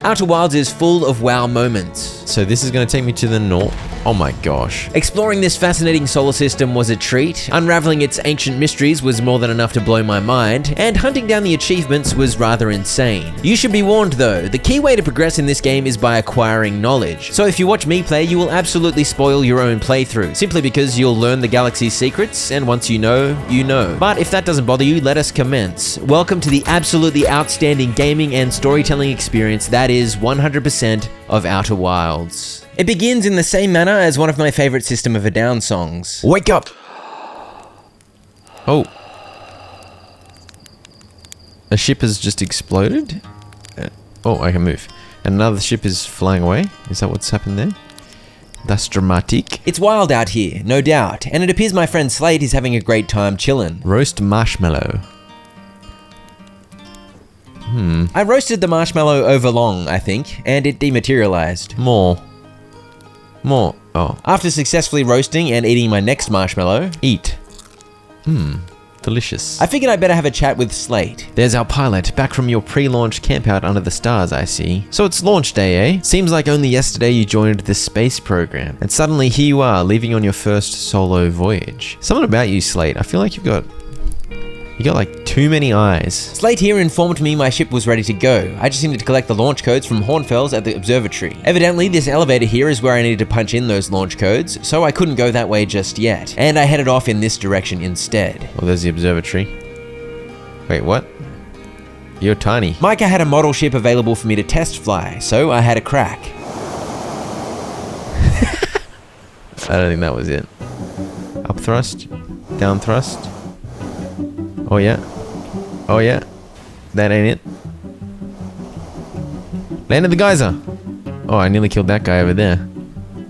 Outer Wilds is full of wow moments. So this is going to take me to the north. Oh my gosh. Exploring this fascinating solar system was a treat, unraveling its ancient mysteries was more than enough to blow my mind, and hunting down the achievements was rather insane. You should be warned though, the key way to progress in this game is by acquiring knowledge. So if you watch me play, you will absolutely spoil your own playthrough, simply because you'll learn the galaxy's secrets, and once you know, you know. But if that doesn't bother you, let us commence. Welcome to the absolutely outstanding gaming and storytelling experience that is 100% of Outer Wilds. It begins in the same manner as one of my favorite System of a Down songs. Wake up! Oh. A ship has just exploded? Oh, I can move. And another ship is flying away? Is that what's happened there? That's dramatic. It's wild out here, no doubt, and it appears my friend Slate is having a great time chillin'. Roast marshmallow. I roasted the marshmallow over long, I think, and it dematerialized. More. Oh. After successfully roasting and eating my next marshmallow, Eat. Delicious. I figured I'd better have a chat with Slate. There's our pilot, back from your pre-launch campout under the stars, I see. So it's launch day, eh? Seems like only yesterday you joined the space program, and suddenly here you are, leaving on your first solo voyage. Something about you, Slate. I feel like you got like too many eyes. Slate here informed me my ship was ready to go. I just needed to collect the launch codes from Hornfels at the observatory. Evidently, this elevator here is where I needed to punch in those launch codes, so I couldn't go that way just yet. And I headed off in this direction instead. Well, there's the observatory. Wait, what? You're tiny. Micah had a model ship available for me to test fly, so I had a crack. I don't think that was it. Up thrust? Down thrust? Oh yeah. Oh yeah. That ain't it. Landed the geyser. Oh, I nearly killed that guy over there.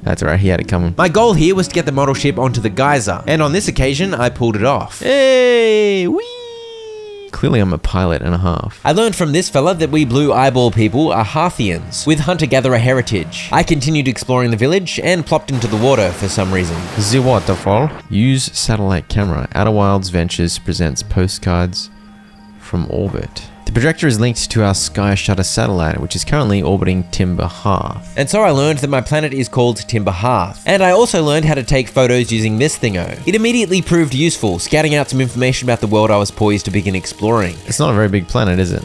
That's alright, he had it coming. My goal here was to get the model ship onto the geyser, and on this occasion, I pulled it off. Hey! Whee! Clearly I'm a pilot and a half. I learned from this fella that we blue eyeball people are Harthians, with hunter-gatherer heritage. I continued exploring the village and plopped into the water for some reason. The waterfall. Use satellite camera. Outer Wilds Ventures presents postcards from orbit. The projector is linked to our Sky Shutter satellite, which is currently orbiting Timber Hearth. And so I learned that my planet is called Timber Hearth. And I also learned how to take photos using this thingo. It immediately proved useful, scouting out some information about the world I was poised to begin exploring. It's not a very big planet, is it?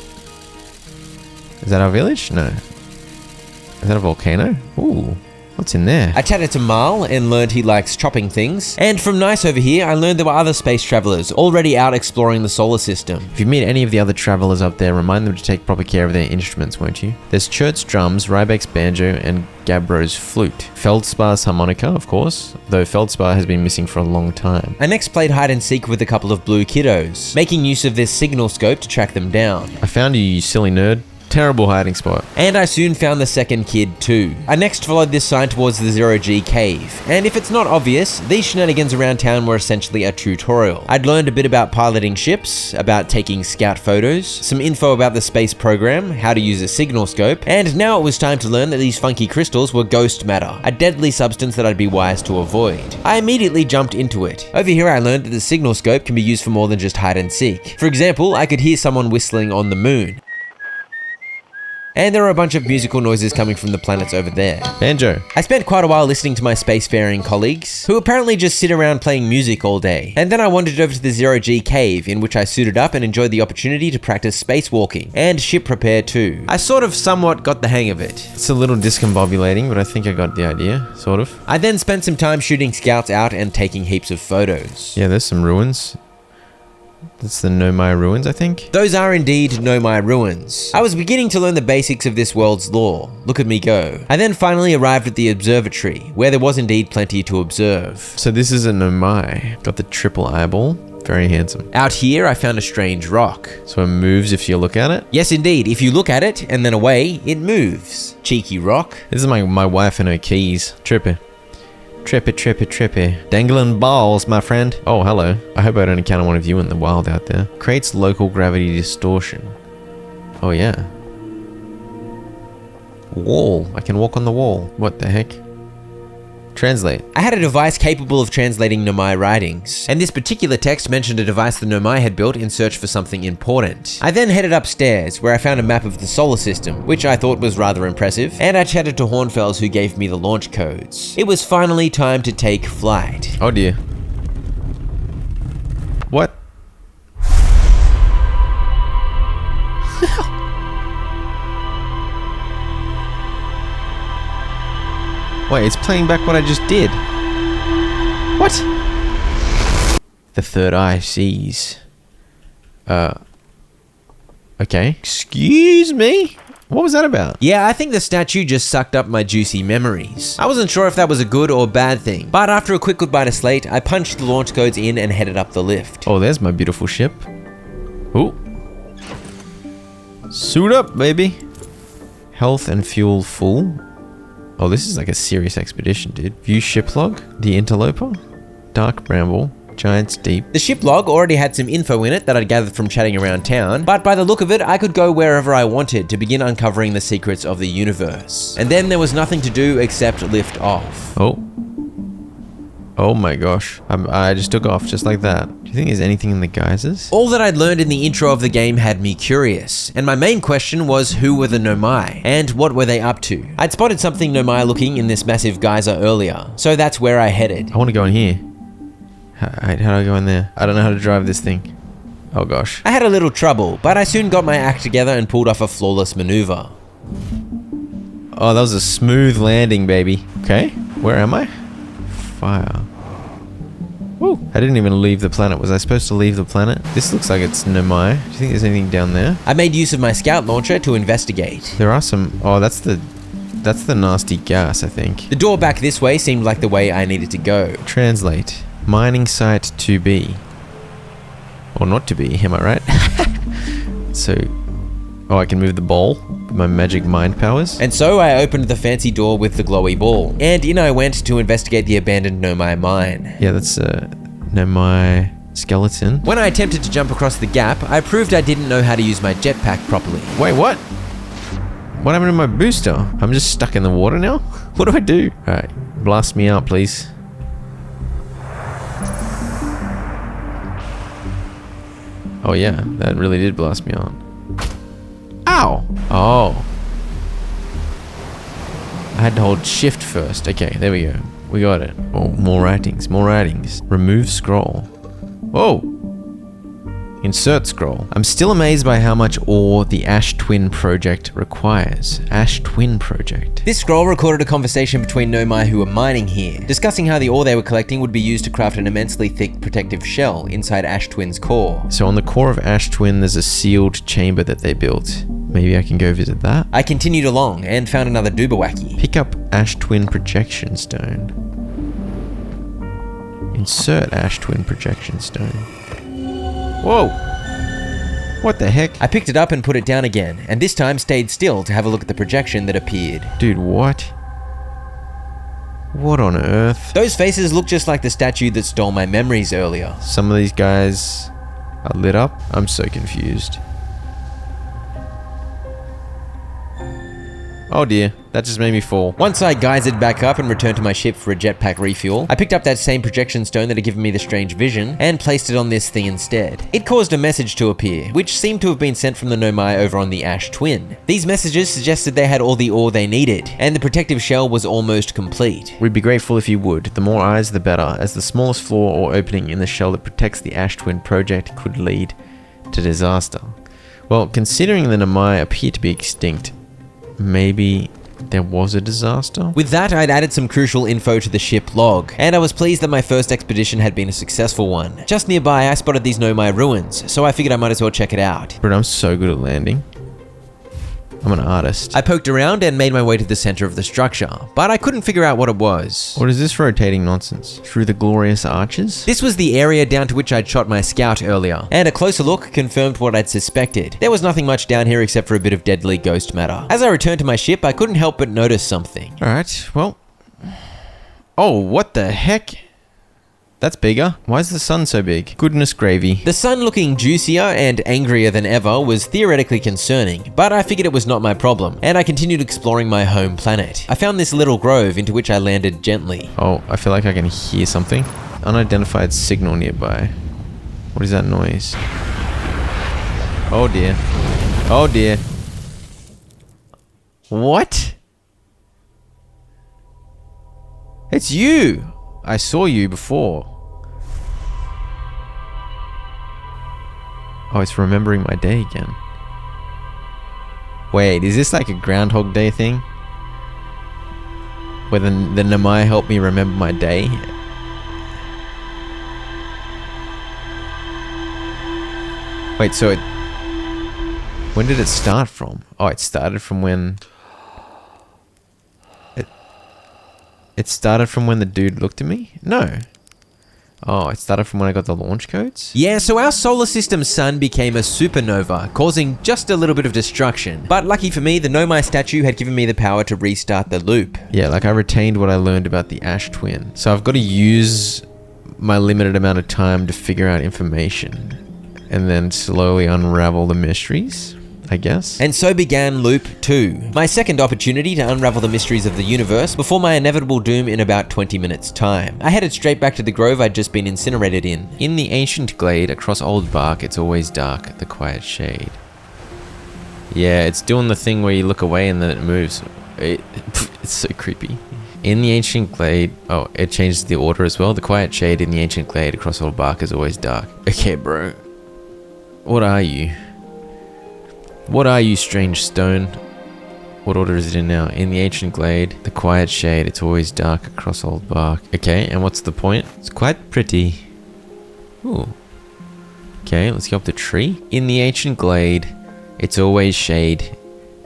Is that our village? No. Is that a volcano? Ooh. What's in there? I chatted to Marl and learned he likes chopping things. And from Nice over here, I learned there were other space travelers already out exploring the solar system. If you meet any of the other travelers up there, remind them to take proper care of their instruments, won't you? There's Chert's drums, Rybek's banjo, and Gabro's flute. Feldspar's harmonica, of course, though Feldspar has been missing for a long time. I next played hide and seek with a couple of blue kiddos, making use of this signal scope to track them down. I found you, you silly nerd. Terrible hiding spot. And I soon found the second kid too. I next followed this sign towards the Zero-G cave. And if it's not obvious, these shenanigans around town were essentially a tutorial. I'd learned a bit about piloting ships, about taking scout photos, some info about the space program, how to use a signal scope, and now it was time to learn that these funky crystals were ghost matter, a deadly substance that I'd be wise to avoid. I immediately jumped into it. Over here I learned that the signal scope can be used for more than just hide and seek. For example, I could hear someone whistling on the moon. And there are a bunch of musical noises coming from the planets over there. Banjo. I spent quite a while listening to my spacefaring colleagues, who apparently just sit around playing music all day. And then I wandered over to the Zero-G cave, in which I suited up and enjoyed the opportunity to practice spacewalking, and ship repair too. I sort of somewhat got the hang of it. It's a little discombobulating, but I think I got the idea, sort of. I then spent some time shooting scouts out and taking heaps of photos. Yeah, there's some ruins. That's the Nomai ruins, I think. Those are indeed Nomai ruins. I was beginning to learn the basics of this world's lore. Look at me go. I then finally arrived at the observatory, where there was indeed plenty to observe. So this is a Nomai. Got the triple eyeball. Very handsome. Out here, I found a strange rock. So it moves if you look at it? Yes, indeed. If you look at it and then away, it moves. Cheeky rock. This is my wife and her keys. Trippy. Trippy. Dangling balls, my friend. Oh, hello. I hope I don't encounter one of you in the wild out there. Creates local gravity distortion. Oh, yeah. Wall. I can walk on the wall. What the heck? Translate. I had a device capable of translating Nomai writings, and this particular text mentioned a device the Nomai had built in search for something important. I then headed upstairs, where I found a map of the solar system, which I thought was rather impressive, and I chatted to Hornfells, who gave me the launch codes. It was finally time to take flight. Oh dear. What? Wait, it's playing back what I just did. What? The third eye sees. Okay. Excuse me? What was that about? Yeah, I think the statue just sucked up my juicy memories. I wasn't sure if that was a good or bad thing, but after a quick goodbye to Slate, I punched the launch codes in and headed up the lift. Oh, there's my beautiful ship. Ooh. Suit up, baby. Health and fuel full. Oh, this is like a serious expedition, dude. View ship log. The interloper. Dark bramble. Giant's Deep. The ship log already had some info in it that I'd gathered from chatting around town, but by the look of it, I could go wherever I wanted to begin uncovering the secrets of the universe. And then there was nothing to do except lift off. Oh. Oh my gosh. I just took off just like that. Do you think there's anything in the geysers? All that I'd learned in the intro of the game had me curious, and my main question was who were the Nomai, and what were they up to? I'd spotted something Nomai looking in this massive geyser earlier, so that's where I headed. I want to go in here. How do I go in there? I don't know how to drive this thing. Oh gosh. I had a little trouble, but I soon got my act together and pulled off a flawless maneuver. Oh, that was a smooth landing, baby. Okay, where am I? Fire. Woo. I didn't even leave the planet. Was I supposed to leave the planet? This looks like it's Nomai. Do you think there's anything down there? I made use of my scout launcher to investigate. There are some... Oh, that's the nasty gas, I think. The door back this way seemed like the way I needed to go. Translate. Mining site to be. Or not to be, am I right? So... Oh, I can move the ball with my magic mind powers. And so I opened the fancy door with the glowy ball, and in I went to investigate the abandoned Nomai mine. Yeah, that's Nomai skeleton. When I attempted to jump across the gap, I proved I didn't know how to use my jetpack properly. Wait, what? What happened to my booster? I'm just stuck in the water now? What do I do? Alright, blast me out, please. Oh yeah, that really did blast me out. Ow! Oh. I had to hold shift first. Okay, there we go. We got it. Oh, more writings, more writings. Remove scroll. Whoa! Insert scroll. I'm still amazed by how much ore the Ash Twin project requires. Ash Twin project. This scroll recorded a conversation between Nomai who were mining here, discussing how the ore they were collecting would be used to craft an immensely thick protective shell inside Ash Twin's core. So on the core of Ash Twin, there's a sealed chamber that they built. Maybe I can go visit that? I continued along and found another Dubawaki. Pick up Ash Twin projection stone. Insert Ash Twin projection stone. Whoa! What the heck? I picked it up and put it down again, and this time stayed still to have a look at the projection that appeared. Dude, what? What on earth? Those faces look just like the statue that stole my memories earlier. Some of these guys are lit up. I'm so confused. Oh dear, that just made me fall. Once I geysered back up and returned to my ship for a jetpack refuel, I picked up that same projection stone that had given me the strange vision and placed it on this thing instead. It caused a message to appear, which seemed to have been sent from the Nomai over on the Ash Twin. These messages suggested they had all the ore they needed, and the protective shell was almost complete. We'd be grateful if you would. The more eyes, the better, as the smallest flaw or opening in the shell that protects the Ash Twin project could lead to disaster. Well, considering the Nomai appear to be extinct, maybe there was a disaster? With that, I'd added some crucial info to the ship log, and I was pleased that my first expedition had been a successful one. Just nearby, I spotted these Nomai ruins, so I figured I might as well check it out. But I'm so good at landing. I'm an artist. I poked around and made my way to the center of the structure, but I couldn't figure out what it was. What is this rotating nonsense? Through the glorious arches? This was the area down to which I'd shot my scout earlier, and a closer look confirmed what I'd suspected. There was nothing much down here except for a bit of deadly ghost matter. As I returned to my ship, I couldn't help but notice something. Alright, well... Oh, what the heck? That's bigger. Why is the sun so big? Goodness gravy. The sun looking juicier and angrier than ever was theoretically concerning, but I figured it was not my problem, and I continued exploring my home planet. I found this little grove into which I landed gently. Oh, I feel like I can hear something. Unidentified signal nearby. What is that noise? Oh dear. Oh dear. What? It's you! I saw you before. Oh, it's remembering my day again. Wait, is this like a Groundhog Day thing? Where the Namai helped me remember my day? Wait, so when did it start from? Oh, it started from when... It started from when the dude looked at me? No. Oh, it started from when I got the launch codes? Yeah, so our solar system's sun became a supernova, causing just a little bit of destruction. But lucky for me, the Nomai statue had given me the power to restart the loop. Yeah, like I retained what I learned about the Ash Twin. So I've got to use my limited amount of time to figure out information and then slowly unravel the mysteries, I guess. And so began Loop 2, my second opportunity to unravel the mysteries of the universe before my inevitable doom in about 20 minutes time. I headed straight back to the grove I'd just been incinerated in. In the ancient glade across old bark, it's always dark, the quiet shade. Yeah, it's doing the thing where you look away and then it moves. It's so creepy. In the ancient glade, oh, it changes the order as well. The quiet shade in the ancient glade across old bark is always dark. Okay, bro. What are you? What are you, strange stone? What order is it in now? In the ancient glade, the quiet shade, it's always dark across old bark. Okay, and what's the point? It's quite pretty. Ooh. Okay, let's go up the tree. In the ancient glade, it's always shade,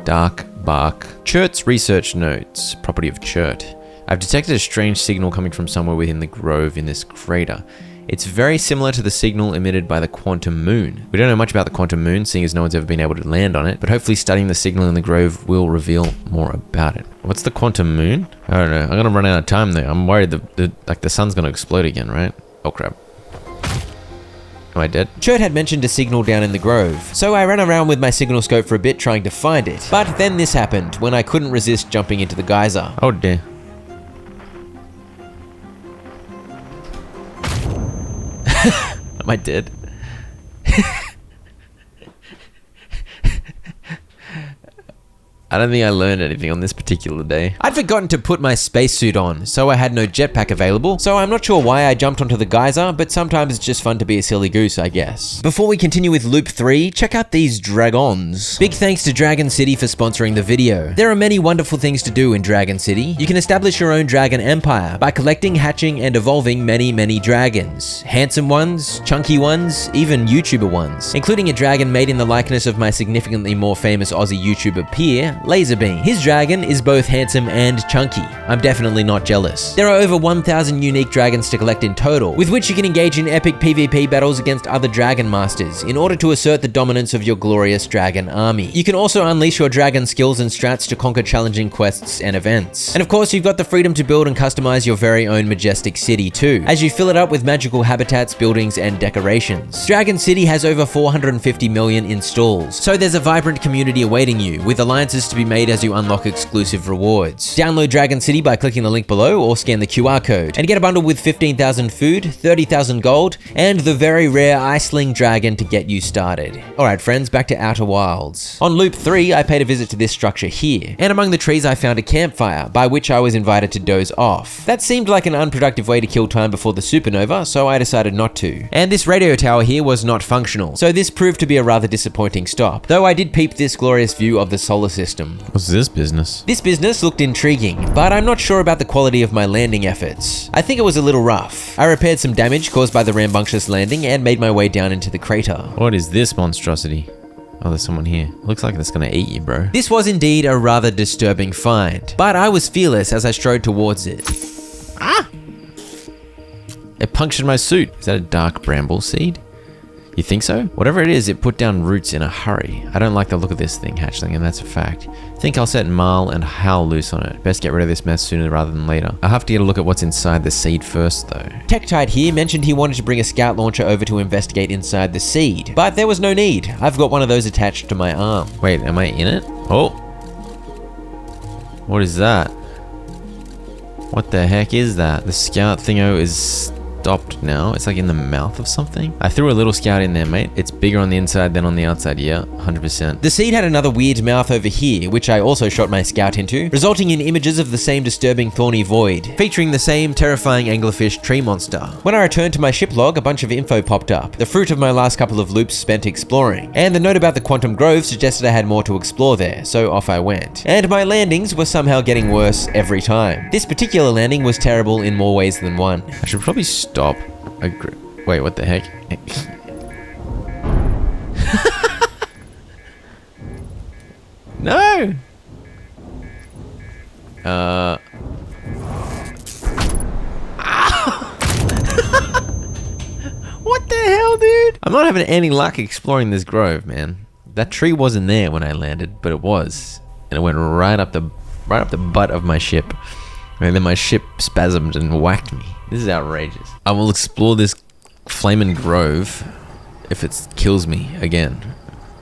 dark bark. Chert's research notes, property of Chert. I've detected a strange signal coming from somewhere within the grove in this crater. It's very similar to the signal emitted by the quantum moon. We don't know much about the quantum moon, seeing as no one's ever been able to land on it, but hopefully studying the signal in the grove will reveal more about it. What's the quantum moon? I don't know. I'm gonna run out of time there. I'm worried the sun's gonna explode again, right? Oh crap. Am I dead? Chert had mentioned a signal down in the grove, so I ran around with my signal scope for a bit trying to find it. But then this happened, when I couldn't resist jumping into the geyser. Oh dear. Am I dead? I don't think I learned anything on this particular day. I'd forgotten to put my spacesuit on, so I had no jetpack available, so I'm not sure why I jumped onto the geyser, but sometimes it's just fun to be a silly goose, I guess. Before we continue with Loop 3, check out these dragons. Big thanks to Dragon City for sponsoring the video. There are many wonderful things to do in Dragon City. You can establish your own dragon empire by collecting, hatching, and evolving many dragons. Handsome ones, chunky ones, even YouTuber ones, including a dragon made in the likeness of my significantly more famous Aussie YouTuber peer, Laserbeam. His dragon is both handsome and chunky. I'm definitely not jealous. There are over 1,000 unique dragons to collect in total, with which you can engage in epic PvP battles against other dragon masters in order to assert the dominance of your glorious dragon army. You can also unleash your dragon skills and strats to conquer challenging quests and events. And of course, you've got the freedom to build and customize your very own majestic city too, as you fill it up with magical habitats, buildings, and decorations. Dragon City has over 450 million installs, so there's a vibrant community awaiting you, with alliances to be made as you unlock exclusive rewards. Download Dragon City by clicking the link below or scan the QR code and get a bundle with 15,000 food, 30,000 gold, and the very rare Iceling dragon to get you started. Alright friends, back to Outer Wilds. On Loop 3, I paid a visit to this structure here, and among the trees I found a campfire, by which I was invited to doze off. That seemed like an unproductive way to kill time before the supernova, so I decided not to. And this radio tower here was not functional, so this proved to be a rather disappointing stop, though I did peep this glorious view of the solar system. What's this business? This business looked intriguing, but I'm not sure about the quality of my landing efforts. I think it was a little rough. I repaired some damage caused by the rambunctious landing and made my way down into the crater. What is this monstrosity? Oh, there's someone here. Looks like it's gonna eat you, bro. This was indeed a rather disturbing find, but I was fearless as I strode towards it. Ah! It punctured my suit. Is that a dark bramble seed? You think so? Whatever it is, it put down roots in a hurry. I don't like the look of this thing, hatchling, and that's a fact. Think I'll set Marl and Hal loose on it. Best get rid of this mess sooner rather than later. I'll have to get a look at what's inside the seed first, though. Tektide here mentioned he wanted to bring a scout launcher over to investigate inside the seed, but there was no need. I've got one of those attached to my arm. Wait, am I in it? Oh. What is that? What the heck is that? The scout thingo is stopped now. It's like in the mouth of something. I threw a little scout in there, mate. It's bigger on the inside than on the outside. Yeah, 100%. The seed had another weird mouth over here, which I also shot my scout into, resulting in images of the same disturbing thorny void, featuring the same terrifying anglerfish tree monster. When I returned to my ship log, a bunch of info popped up, the fruit of my last couple of loops spent exploring, and the note about the Quantum Grove suggested I had more to explore there, so off I went. And my landings were somehow getting worse every time. This particular landing was terrible in more ways than one. I should probably stop. Wait, what the heck? No! What the hell, dude? I'm not having any luck exploring this grove, man. That tree wasn't there when I landed, but it was. And it went right up the butt of my ship. And then my ship spasmed and whacked me. This is outrageous. I will explore this flaming grove if it kills me again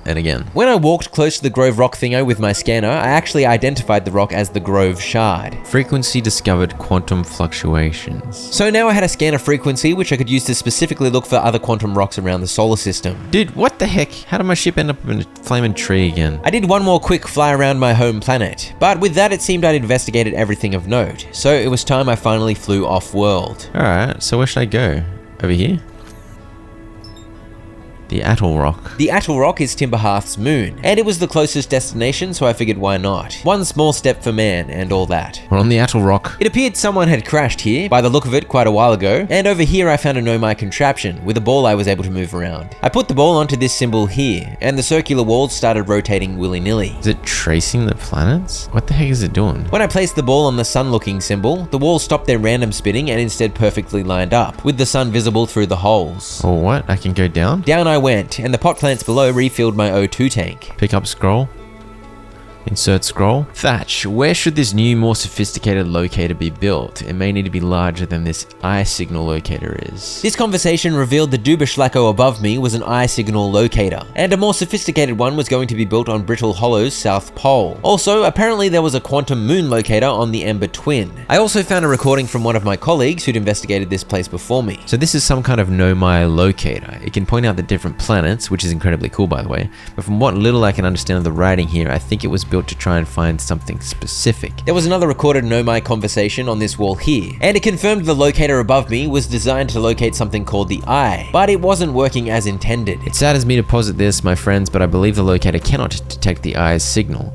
and again. When I walked close to the Grove rock thingo with my scanner, I actually identified the rock as the Grove Shard. Frequency discovered quantum fluctuations. So now I had a scanner frequency, which I could use to specifically look for other quantum rocks around the solar system. Dude, what the heck? How did my ship end up in a flaming tree again? I did one more quick fly around my home planet, but with that it seemed I'd investigated everything of note, so it was time I finally flew off-world. Alright, so where should I go? Over here? The Atoll Rock. The Atoll Rock is Timberhearth's moon, and it was the closest destination, so I figured why not. One small step for man and all that. We're on the Atoll Rock. It appeared someone had crashed here, by the look of it quite a while ago, and over here I found a Nomai contraption, with a ball I was able to move around. I put the ball onto this symbol here, and the circular walls started rotating willy-nilly. Is it tracing the planets? What the heck is it doing? When I placed the ball on the sun-looking symbol, the walls stopped their random spinning and instead perfectly lined up, with the sun visible through the holes. Oh, what? I can go down? Down I went, and the pot plants below refilled my O2 tank. Pick up scroll. Insert scroll. Thatch, where should this new, more sophisticated locator be built? It may need to be larger than this eye signal locator is. This conversation revealed the Duberschlacko above me was an eye signal locator, and a more sophisticated one was going to be built on Brittle Hollow's south pole. Also, apparently there was a quantum moon locator on the Ember Twin. I also found a recording from one of my colleagues who'd investigated this place before me. So this is some kind of Nomai locator. It can point out the different planets, which is incredibly cool by the way, but from what little I can understand of the writing here, I think it was built to try and find something specific. There was another recorded Nomai conversation on this wall here, and it confirmed the locator above me was designed to locate something called the Eye, but it wasn't working as intended. It saddens me to posit this, my friends, but I believe the locator cannot detect the Eye's signal.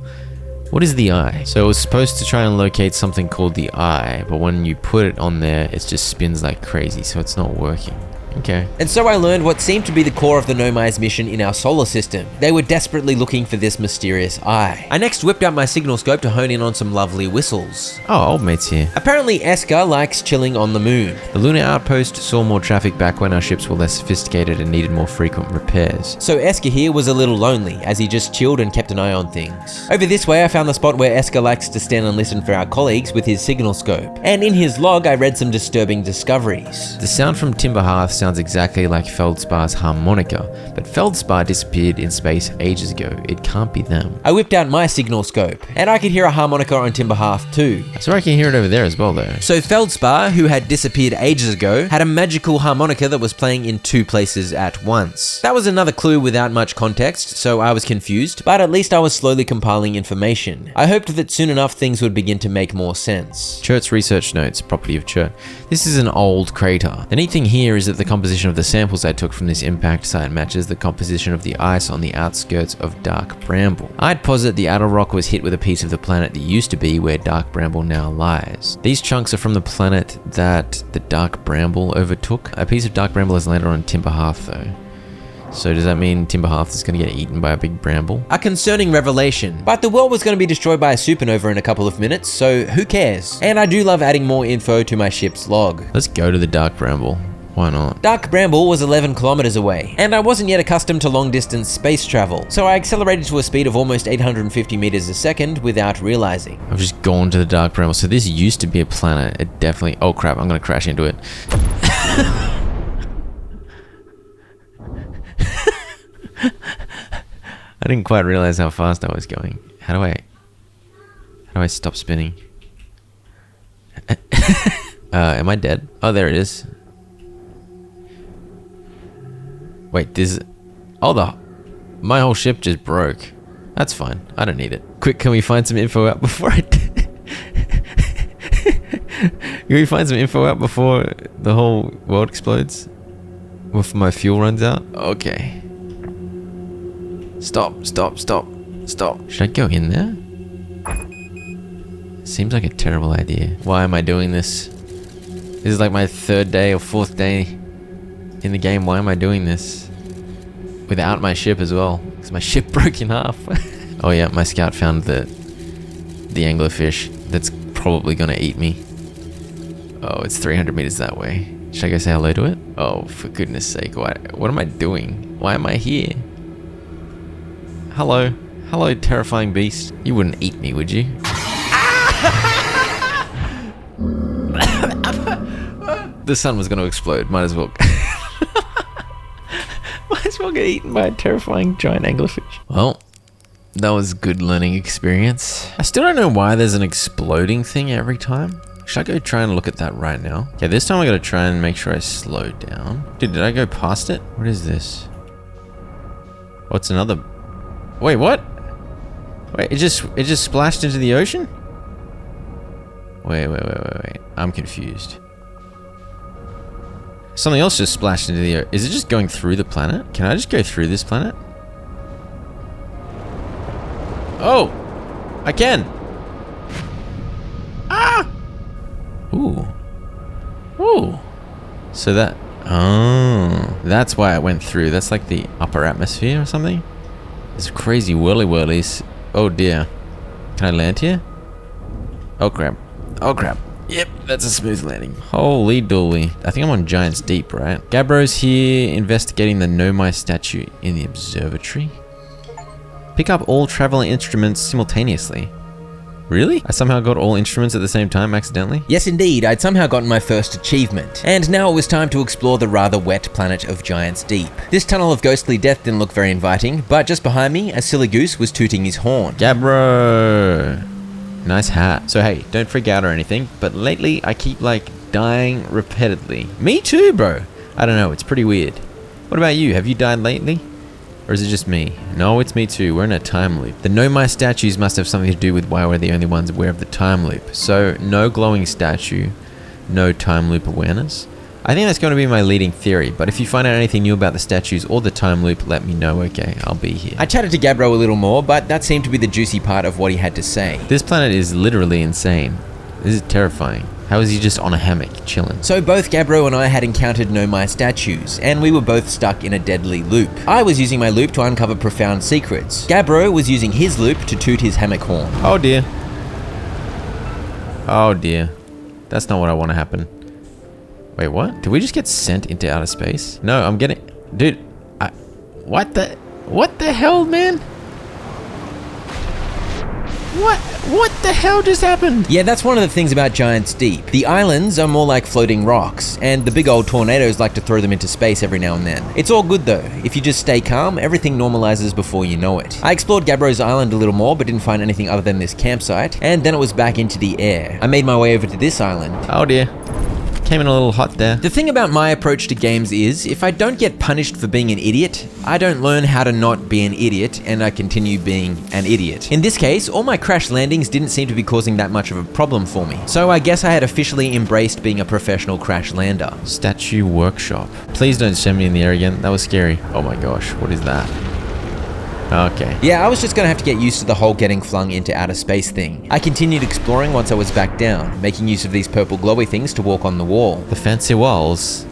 What is the Eye? So it was supposed to try and locate something called the Eye, but when you put it on there, it just spins like crazy, so it's not working. Okay. And so I learned what seemed to be the core of the Nomai's mission in our solar system. They were desperately looking for this mysterious eye. I next whipped out my signal scope to hone in on some lovely whistles. Oh, old mate's here. Apparently Eska likes chilling on the moon. The lunar outpost saw more traffic back when our ships were less sophisticated and needed more frequent repairs. So Eska here was a little lonely, as he just chilled and kept an eye on things. Over this way I found the spot where Eska likes to stand and listen for our colleagues with his signal scope. And in his log I read some disturbing discoveries. The sound from Timberhearth sounds exactly like Feldspar's harmonica, but Feldspar disappeared in space ages ago. It can't be them. I whipped out my signal scope, and I could hear a harmonica on Timberhearth too. So I can hear it over there as well though. So Feldspar, who had disappeared ages ago, had a magical harmonica that was playing in two places at once. That was another clue without much context, so I was confused, but at least I was slowly compiling information. I hoped that soon enough things would begin to make more sense. Chert's research notes, property of Chert. This is an old crater. The neat thing here is that the composition of the samples I took from this impact site matches the composition of the ice on the outskirts of Dark Bramble. I'd posit the Atoll Rock was hit with a piece of the planet that used to be where Dark Bramble now lies. These chunks are from the planet that the Dark Bramble overtook. A piece of Dark Bramble has landed on Timberhearth though. So does that mean Timberhearth is going to get eaten by a big bramble? A concerning revelation, but the world was going to be destroyed by a supernova in a couple of minutes, so who cares? And I do love adding more info to my ship's log. Let's go to the Dark Bramble. Why not? Dark Bramble was 11 kilometers away, and I wasn't yet accustomed to long-distance space travel, so I accelerated to a speed of almost 850 meters a second without realizing. I've just gone to the Dark Bramble. So this used to be a planet. It definitely... Oh crap, I'm gonna crash into it. I didn't quite realize how fast I was going. How do I stop spinning? Am I dead? Oh, there it is. Wait, my whole ship just broke. That's fine. I don't need it. Quick, can we find some info out before Can we find some info out before the whole world explodes? Before my fuel runs out? Okay. Stop. Should I go in there? Seems like a terrible idea. Why am I doing this? This is like my 3rd day or 4th day in the game. Why am I doing this? Without my ship as well. Because my ship broke in half. Oh yeah, my scout found the anglerfish that's probably gonna eat me. Oh, it's 300 meters that way. Should I go say hello to it? Oh, for goodness sake, what am I doing? Why am I here? Hello, terrifying beast. You wouldn't eat me, would you? The sun was gonna explode, might as well. Might as well get eaten by a terrifying giant anglerfish. Well, that was a good learning experience. I still don't know why there's an exploding thing every time. Should I go try and look at that right now? Okay, this time I gotta try and make sure I slow down. Dude, did I go past it? What is this? What's another... Wait, what? Wait, it just splashed into the ocean? Wait. I'm confused. Something else just splashed into the ocean. Is it just going through the planet? Can I just go through this planet? Oh! I can! Ah! Ooh. So that... Oh. That's why I went through. That's like the upper atmosphere or something? There's crazy whirly-whirlies. Oh dear. Can I land here? Oh crap. Yep, that's a smooth landing. Holy dooly. I think I'm on Giant's Deep, right? Gabbro's here investigating the Nomai statue in the observatory. Pick up all traveling instruments simultaneously. Really? I somehow got all instruments at the same time accidentally? Yes, indeed. I'd somehow gotten my first achievement. And now it was time to explore the rather wet planet of Giant's Deep. This tunnel of ghostly death didn't look very inviting, but just behind me, a silly goose was tooting his horn. Gabbro! Nice hat. So hey, don't freak out or anything, but lately I keep like dying repeatedly. Me too, bro. I don't know, it's pretty weird. What about you? Have you died lately? Or is it just me? No, it's me too. We're in a time loop. The Nomai statues must have something to do with why we're the only ones aware of the time loop. So, no glowing statue, no time loop awareness. I think that's going to be my leading theory, but if you find out anything new about the statues or the time loop, let me know, okay? I'll be here. I chatted to Gabbro a little more, but that seemed to be the juicy part of what he had to say. This planet is literally insane. This is terrifying. How is he just on a hammock, chilling? So both Gabbro and I had encountered Nomai statues, and we were both stuck in a deadly loop. I was using my loop to uncover profound secrets. Gabbro was using his loop to toot his hammock horn. Oh dear. Oh dear. That's not what I want to happen. Wait, what? Did we just get sent into outer space? No, I'm getting... Dude, what the hell, man? What the hell just happened? Yeah, that's one of the things about Giant's Deep. The islands are more like floating rocks, and the big old tornadoes like to throw them into space every now and then. It's all good though. If you just stay calm, everything normalizes before you know it. I explored Gabbro's island a little more, but didn't find anything other than this campsite, and then it was back into the air. I made my way over to this island. Oh dear. Came in a little hot there. The thing about my approach to games is, if I don't get punished for being an idiot, I don't learn how to not be an idiot, and I continue being an idiot. In this case, all my crash landings didn't seem to be causing that much of a problem for me, so I guess I had officially embraced being a professional crash lander. Statue workshop. Please don't send me in the air again. That was scary. Oh my gosh, what is that? Okay. Yeah, I was just gonna have to get used to the whole getting flung into outer space thing. I continued exploring once I was back down, making use of these purple glowy things to walk on the wall. The fancy walls.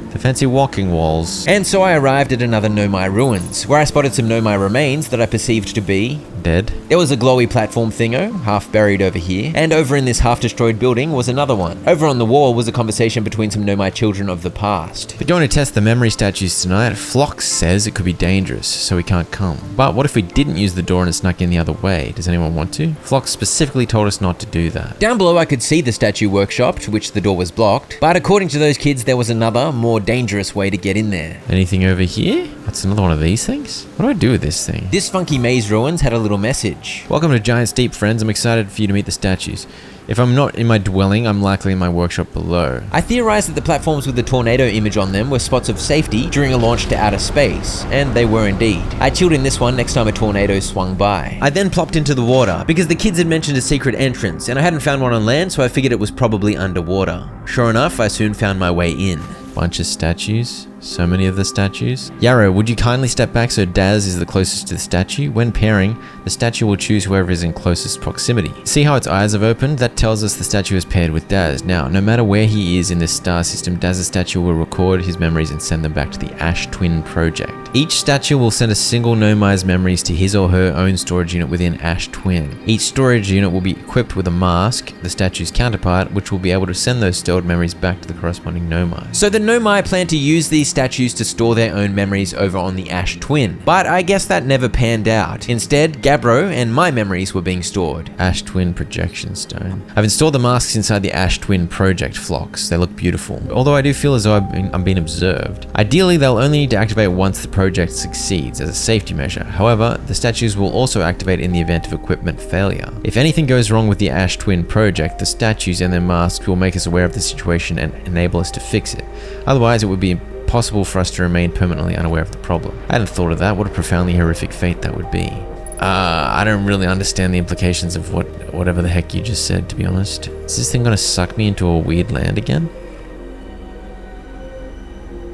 The fancy walking walls. And so I arrived at another Nomai ruins, where I spotted some Nomai remains that I perceived to be dead. There was a glowy platform thingo, half buried over here, and over in this half-destroyed building was another one. Over on the wall was a conversation between some Nomai children of the past. We're going to test the memory statues tonight. Flox says it could be dangerous, so we can't come. But what if we didn't use the door and it snuck in the other way? Does anyone want to? Flox specifically told us not to do that. Down below I could see the statue workshop, to which the door was blocked, but according to those kids there was another, more dangerous way to get in there. Anything over here? That's another one of these things? What do I do with this thing? This funky maze ruins had a little message. Welcome to Giant Steep, friends. I'm excited for you to meet the statues. If I'm not in my dwelling, I'm likely in my workshop below. I theorized that the platforms with the tornado image on them were spots of safety during a launch to outer space, and they were indeed. I chilled in this one next time a tornado swung by. I then plopped into the water, because the kids had mentioned a secret entrance, and I hadn't found one on land, so I figured it was probably underwater. Sure enough, I soon found my way in. Bunch of statues. So many of the statues. Yarrow, would you kindly step back so Daz is the closest to the statue? When pairing, the statue will choose whoever is in closest proximity. See how its eyes have opened? That tells us the statue is paired with Daz. Now, no matter where he is in this star system, Daz's statue will record his memories and send them back to the Ash Twin Project. Each statue will send a single Nomai's memories to his or her own storage unit within Ash Twin. Each storage unit will be equipped with a mask, the statue's counterpart, which will be able to send those stored memories back to the corresponding Nomai. So the Nomai plan to use these statues to store their own memories over on the Ash Twin, but I guess that never panned out. Instead, Gabbro and my memories were being stored. Ash Twin Projection Stone. I've installed the masks inside the Ash Twin Project Flox. They look beautiful, although I do feel as though I'm being observed. Ideally, they'll only need to activate once the project succeeds as a safety measure. However, the statues will also activate in the event of equipment failure. If anything goes wrong with the Ash Twin Project, the statues and their masks will make us aware of the situation and enable us to fix it. Otherwise, it would be impossible for us to remain permanently unaware of the problem. I hadn't thought of that. What a profoundly horrific fate that would be. I don't really understand the implications of whatever the heck you just said, to be honest. Is this thing gonna suck me into a weird land again?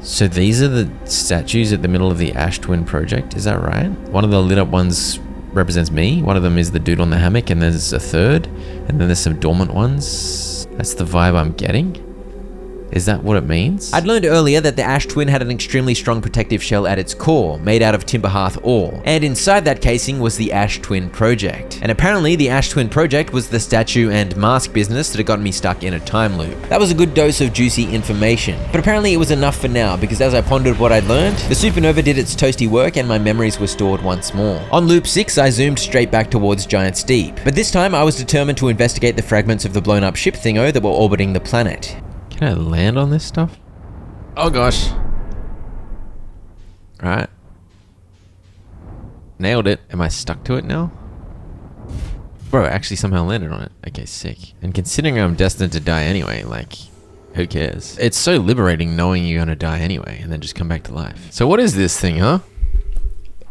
So these are the statues at the middle of the Ash Twin Project, is that right? One of the lit up ones represents me, one of them is the dude on the hammock, and there's a third, and then there's some dormant ones. That's the vibe I'm getting. Is that what it means? I'd learned earlier that the Ash Twin had an extremely strong protective shell at its core, made out of timber hearth ore, and inside that casing was the Ash Twin Project. And apparently the Ash Twin Project was the statue and mask business that had gotten me stuck in a time loop. That was a good dose of juicy information, but apparently it was enough for now, because as I pondered what I'd learned, the supernova did its toasty work and my memories were stored once more. On loop 6, I zoomed straight back towards Giant Steep, but this time I was determined to investigate the fragments of the blown up ship thingo that were orbiting the planet. Can I land on this stuff? Oh gosh. Right. Nailed it. Am I stuck to it now? Bro, I actually somehow landed on it. Okay, sick. And considering I'm destined to die anyway, like, who cares? It's so liberating knowing you're gonna die anyway and then just come back to life. So what is this thing, huh?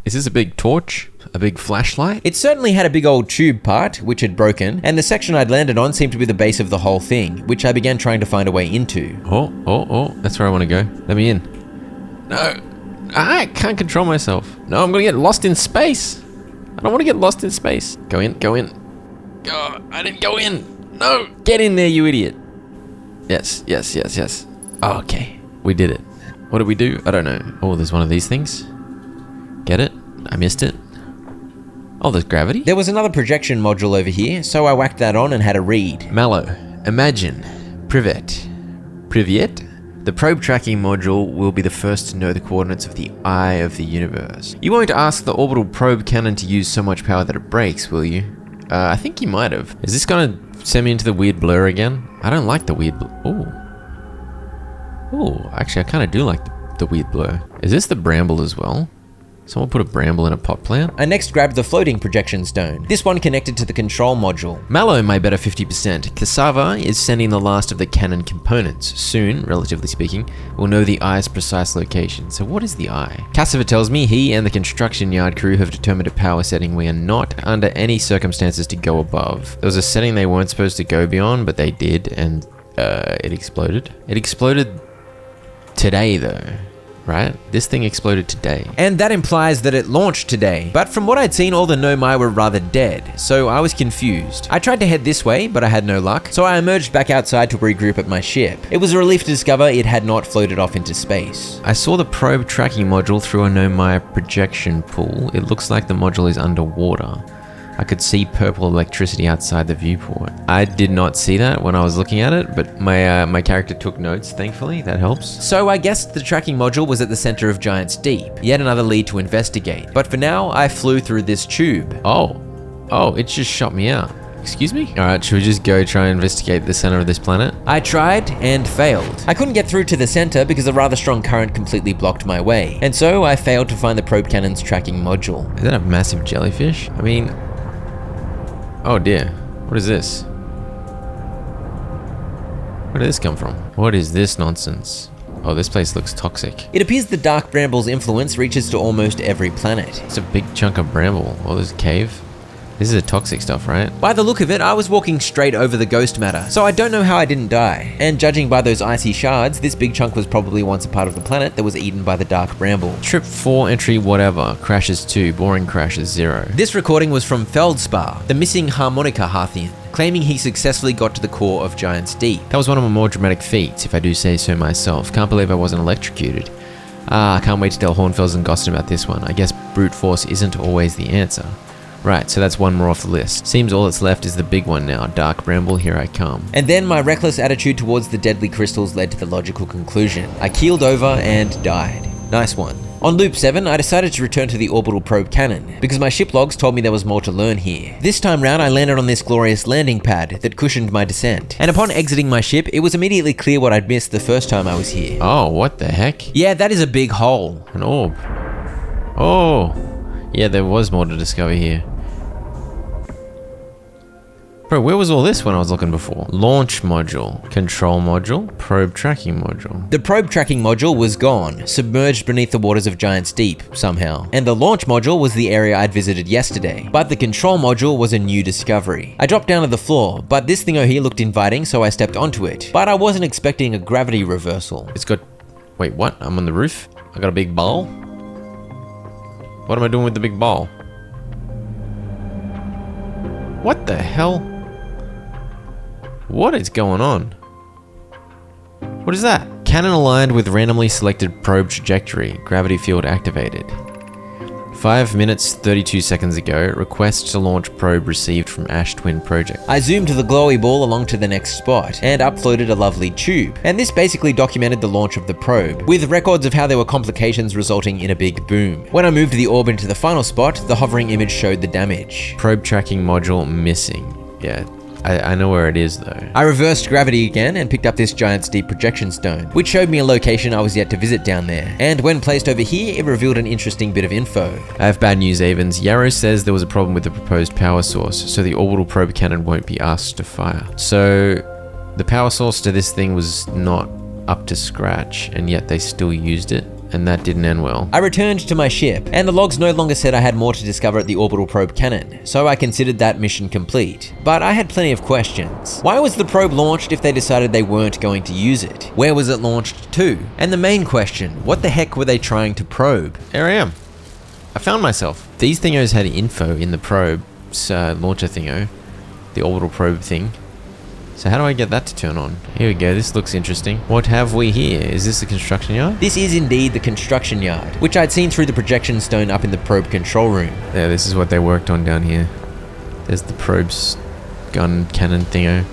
Is this a big torch? A big flashlight? It certainly had a big old tube part, which had broken, and the section I'd landed on seemed to be the base of the whole thing, which I began trying to find a way into. Oh, that's where I want to go. Let me in. No, I can't control myself. No, I'm gonna get lost in space. I don't want to get lost in space. Go in. Oh, I didn't go in. No, get in there, you idiot. Yes. Oh, okay, we did it. What did we do? I don't know. Oh, there's one of these things. Get it? I missed it. Oh, there's gravity? There was another projection module over here, so I whacked that on and had a read. Mallow, imagine, Privet. The probe tracking module will be the first to know the coordinates of the eye of the universe. You won't ask the orbital probe cannon to use so much power that it breaks, will you? I think you might have. Is this gonna send me into the weird blur again? I don't like the weird blur. Ooh, actually I kinda do like the weird blur. Is this the bramble as well? Someone put a bramble in a pot plant? I next grabbed the floating projection stone. This one connected to the control module. Mallow may bet a 50%. Cassava is sending the last of the cannon components. Soon, relatively speaking, we'll know the eye's precise location. So what is the eye? Cassava tells me he and the construction yard crew have determined a power setting we are not under any circumstances to go above. There was a setting they weren't supposed to go beyond, but they did, and it exploded. It exploded today though. Right? This thing exploded today. And that implies that it launched today. But from what I'd seen, all the Nomai were rather dead, so I was confused. I tried to head this way, but I had no luck, so I emerged back outside to regroup at my ship. It was a relief to discover it had not floated off into space. I saw the probe tracking module through a Nomai projection pool. It looks like the module is underwater. I could see purple electricity outside the viewport. I did not see that when I was looking at it, but my character took notes, thankfully. That helps. So I guessed the tracking module was at the center of Giant's Deep. Yet another lead to investigate. But for now, I flew through this tube. Oh, it just shot me out. Excuse me? Alright, should we just go try and investigate the center of this planet? I tried and failed. I couldn't get through to the center because a rather strong current completely blocked my way. And so I failed to find the probe cannon's tracking module. Is that a massive jellyfish? I mean... Oh dear. What is this? Where did this come from? What is this nonsense? Oh, this place looks toxic. It appears the dark bramble's influence reaches to almost every planet. It's a big chunk of bramble. Oh, there's a cave. This is a toxic stuff, right? By the look of it, I was walking straight over the ghost matter, so I don't know how I didn't die. And judging by those icy shards, this big chunk was probably once a part of the planet that was eaten by the dark bramble. Trip 4, entry whatever, crashes 2, boring crashes 0. This recording was from Feldspar, the missing harmonica Harthian, claiming he successfully got to the core of Giant's Deep. That was one of my more dramatic feats, if I do say so myself. Can't believe I wasn't electrocuted. I can't wait to tell Hornfels and Gostin about this one. I guess brute force isn't always the answer. Right, so that's one more off the list. Seems all that's left is the big one now. Dark bramble, here I come. And then my reckless attitude towards the deadly crystals led to the logical conclusion. I keeled over and died. Nice one. On loop 7, I decided to return to the orbital probe cannon, because my ship logs told me there was more to learn here. This time round, I landed on this glorious landing pad that cushioned my descent. And upon exiting my ship, it was immediately clear what I'd missed the first time I was here. Oh, what the heck? Yeah, that is a big hole. An orb. Oh, yeah, there was more to discover here. Bro, where was all this when I was looking before? Launch module, control module, probe tracking module. The probe tracking module was gone, submerged beneath the waters of Giant's Deep, somehow. And the launch module was the area I'd visited yesterday. But the control module was a new discovery. I dropped down to the floor, but this thingo here looked inviting, so I stepped onto it. But I wasn't expecting a gravity reversal. It's got... Wait, what? I'm on the roof? I got a big ball? What am I doing with the big ball? What the hell? What is going on? What is that? Cannon aligned with randomly selected probe trajectory. Gravity field activated. 5 minutes, 32 seconds ago, request to launch probe received from Ash Twin Project. I zoomed the glowy ball along to the next spot and uploaded a lovely tube. And this basically documented the launch of the probe, with records of how there were complications resulting in a big boom. When I moved the orb into the final spot, the hovering image showed the damage. Probe tracking module missing. Yeah. I know where it is though. I reversed gravity again and picked up this Giant's Deep projection stone, which showed me a location I was yet to visit down there. And when placed over here, it revealed an interesting bit of info. I have bad news, Avens. Yarrow says there was a problem with the proposed power source, so the orbital probe cannon won't be asked to fire. So the power source to this thing was not up to scratch, and yet they still used it. And that didn't end well. I returned to my ship, and the logs no longer said I had more to discover at the orbital probe cannon, so I considered that mission complete. But I had plenty of questions. Why was the probe launched if they decided they weren't going to use it? Where was it launched to? And the main question, what the heck were they trying to probe? Here I am. I found myself. These thingos had info in the probe launcher thingo, the orbital probe thing. So how do I get that to turn on? Here we go, this looks interesting. What have we here? Is this the construction yard? This is indeed the construction yard, which I'd seen through the projection stone up in the probe control room. Yeah, this is what they worked on down here. There's the probe's gun cannon thingo.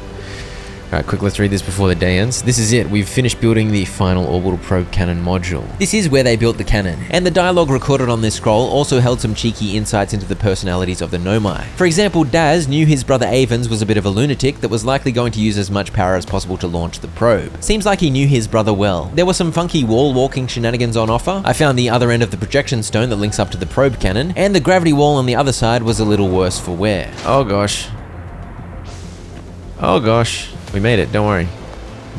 Alright, quick, let's read this before the day ends. This is it. We've finished building the final orbital probe cannon module. This is where they built the cannon, and the dialogue recorded on this scroll also held some cheeky insights into the personalities of the Nomai. For example, Daz knew his brother Avens was a bit of a lunatic that was likely going to use as much power as possible to launch the probe. Seems like he knew his brother well. There were some funky wall-walking shenanigans on offer. I found the other end of the projection stone that links up to the probe cannon, and the gravity wall on the other side was a little worse for wear. Oh gosh. Oh gosh. We made it, don't worry.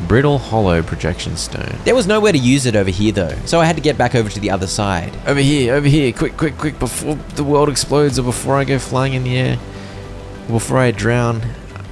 Brittle hollow projection stone. There was nowhere to use it over here though, so I had to get back over to the other side. Over here, quick, before the world explodes or before I go flying in the air. Or before I drown.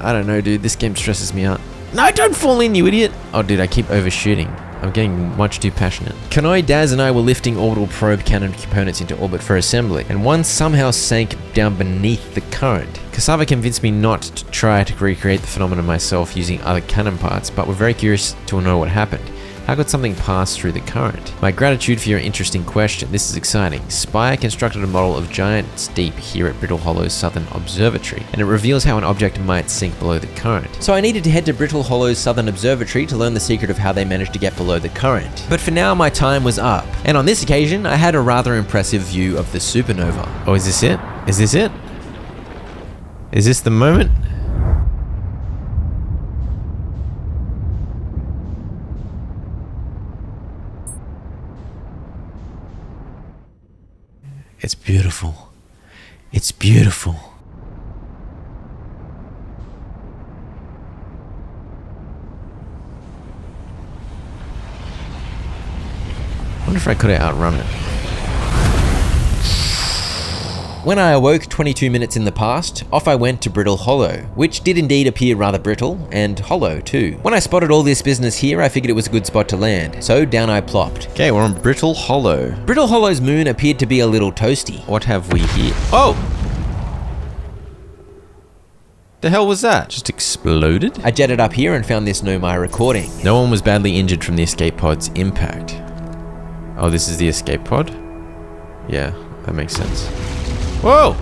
I don't know, dude, this game stresses me out. No, don't fall in, you idiot! Oh, dude, I keep overshooting. I'm getting much too passionate. Kanoi, Daz, and I were lifting orbital probe cannon components into orbit for assembly, and one somehow sank down beneath the current. Cassava convinced me not to try to recreate the phenomenon myself using other cannon parts, but we're very curious to know what happened. How could something pass through the current? My gratitude for your interesting question. This is exciting. Spire constructed a model of giant deep here at Brittle Hollow's Southern Observatory, and it reveals how an object might sink below the current. So I needed to head to Brittle Hollow's Southern Observatory to learn the secret of how they managed to get below the current. But for now, my time was up. And on this occasion, I had a rather impressive view of the supernova. Oh, is this it? Is this it? Is this the moment? It's beautiful. It's beautiful. I wonder if I could have outrun it. When I awoke 22 minutes in the past, off I went to Brittle Hollow, which did indeed appear rather brittle, and hollow too. When I spotted all this business here, I figured it was a good spot to land, so down I plopped. Okay, we're on Brittle Hollow. Brittle Hollow's moon appeared to be a little toasty. What have we here? Oh! The hell was that? Just exploded? I jetted up here and found this Nomai recording. No one was badly injured from the escape pod's impact. Oh, this is the escape pod? Yeah, that makes sense. Whoa!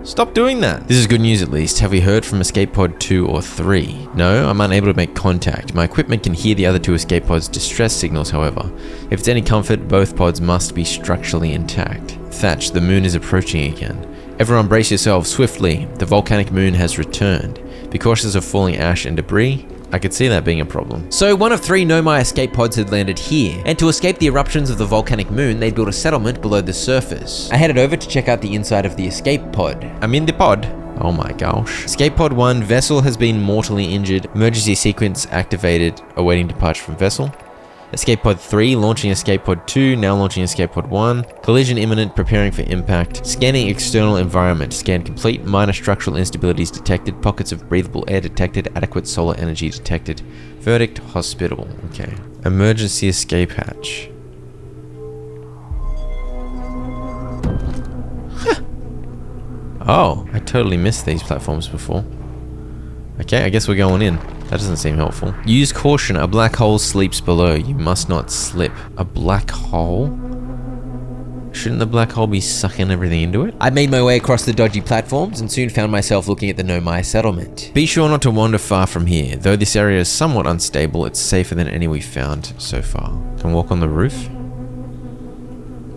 Stop doing that. This is good news at least. Have we heard from escape pod 2 or 3? No, I'm unable to make contact. My equipment can hear the other 2 escape pods' distress signals, however. If it's any comfort, both pods must be structurally intact. Thatch, the moon is approaching again. Everyone brace yourselves swiftly. The volcanic moon has returned. Be cautious of falling ash and debris. I could see that being a problem. So one of 3 Nomai escape pods had landed here, and to escape the eruptions of the volcanic moon, they'd built a settlement below the surface. I headed over to check out the inside of the escape pod. I'm in the pod. Oh my gosh. Escape pod 1, vessel has been mortally injured. Emergency sequence activated, awaiting departure from vessel. Escape pod 3, launching escape pod 2, now launching escape pod 1. Collision imminent, preparing for impact. Scanning external environment. Scan complete, minor structural instabilities detected. Pockets of breathable air detected. Adequate solar energy detected. Verdict, hospital. Okay. Emergency escape hatch. Huh. Oh, I totally missed these platforms before. Okay, I guess we're going in. That doesn't seem helpful. Use caution. A black hole sleeps below. You must not slip. A black hole? Shouldn't the black hole be sucking everything into it? I made my way across the dodgy platforms and soon found myself looking at the Nomai settlement. Be sure not to wander far from here. Though this area is somewhat unstable, it's safer than any we've found so far. Can walk on the roof?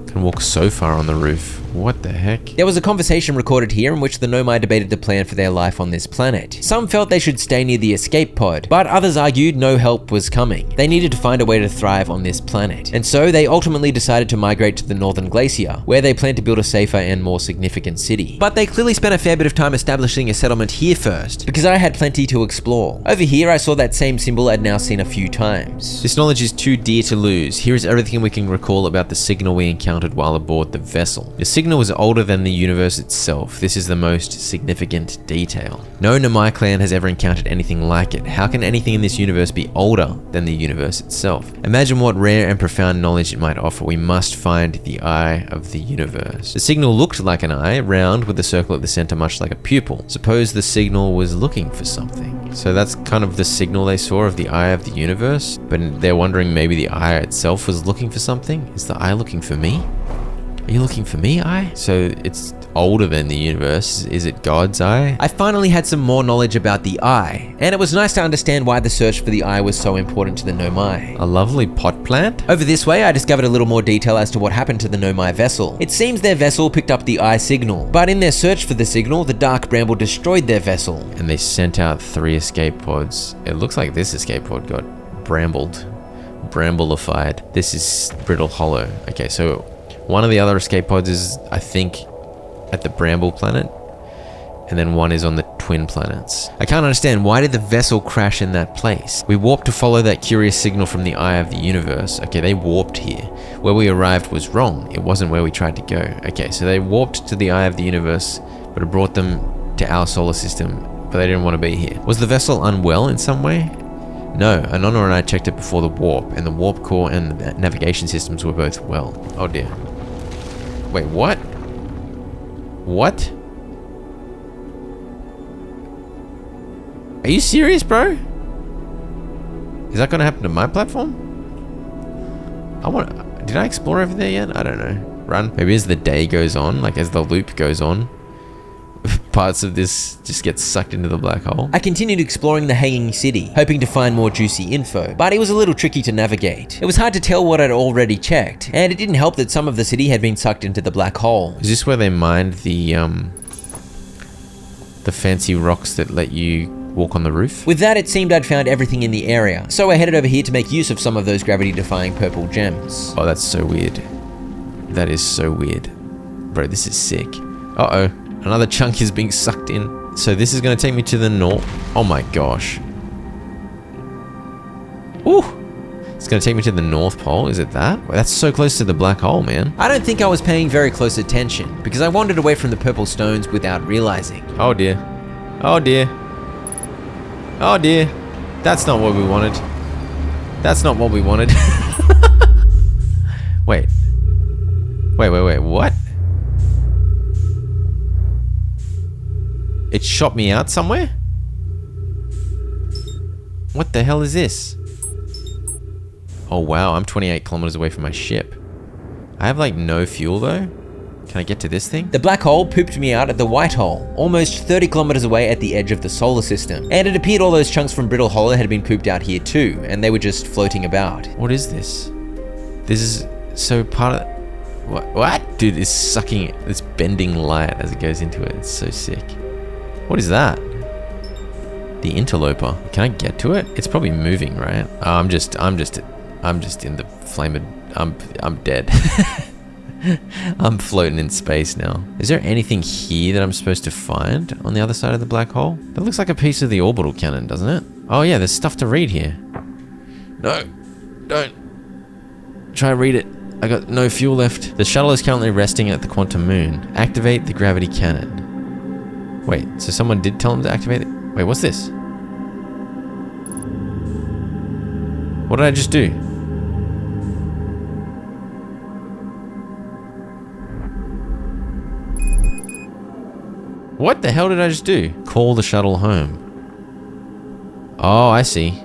Can walk so far on the roof. What the heck? There was a conversation recorded here in which the Nomai debated the plan for their life on this planet. Some felt they should stay near the escape pod, but others argued no help was coming. They needed to find a way to thrive on this planet. And so they ultimately decided to migrate to the Northern Glacier, where they planned to build a safer and more significant city. But they clearly spent a fair bit of time establishing a settlement here first, because I had plenty to explore. Over here I saw that same symbol I'd now seen a few times. This knowledge is too dear to lose. Here is everything we can recall about the signal we encountered while aboard the vessel. The signal was older than the universe itself. This is the most significant detail. No Nomai clan has ever encountered anything like it. How can anything in this universe be older than the universe itself? Imagine what rare and profound knowledge it might offer. We must find the eye of the universe. The signal looked like an eye, round with a circle at the center, much like a pupil. Suppose the signal was looking for something. So that's kind of the signal they saw of the eye of the universe, but they're wondering maybe the eye itself was looking for something? Is the eye looking for me? Are you looking for me, eye? So it's older than the universe. Is it God's eye? I finally had some more knowledge about the eye, and it was nice to understand why the search for the eye was so important to the Nomai. A lovely pot plant? Over this way, I discovered a little more detail as to what happened to the Nomai vessel. It seems their vessel picked up the eye signal, but in their search for the signal, the dark bramble destroyed their vessel. And they sent out 3 escape pods. It looks like this escape pod got bramblified. This is Brittle Hollow. Okay, so one of the other escape pods is, I think, at the Bramble planet, and then one is on the twin planets. I can't understand, why did the vessel crash in that place? We warped to follow that curious signal from the eye of the universe. Okay, they warped here. Where we arrived was wrong. It wasn't where we tried to go. Okay, so they warped to the eye of the universe, but it brought them to our solar system, but they didn't want to be here. Was the vessel unwell in some way? No, Anona and I checked it before the warp, and the warp core and the navigation systems were both well. Oh dear. Wait, what? What? Are you serious, bro? Is that going to happen to my platform? Did I explore over there yet? I don't know. Run. Maybe as the day goes on, like as the loop goes on, parts of this just get sucked into the black hole. I continued exploring the hanging city, hoping to find more juicy info, but it was a little tricky to navigate. It was hard to tell what I'd already checked, and it didn't help that some of the city had been sucked into the black hole. Is this where they mined the fancy rocks that let you walk on the roof? With that, it seemed I'd found everything in the area, so I headed over here to make use of some of those gravity-defying purple gems. Oh, that's so weird. That is so weird. Bro, this is sick. Uh-oh. Another chunk is being sucked in. So this is going to take me to the north. Oh my gosh. Ooh. It's going to take me to the North Pole. Is it that? Well, that's so close to the black hole, man. I don't think I was paying very close attention, because I wandered away from the purple stones without realizing. Oh dear. Oh dear. Oh dear. That's not what we wanted. That's not what we wanted. Wait. Wait, what? It shot me out somewhere? What the hell is this? Oh wow, I'm 28 kilometers away from my ship. I have like no fuel though. Can I get to this thing? The black hole pooped me out at the white hole, almost 30 kilometers away at the edge of the solar system. And it appeared all those chunks from Brittle Hollow had been pooped out here too, and they were just floating about. What is this? This is so part of... What? Dude, it's sucking, it's bending light as it goes into it. It's so sick. What is that? The interloper. Can I get to it? It's probably moving, right? Oh, I'm just in the flamed... I'm dead. I'm floating in space now. Is there anything here that I'm supposed to find on the other side of the black hole? That looks like a piece of the orbital cannon, doesn't it? Oh yeah, there's stuff to read here. No, don't. Try and read it. I got no fuel left. The shuttle is currently resting at the quantum moon. Activate the gravity cannon. Wait, so someone did tell him to activate it? Wait, what's this? What did I just do? What the hell did I just do? Call the shuttle home. Oh, I see.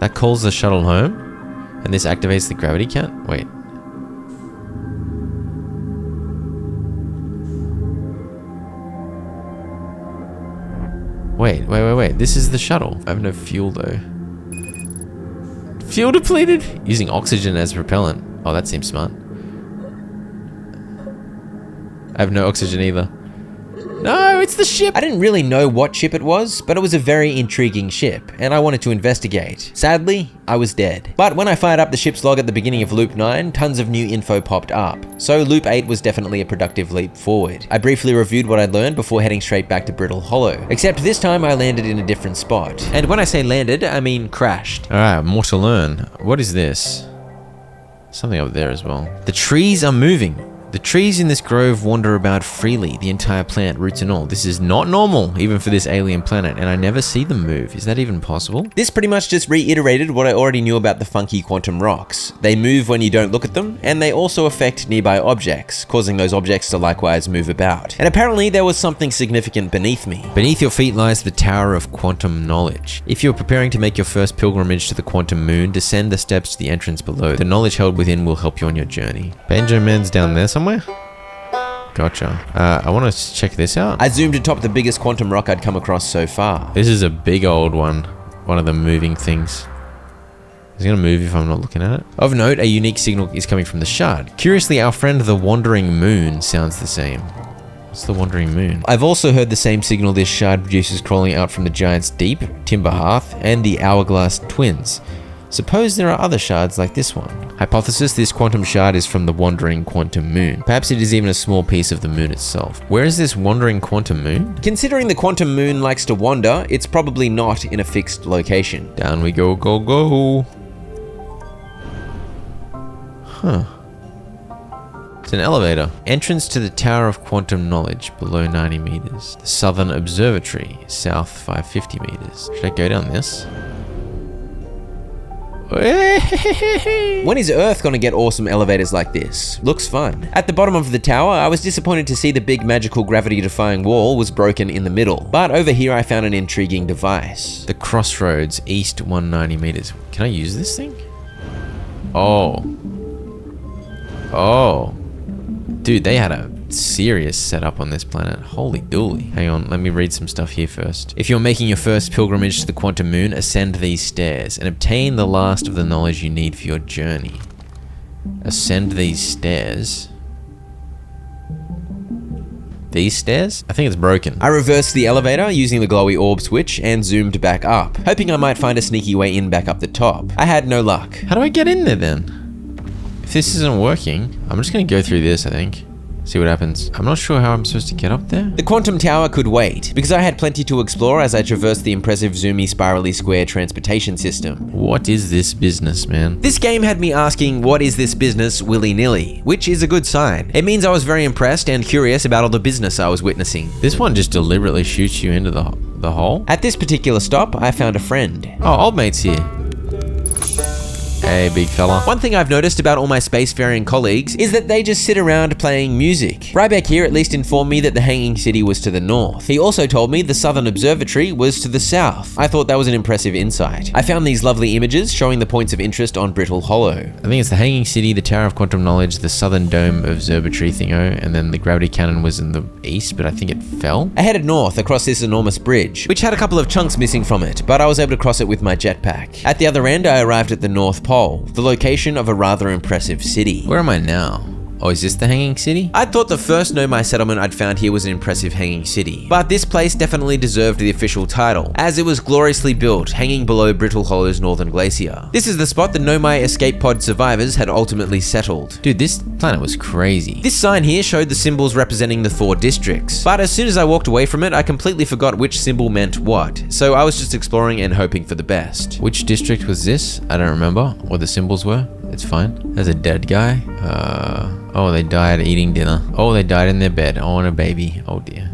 That calls the shuttle home? And this activates the gravity cannon? Wait. Wait. This is the shuttle. I have no fuel though. Fuel depleted? Using oxygen as propellant. Oh, that seems smart. I have no oxygen either. No, it's the ship! I didn't really know what ship it was, but it was a very intriguing ship, and I wanted to investigate. Sadly, I was dead. But when I fired up the ship's log at the beginning of Loop 9, tons of new info popped up. So Loop 8 was definitely a productive leap forward. I briefly reviewed what I'd learned before heading straight back to Brittle Hollow. Except this time I landed in a different spot. And when I say landed, I mean crashed. Alright, more to learn. What is this? Something up there as well. The trees are moving. The trees in this grove wander about freely, the entire plant, roots and all. This is not normal, even for this alien planet, and I never see them move. Is that even possible? This pretty much just reiterated what I already knew about the funky quantum rocks. They move when you don't look at them, and they also affect nearby objects, causing those objects to likewise move about. And apparently there was something significant beneath me. Beneath your feet lies the Tower of Quantum Knowledge. If you're preparing to make your first pilgrimage to the quantum moon, descend the steps to the entrance below. The knowledge held within will help you on your journey. Benjamin's down there somewhere? Gotcha. I want to check this out. I zoomed atop the biggest quantum rock I'd come across so far. This is a big old one. One of the moving things. Is it going to move if I'm not looking at it? Of note, a unique signal is coming from the shard. Curiously, our friend the Wandering Moon sounds the same. What's the Wandering Moon? I've also heard the same signal this shard produces crawling out from the Giant's Deep, Timber Hearth, and the Hourglass Twins. Suppose there are other shards like this one. Hypothesis: this quantum shard is from the wandering quantum moon. Perhaps it is even a small piece of the moon itself. Where is this wandering quantum moon? Considering the quantum moon likes to wander, it's probably not in a fixed location. Down we go, go. Huh. It's an elevator. Entrance to the Tower of Quantum Knowledge, below 90 meters. The Southern Observatory, south 550 meters. Should I go down this? When is Earth gonna get awesome elevators like this? Looks fun. At the bottom of the tower, I was disappointed to see the big magical gravity-defying wall was broken in the middle. But over here I found an intriguing device. The crossroads, east 190 meters. Can I use this thing? Oh. Oh. Dude, they had a serious setup on this planet. Holy dooly. Hang on, let me read some stuff here first. If you're making your first pilgrimage to the quantum moon, ascend these stairs and obtain the last of the knowledge you need for your journey. Ascend these stairs. These stairs? I think it's broken. I reversed the elevator using the glowy orb switch and zoomed back up, hoping I might find a sneaky way in back up the top. I had no luck. How do I get in there then? If this isn't working, I'm just gonna go through this, I think. See what happens. I'm not sure how I'm supposed to get up there. The quantum tower could wait, because I had plenty to explore as I traversed the impressive zoomy spirally square transportation system. What is this business, man? This game had me asking, what is this business willy-nilly, which is a good sign. It means I was very impressed and curious about all the business I was witnessing. This one just deliberately shoots you into the hole? At this particular stop, I found a friend. Oh, old mate's here. Hey, big fella. One thing I've noticed about all my spacefaring colleagues is that they just sit around playing music. Ryback here at least informed me that the Hanging City was to the north. He also told me the Southern Observatory was to the south. I thought that was an impressive insight. I found these lovely images showing the points of interest on Brittle Hollow. I think it's the Hanging City, the Tower of Quantum Knowledge, the Southern Dome Observatory thingo, and then the gravity cannon was in the east, but I think it fell. I headed north across this enormous bridge, which had a couple of chunks missing from it, but I was able to cross it with my jetpack. At the other end, I arrived at the North Pole, the location of a rather impressive city. Where am I now? Oh, is this the Hanging City? I thought the first Nomai settlement I'd found here was an impressive hanging city, but this place definitely deserved the official title, as it was gloriously built, hanging below Brittle Hollow's northern glacier. This is the spot the Nomai escape pod survivors had ultimately settled. Dude, this planet was crazy. This sign here showed the symbols representing the 4 districts, but as soon as I walked away from it, I completely forgot which symbol meant what, so I was just exploring and hoping for the best. Which district was this? I don't remember what the symbols were. It's fine. There's a dead guy. Oh, they died eating dinner. Oh, they died in their bed. Oh, and a baby. Oh dear.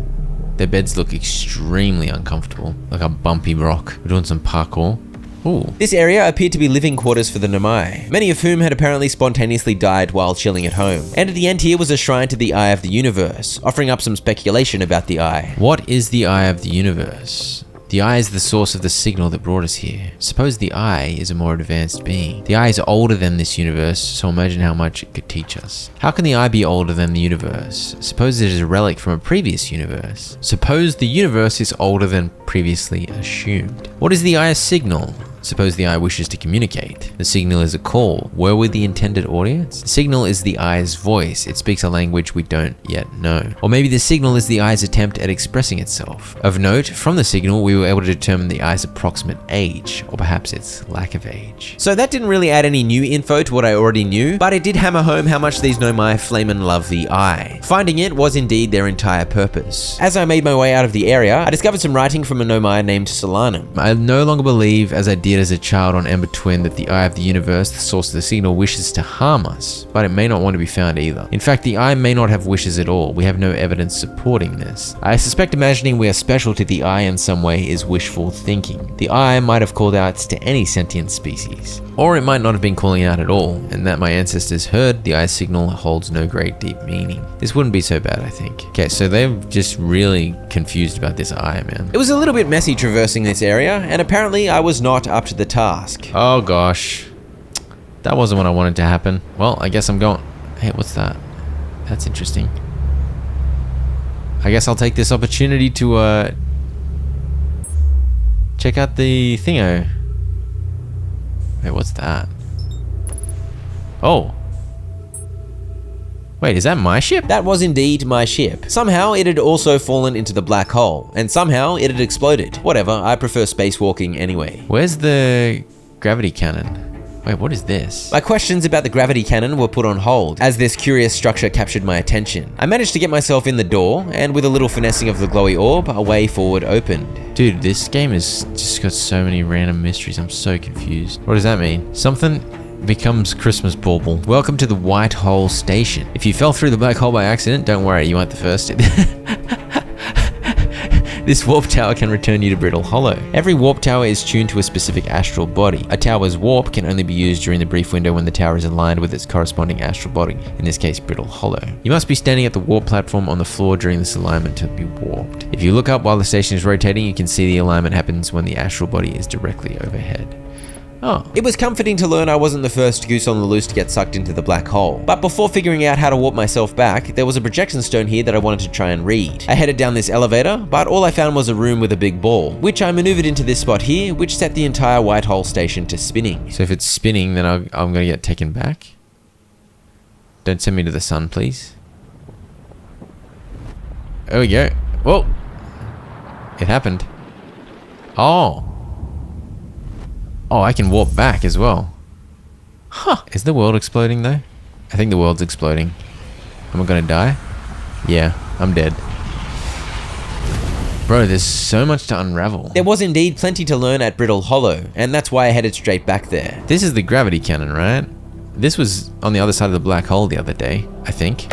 Their beds look extremely uncomfortable. Like a bumpy rock. We're doing some parkour. Ooh. This area appeared to be living quarters for the Nomai, many of whom had apparently spontaneously died while chilling at home. And at the end here was a shrine to the Eye of the Universe, offering up some speculation about the Eye. What is the Eye of the Universe? The Eye is the source of the signal that brought us here. Suppose the Eye is a more advanced being. The Eye is older than this universe, so imagine how much it could teach us. How can the Eye be older than the universe? Suppose it is a relic from a previous universe. Suppose the universe is older than previously assumed. What is the Eye's signal? Suppose the Eye wishes to communicate. The signal is a call. Where were the intended audience? The signal is the Eye's voice. It speaks a language we don't yet know. Or maybe the signal is the Eye's attempt at expressing itself. Of note, from the signal, we were able to determine the Eye's approximate age, or perhaps its lack of age. So that didn't really add any new info to what I already knew, but it did hammer home how much these Nomai flamin' love the Eye. Finding it was indeed their entire purpose. As I made my way out of the area, I discovered some writing from a Nomai named Solanum. I no longer believe, as I did as a child on Ember Twin, that the Eye of the Universe, the source of the signal, wishes to harm us, but it may not want to be found either. In fact, the Eye may not have wishes at all. We have no evidence supporting this. I suspect imagining we are special to the Eye in some way is wishful thinking. The Eye might have called out to any sentient species, or it might not have been calling out at all, and that my ancestors heard the Eye's signal holds no great deep meaning. This wouldn't be so bad, I think. Okay, so they're just really confused about this Eye, man. It was a little bit messy traversing this area, and apparently I was not up to the task. Oh gosh. That wasn't what I wanted to happen. Well, I guess I'm going... Hey, what's that? That's interesting. I guess I'll take this opportunity to, check out the thingo. Wait, what's that? Oh. Wait, is that my ship? That was indeed my ship. Somehow it had also fallen into the black hole, and somehow it had exploded. Whatever, I prefer spacewalking anyway. Where's the gravity cannon? Wait, what is this? My questions about the gravity cannon were put on hold, as this curious structure captured my attention. I managed to get myself in the door, and with a little finessing of the glowy orb, a way forward opened. Dude, this game has just got so many random mysteries. I'm so confused. What does that mean? Something becomes Christmas bauble. Welcome to the White Hole Station. If you fell through the black hole by accident, don't worry, you weren't the first. This warp tower can return you to Brittle Hollow. Every warp tower is tuned to a specific astral body. A tower's warp can only be used during the brief window when the tower is aligned with its corresponding astral body, in this case Brittle Hollow. You must be standing at the warp platform on the floor during this alignment to be warped. If you look up while the station is rotating, you can see the alignment happens when the astral body is directly overhead. Oh. It was comforting to learn I wasn't the first goose on the loose to get sucked into the black hole. But before figuring out how to warp myself back, there was a projection stone here that I wanted to try and read. I headed down this elevator, but all I found was a room with a big ball, which I maneuvered into this spot here, which set the entire white hole station to spinning. So if it's spinning, then I'm gonna get taken back? Don't send me to the sun, please. There we go. Whoa! It happened. Oh! Oh, I can warp back as well. Huh. Is the world exploding though? I think the world's exploding. Am I gonna die? Yeah, I'm dead. Bro, there's so much to unravel. There was indeed plenty to learn at Brittle Hollow, and that's why I headed straight back there. This is the gravity cannon, right? This was on the other side of the black hole the other day, I think.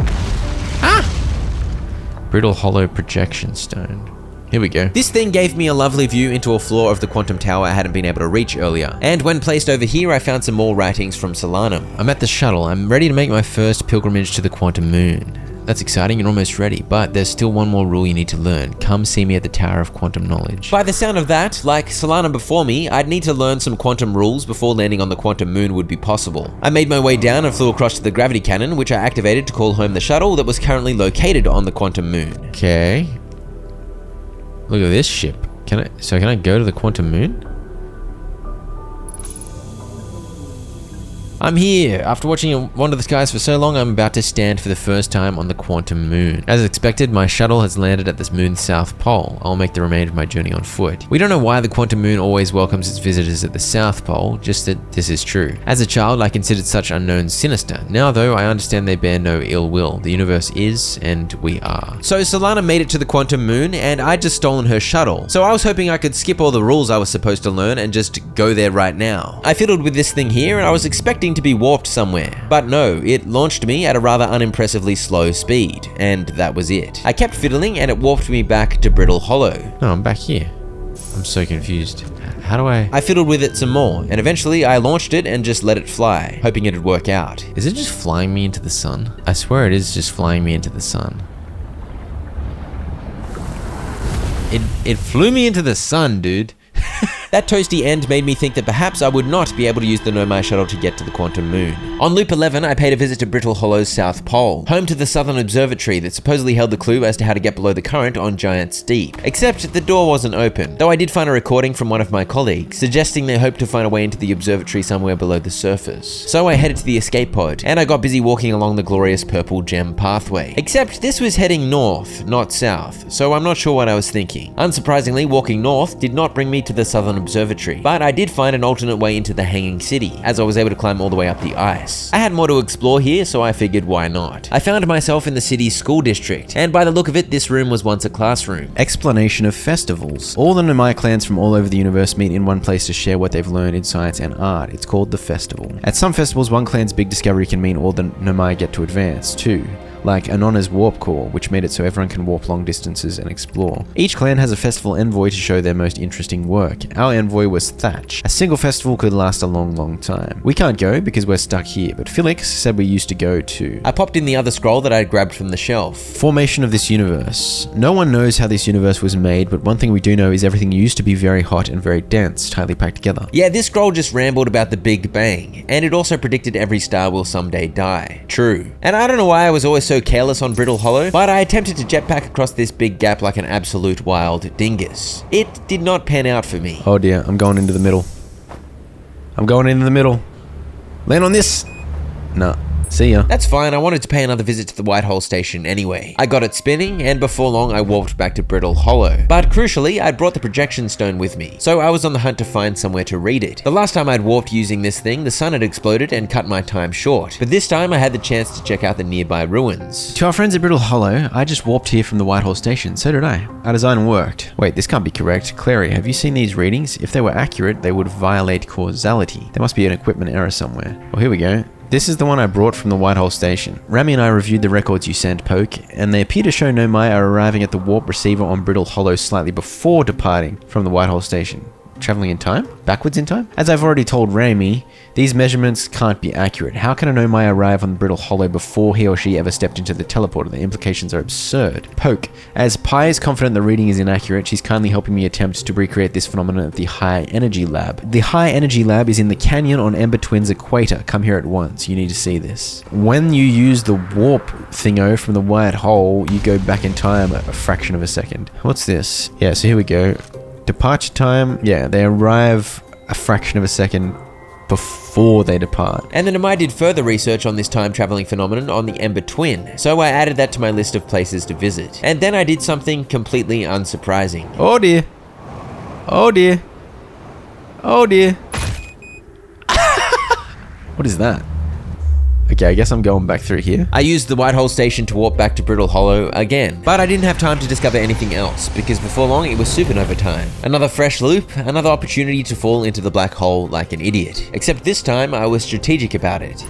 Ah! Brittle Hollow projection stone. Here we go. This thing gave me a lovely view into a floor of the quantum tower I hadn't been able to reach earlier. And when placed over here, I found some more writings from Solanum. I'm at the shuttle. I'm ready to make my first pilgrimage to the quantum moon. That's exciting, you're almost ready, but there's still one more rule you need to learn. Come see me at the Tower of Quantum Knowledge. By the sound of that, like Solanum before me, I'd need to learn some quantum rules before landing on the quantum moon would be possible. I made my way down and flew across to the gravity cannon, which I activated to call home the shuttle that was currently located on the quantum moon. Okay. Look at this ship. Can I go to the quantum moon? I'm here! After watching Wander the Skies for so long, I'm about to stand for the first time on the quantum moon. As expected, my shuttle has landed at this moon's south pole. I'll make the remainder of my journey on foot. We don't know why the quantum moon always welcomes its visitors at the south pole, just that this is true. As a child, I considered such unknowns sinister. Now though, I understand they bear no ill will. The universe is, and we are. So Solana made it to the quantum moon, and I'd just stolen her shuttle. So I was hoping I could skip all the rules I was supposed to learn and just go there right now. I fiddled with this thing here, and I was expecting to be warped somewhere. But no, it launched me at a rather unimpressively slow speed, and that was it. I kept fiddling and it warped me back to Brittle Hollow. No, I'm back here. I'm so confused. How do I... I fiddled with it some more, and eventually I launched it and just let it fly, hoping it'd work out. Is it just flying me into the sun? I swear it is just flying me into the sun. It flew me into the sun, dude. That toasty end made me think that perhaps I would not be able to use the Nomai shuttle to get to the quantum moon. On Loop 11, I paid a visit to Brittle Hollow's South Pole, home to the Southern Observatory that supposedly held the clue as to how to get below the current on Giant's Deep. Except the door wasn't open, though I did find a recording from one of my colleagues suggesting they hoped to find a way into the observatory somewhere below the surface. So I headed to the escape pod, and I got busy walking along the glorious purple gem pathway. Except this was heading north, not south, so I'm not sure what I was thinking. Unsurprisingly, walking north did not bring me to the Southern Observatory, but I did find an alternate way into the Hanging City, as I was able to climb all the way up the ice. I had more to explore here, so I figured why not. I found myself in the city's school district, and by the look of it, this room was once a classroom. Explanation of festivals. All the Nomai clans from all over the universe meet in one place to share what they've learned in science and art. It's called the festival. At some festivals, one clan's big discovery can mean all the Nomai get to advance, too. Like Anona's warp core, which made it so everyone can warp long distances and explore. Each clan has a festival envoy to show their most interesting work. Our envoy was Thatch. A single festival could last a long time. We can't go because we're stuck here, but Felix said we used to go too. I popped in the other scroll that I'd grabbed from the shelf. Formation of this universe. No one knows how this universe was made, but one thing we do know is everything used to be very hot and very dense, tightly packed together. Yeah, this scroll just rambled about the Big Bang, and it also predicted every star will someday die. True. And I don't know why I was always so careless on Brittle Hollow, but I attempted to jetpack across this big gap like an absolute wild dingus. It did not pan out for me. Oh dear, I'm going into the middle. I'm going into the middle. Land on this. Nah. See ya. That's fine, I wanted to pay another visit to the White Hole station anyway. I got it spinning, and before long I warped back to Brittle Hollow. But crucially, I'd brought the projection stone with me, so I was on the hunt to find somewhere to read it. The last time I'd warped using this thing, the sun had exploded and cut my time short. But this time I had the chance to check out the nearby ruins. To our friends at Brittle Hollow, I just warped here from the White Hole station, so did I. Our design worked. Wait, this can't be correct. Clary, have you seen these readings? If they were accurate, they would violate causality. There must be an equipment error somewhere. Oh, here we go. This is the one I brought from the Whitehall station. Rami and I reviewed the records you sent, Poke, and they appear to show Nomai are arriving at the warp receiver on Brittle Hollow slightly before departing from the Whitehall station. Traveling in time? Backwards in time? As I've already told Rami, these measurements can't be accurate. How can a Nomai arrive on Brittle Hollow before he or she ever stepped into the teleporter? The implications are absurd. Poke, as Pi is confident the reading is inaccurate, she's kindly helping me attempt to recreate this phenomenon at the High Energy Lab. The High Energy Lab is in the canyon on Ember Twin's equator. Come here at once. You need to see this. When you use the warp thingo from the white hole, you go back in time a fraction of a second. What's this? Yeah, so here we go. Departure time, yeah, they arrive a fraction of a second before they depart. And then I did further research on this time-traveling phenomenon on the Ember Twin, so I added that to my list of places to visit. And then I did something completely unsurprising. Oh dear. Oh dear. Oh dear. What is that? Okay, I guess I'm going back through here. I used the Whitehall station to warp back to Brittle Hollow again, but I didn't have time to discover anything else, because before long it was supernova time. Another fresh loop, another opportunity to fall into the black hole like an idiot. Except this time I was strategic about it.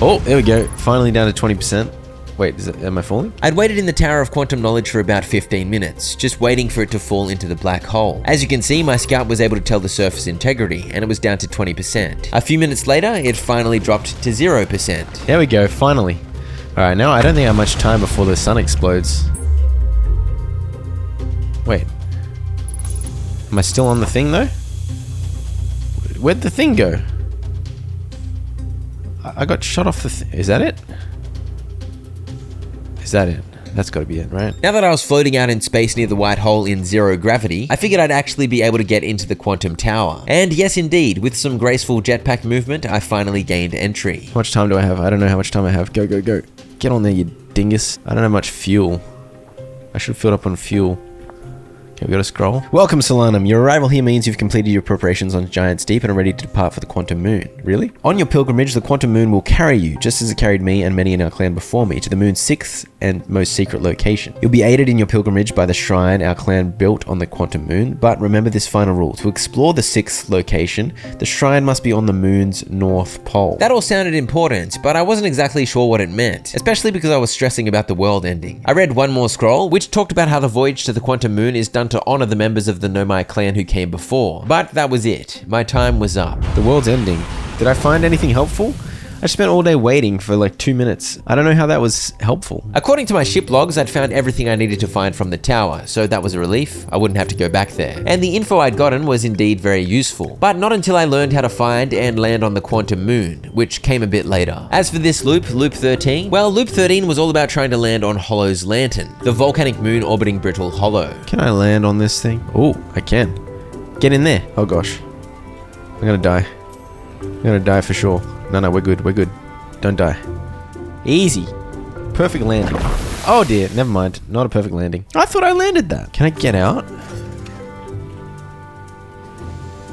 Oh, there we go. Finally down to 20%. Wait, am I falling? I'd waited in the Tower of Quantum Knowledge for about 15 minutes, just waiting for it to fall into the black hole. As you can see, my scout was able to tell the surface integrity, and it was down to 20%. A few minutes later, it finally dropped to 0%. There we go, finally. Alright, now I don't think I have much time before the sun explodes. Wait. Am I still on the thing, though? Where'd the thing go? I got shot off the Is that it? Is that it? That's gotta be it, right? Now that I was floating out in space near the white hole in zero gravity, I figured I'd actually be able to get into the quantum tower. And yes indeed, with some graceful jetpack movement, I finally gained entry. How much time do I have? I don't know how much time I have. Go, go, go. Get on there, you dingus. I don't have much fuel. I should have filled up on fuel. Okay, we gotta scroll. Welcome, Solanum. Your arrival here means you've completed your preparations on Giant's Deep and are ready to depart for the Quantum Moon. Really? On your pilgrimage, the Quantum Moon will carry you, just as it carried me and many in our clan before me, to the moon's 6th and most secret location. You'll be aided in your pilgrimage by the shrine our clan built on the Quantum Moon, but remember this final rule. To explore the 6th location, the shrine must be on the moon's north pole. That all sounded important, but I wasn't exactly sure what it meant, especially because I was stressing about the world ending. I read one more scroll, which talked about how the voyage to the Quantum Moon is done to honor the members of the Nomai clan who came before. But that was it. My time was up. The world's ending. Did I find anything helpful? I spent all day waiting for like 2 minutes. I don't know how that was helpful. According to my ship logs, I'd found everything I needed to find from the tower, so that was a relief. I wouldn't have to go back there. And the info I'd gotten was indeed very useful, but not until I learned how to find and land on the Quantum Moon, which came a bit later. As for this loop, Loop 13, well, Loop 13 was all about trying to land on Hollow's lantern, the volcanic moon orbiting Brittle Hollow. Can I land on this thing? Oh, I can. Get in there. Oh gosh. I'm gonna die. I'm gonna die for sure. No, we're good. We're good. Don't die. Easy. Perfect landing. Oh dear, never mind. Not a perfect landing. I thought I landed that. Can I get out?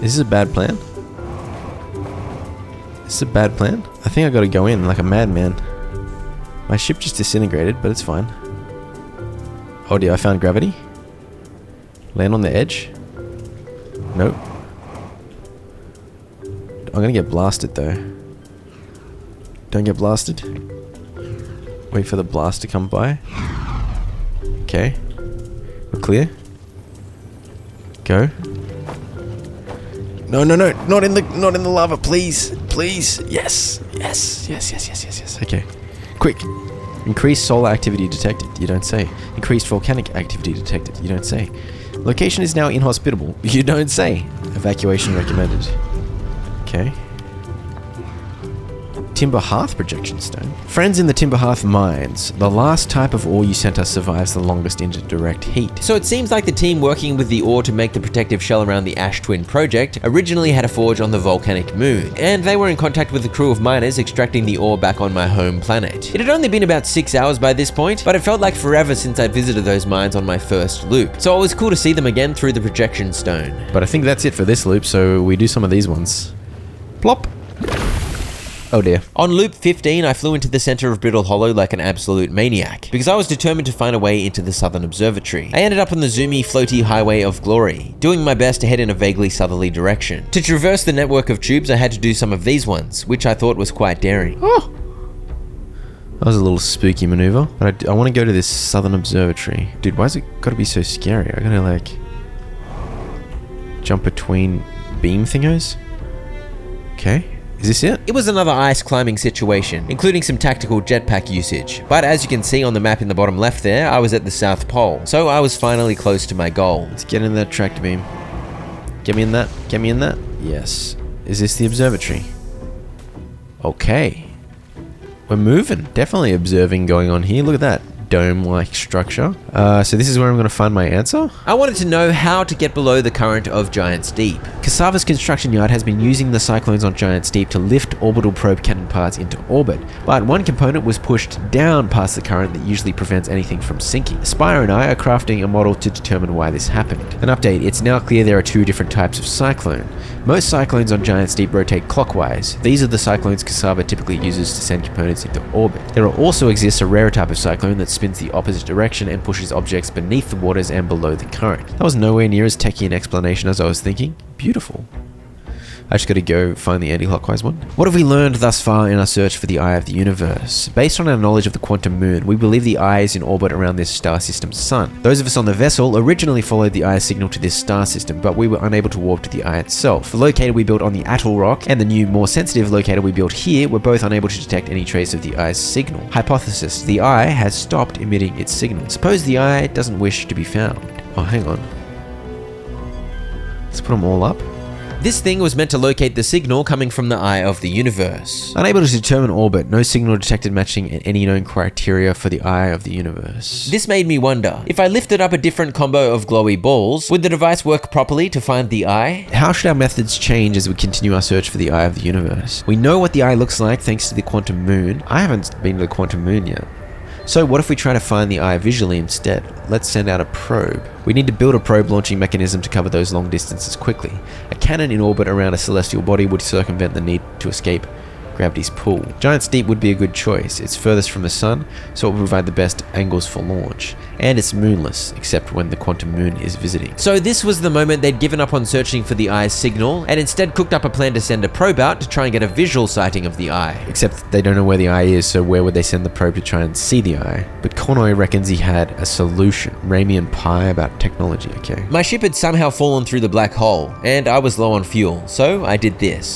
Is this a bad plan? Is this a bad plan? I think I gotta go in like a madman. My ship just disintegrated, but it's fine. Oh dear, I found gravity. Land on the edge. Nope. I'm gonna get blasted though. Don't get blasted. Wait for the blast to come by. Okay. We're clear. Go. No, not in the lava, please. Please. Yes. Okay. Quick. Increased solar activity detected. You don't say. Increased volcanic activity detected. You don't say. Location is now inhospitable. You don't say. Evacuation recommended. Okay. Timber Hearth projection stone. Friends in the Timber Hearth mines. The last type of ore you sent us survives the longest into direct heat. So it seems like the team working with the ore to make the protective shell around the Ash Twin project originally had a forge on the volcanic moon, and they were in contact with a crew of miners extracting the ore back on my home planet. It had only been about 6 hours by this point, but it felt like forever since I'd visited those mines on my first loop, so it was cool to see them again through the projection stone. But I think that's it for this loop, so we do some of these ones. Plop. Oh dear. On loop 15, I flew into the center of Brittle Hollow like an absolute maniac, because I was determined to find a way into the Southern Observatory. I ended up on the zoomy, floaty Highway of Glory, doing my best to head in a vaguely southerly direction. To traverse the network of tubes, I had to do some of these ones, which I thought was quite daring. Oh! That was a little spooky maneuver, but I want to go to this Southern Observatory. Dude, why's it gotta be so scary? I gotta like jump between beam thingos? Okay. Is this it? It was another ice climbing situation, including some tactical jetpack usage. But as you can see on the map in the bottom left there, I was at the South Pole, so I was finally close to my goal. Let's get in that tractor beam. Get me in that. Get me in that. Yes. Is this the observatory? Okay. We're moving. Definitely observing going on here. Look at that dome-like structure. So this is where I'm going to find my answer. I wanted to know how to get below the current of Giant's Deep. Casava's construction yard has been using the cyclones on Giant's Deep to lift orbital probe cannon parts into orbit, but one component was pushed down past the current that usually prevents anything from sinking. Spire and I are crafting a model to determine why this happened. An update, it's now clear there are two different types of cyclone. Most cyclones on Giant's Deep rotate clockwise. These are the cyclones Casava typically uses to send components into orbit. There also exists a rare type of cyclone that spins the opposite direction and pushes objects beneath the waters and below the current. That was nowhere near as techie an explanation as I was thinking. Beautiful. I just gotta go find the anti-clockwise one. What have we learned thus far in our search for the Eye of the Universe? Based on our knowledge of the quantum moon, we believe the Eye is in orbit around this star system's sun. Those of us on the vessel originally followed the Eye's signal to this star system, but we were unable to warp to the Eye itself. The locator we built on the Atoll Rock and the new, more sensitive locator we built here were both unable to detect any trace of the Eye's signal. Hypothesis: the Eye has stopped emitting its signal. Suppose the Eye doesn't wish to be found. Oh, hang on. Let's put them all up. This thing was meant to locate the signal coming from the Eye of the Universe. Unable to determine orbit, no signal detected matching any known criteria for the Eye of the Universe. This made me wonder, if I lifted up a different combo of glowy balls, would the device work properly to find the Eye? How should our methods change as we continue our search for the Eye of the Universe? We know what the Eye looks like thanks to the quantum moon. I haven't been to the quantum moon yet. So what if we try to find the Eye visually instead? Let's send out a probe. We need to build a probe launching mechanism to cover those long distances quickly. A cannon in orbit around a celestial body would circumvent the need to escape gravity's pull. Giant's Deep would be a good choice. It's furthest from the sun, so it will provide the best angles for launch. And it's moonless, except when the quantum moon is visiting. So this was the moment they'd given up on searching for the Eye's signal, and instead cooked up a plan to send a probe out to try and get a visual sighting of the Eye. Except they don't know where the Eye is, so where would they send the probe to try and see the Eye? But Kornoi reckons he had a solution. Raimi and Pi about technology, okay? My ship had somehow fallen through the black hole, and I was low on fuel, so I did this.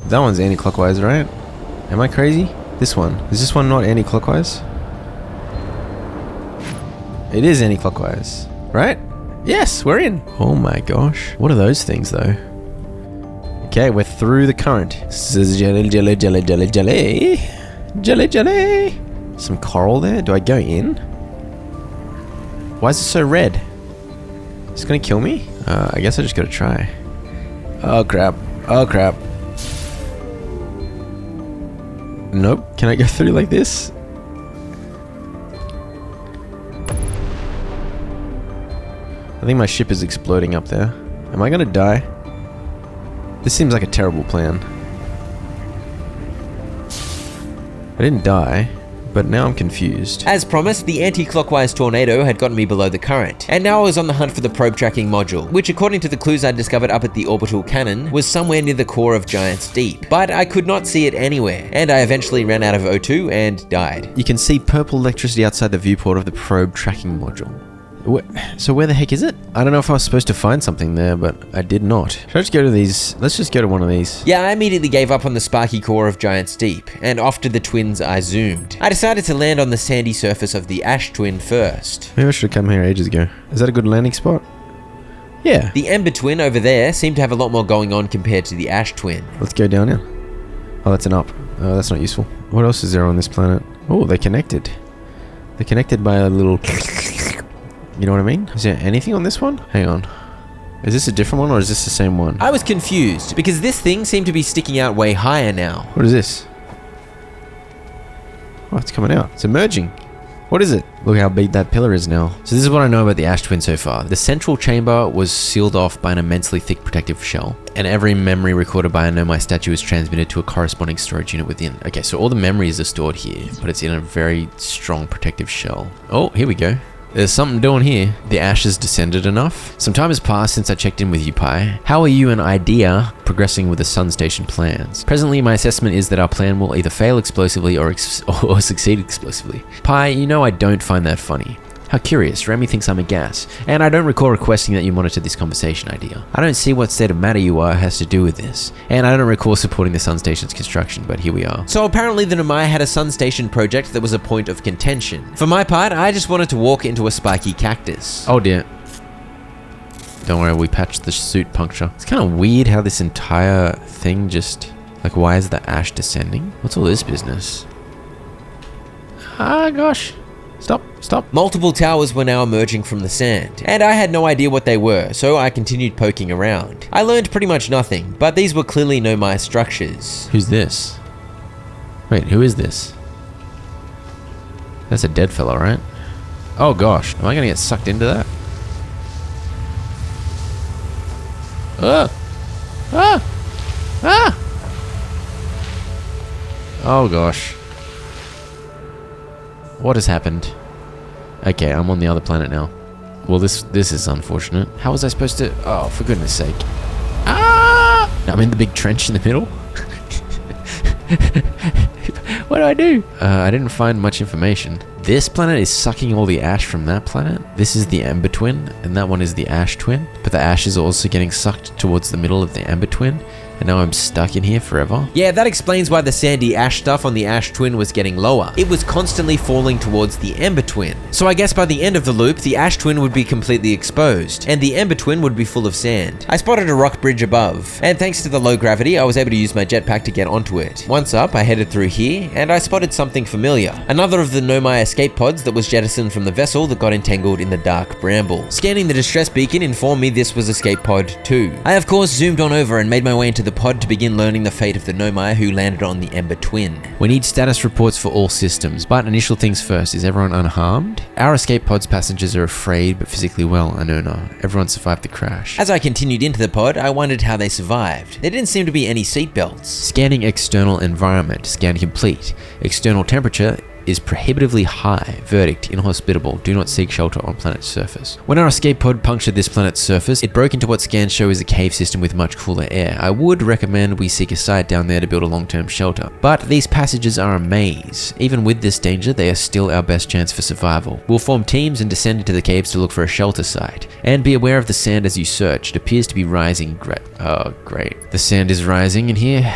That one's anti-clockwise, right? Am I crazy? This one. Is this one not anti-clockwise? It is anti-clockwise, right? Yes, we're in. Oh my gosh. What are those things though? Okay, we're through the current. This is jelly, jelly, jelly, jelly, jelly. Jelly, jelly. Some coral there. Do I go in? Why is it so red? It's gonna kill me? I guess I just gotta try. Oh crap. Oh crap. Nope. Can I go through like this? I think my ship is exploding up there. Am I gonna die? This seems like a terrible plan. I didn't die, but now I'm confused. As promised, the anti-clockwise tornado had gotten me below the current, and now I was on the hunt for the probe tracking module, which according to the clues I discovered up at the orbital cannon, was somewhere near the core of Giant's Deep. But I could not see it anywhere, and I eventually ran out of O2 and died. You can see purple electricity outside the viewport of the probe tracking module. So where the heck is it? I don't know if I was supposed to find something there, but I did not. Should I just go to these? Let's just go to one of these. Yeah, I immediately gave up on the sparky core of Giant's Deep, and off to the twins I zoomed. I decided to land on the sandy surface of the Ash Twin first. Maybe I should have come here ages ago. Is that a good landing spot? Yeah. The Ember Twin over there seemed to have a lot more going on compared to the Ash Twin. Let's go down here. Oh, that's an up. Oh, that's not useful. What else is there on this planet? Oh, they're connected. They're connected by a little... You know what I mean? Is there anything on this one? Hang on. Is this a different one or is this the same one? I was confused because this thing seemed to be sticking out way higher now. What is this? Oh, it's coming out. It's emerging. What is it? Look how big that pillar is now. So this is what I know about the Ash Twin so far. The central chamber was sealed off by an immensely thick protective shell, and every memory recorded by a Nomai statue is transmitted to a corresponding storage unit within. Okay, so all the memories are stored here, but it's in a very strong protective shell. Oh, here we go. There's something doing here. The ash has descended enough. Some time has passed since I checked in with you, Pi. How are you and Idea progressing with the Sun Station plans? Presently, my assessment is that our plan will either fail explosively or succeed explosively. Pi, you know I don't find that funny. How curious, Remy thinks I'm a gas, and I don't recall requesting that you monitor this conversation, Idea. I don't see what state of matter you are has to do with this, and I don't recall supporting the Sun Station's construction, but here we are. So apparently the Nomai had a Sun Station project that was a point of contention. For my part, I just wanted to walk into a spiky cactus. Oh dear. Don't worry, we patched the suit puncture. It's kind of weird how this entire thing just... Like, why is the ash descending? What's all this business? Ah, gosh. Stop. Multiple towers were now emerging from the sand, and I had no idea what they were, so I continued poking around. I learned pretty much nothing, but these were clearly Nomai structures. Who's this? Wait, who is this? That's a dead fella, right? Oh gosh, am I gonna get sucked into that? Oh gosh. What has happened? Okay, I'm on the other planet now. Well, this is unfortunate. How was I supposed to... Oh, for goodness sake. Ah! I'm in the big trench in the middle. What do I do? I didn't find much information. This planet is sucking all the ash from that planet. This is the Ember Twin, and that one is the Ash Twin. But the ash is also getting sucked towards the middle of the Ember Twin. And now I'm stuck in here forever. Yeah, that explains why the sandy ash stuff on the Ash Twin was getting lower. It was constantly falling towards the Ember Twin. So I guess by the end of the loop, the Ash Twin would be completely exposed, and the Ember Twin would be full of sand. I spotted a rock bridge above, and thanks to the low gravity, I was able to use my jetpack to get onto it. Once up, I headed through here, and I spotted something familiar. Another of the Nomai escape pods that was jettisoned from the vessel that got entangled in the dark bramble. Scanning the distress beacon informed me this was escape pod 2. I of course zoomed on over and made my way into the pod to begin learning the fate of the Nomai who landed on the Ember Twin. We need status reports for all systems, but initial things first, is everyone unharmed? Our escape pod's passengers are afraid but physically well, Anona. Everyone survived the crash. As I continued into the pod, I wondered how they survived. There didn't seem to be any seatbelts. Scanning external environment, scan complete. External temperature is prohibitively high, verdict, inhospitable, do not seek shelter on planet's surface. When our escape pod punctured this planet's surface, it broke into what scans show is a cave system with much cooler air. I would recommend we seek a site down there to build a long-term shelter. But these passages are a maze. Even with this danger, they are still our best chance for survival. We'll form teams and descend into the caves to look for a shelter site. And be aware of the sand as you search. It appears to be rising. Great. The sand is rising in here.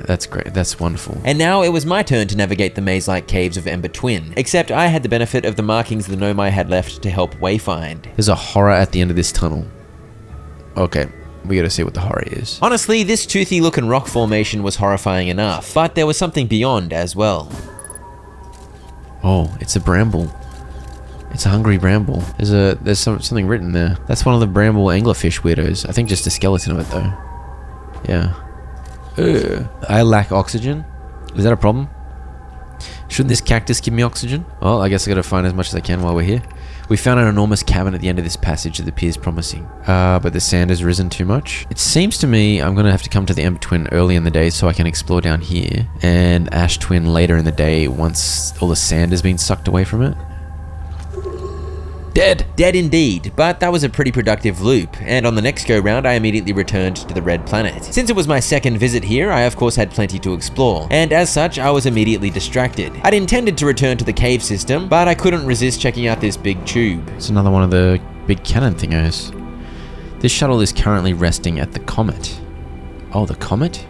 That's great. That's wonderful. And now it was my turn to navigate the maze-like caves of Ember Twin, except I had the benefit of the markings the Nomai had left to help wayfind. There's a horror at the end of this tunnel. Okay, we gotta see what the horror is. Honestly, this toothy looking rock formation was horrifying enough, but there was something beyond as well. Oh, it's a bramble. It's a hungry bramble. There's something written there. That's one of the bramble anglerfish weirdos. I think just a skeleton of it though. Yeah. I lack oxygen. Is that a problem? Shouldn't this cactus give me oxygen? Well, I guess I gotta find as much as I can while we're here. We found an enormous cavern at the end of this passage that appears promising. But the sand has risen too much. It seems to me I'm gonna have to come to the Ember Twin early in the day so I can explore down here. And Ash Twin later in the day once all the sand has been sucked away from it. Dead indeed, but that was a pretty productive loop, and on the next go round I immediately returned to the Red Planet. Since it was my second visit here, I of course had plenty to explore, and as such I was immediately distracted. I'd intended to return to the cave system, but I couldn't resist checking out this big tube. It's another one of the big cannon thingos. This shuttle is currently resting at the comet. Oh, the comet?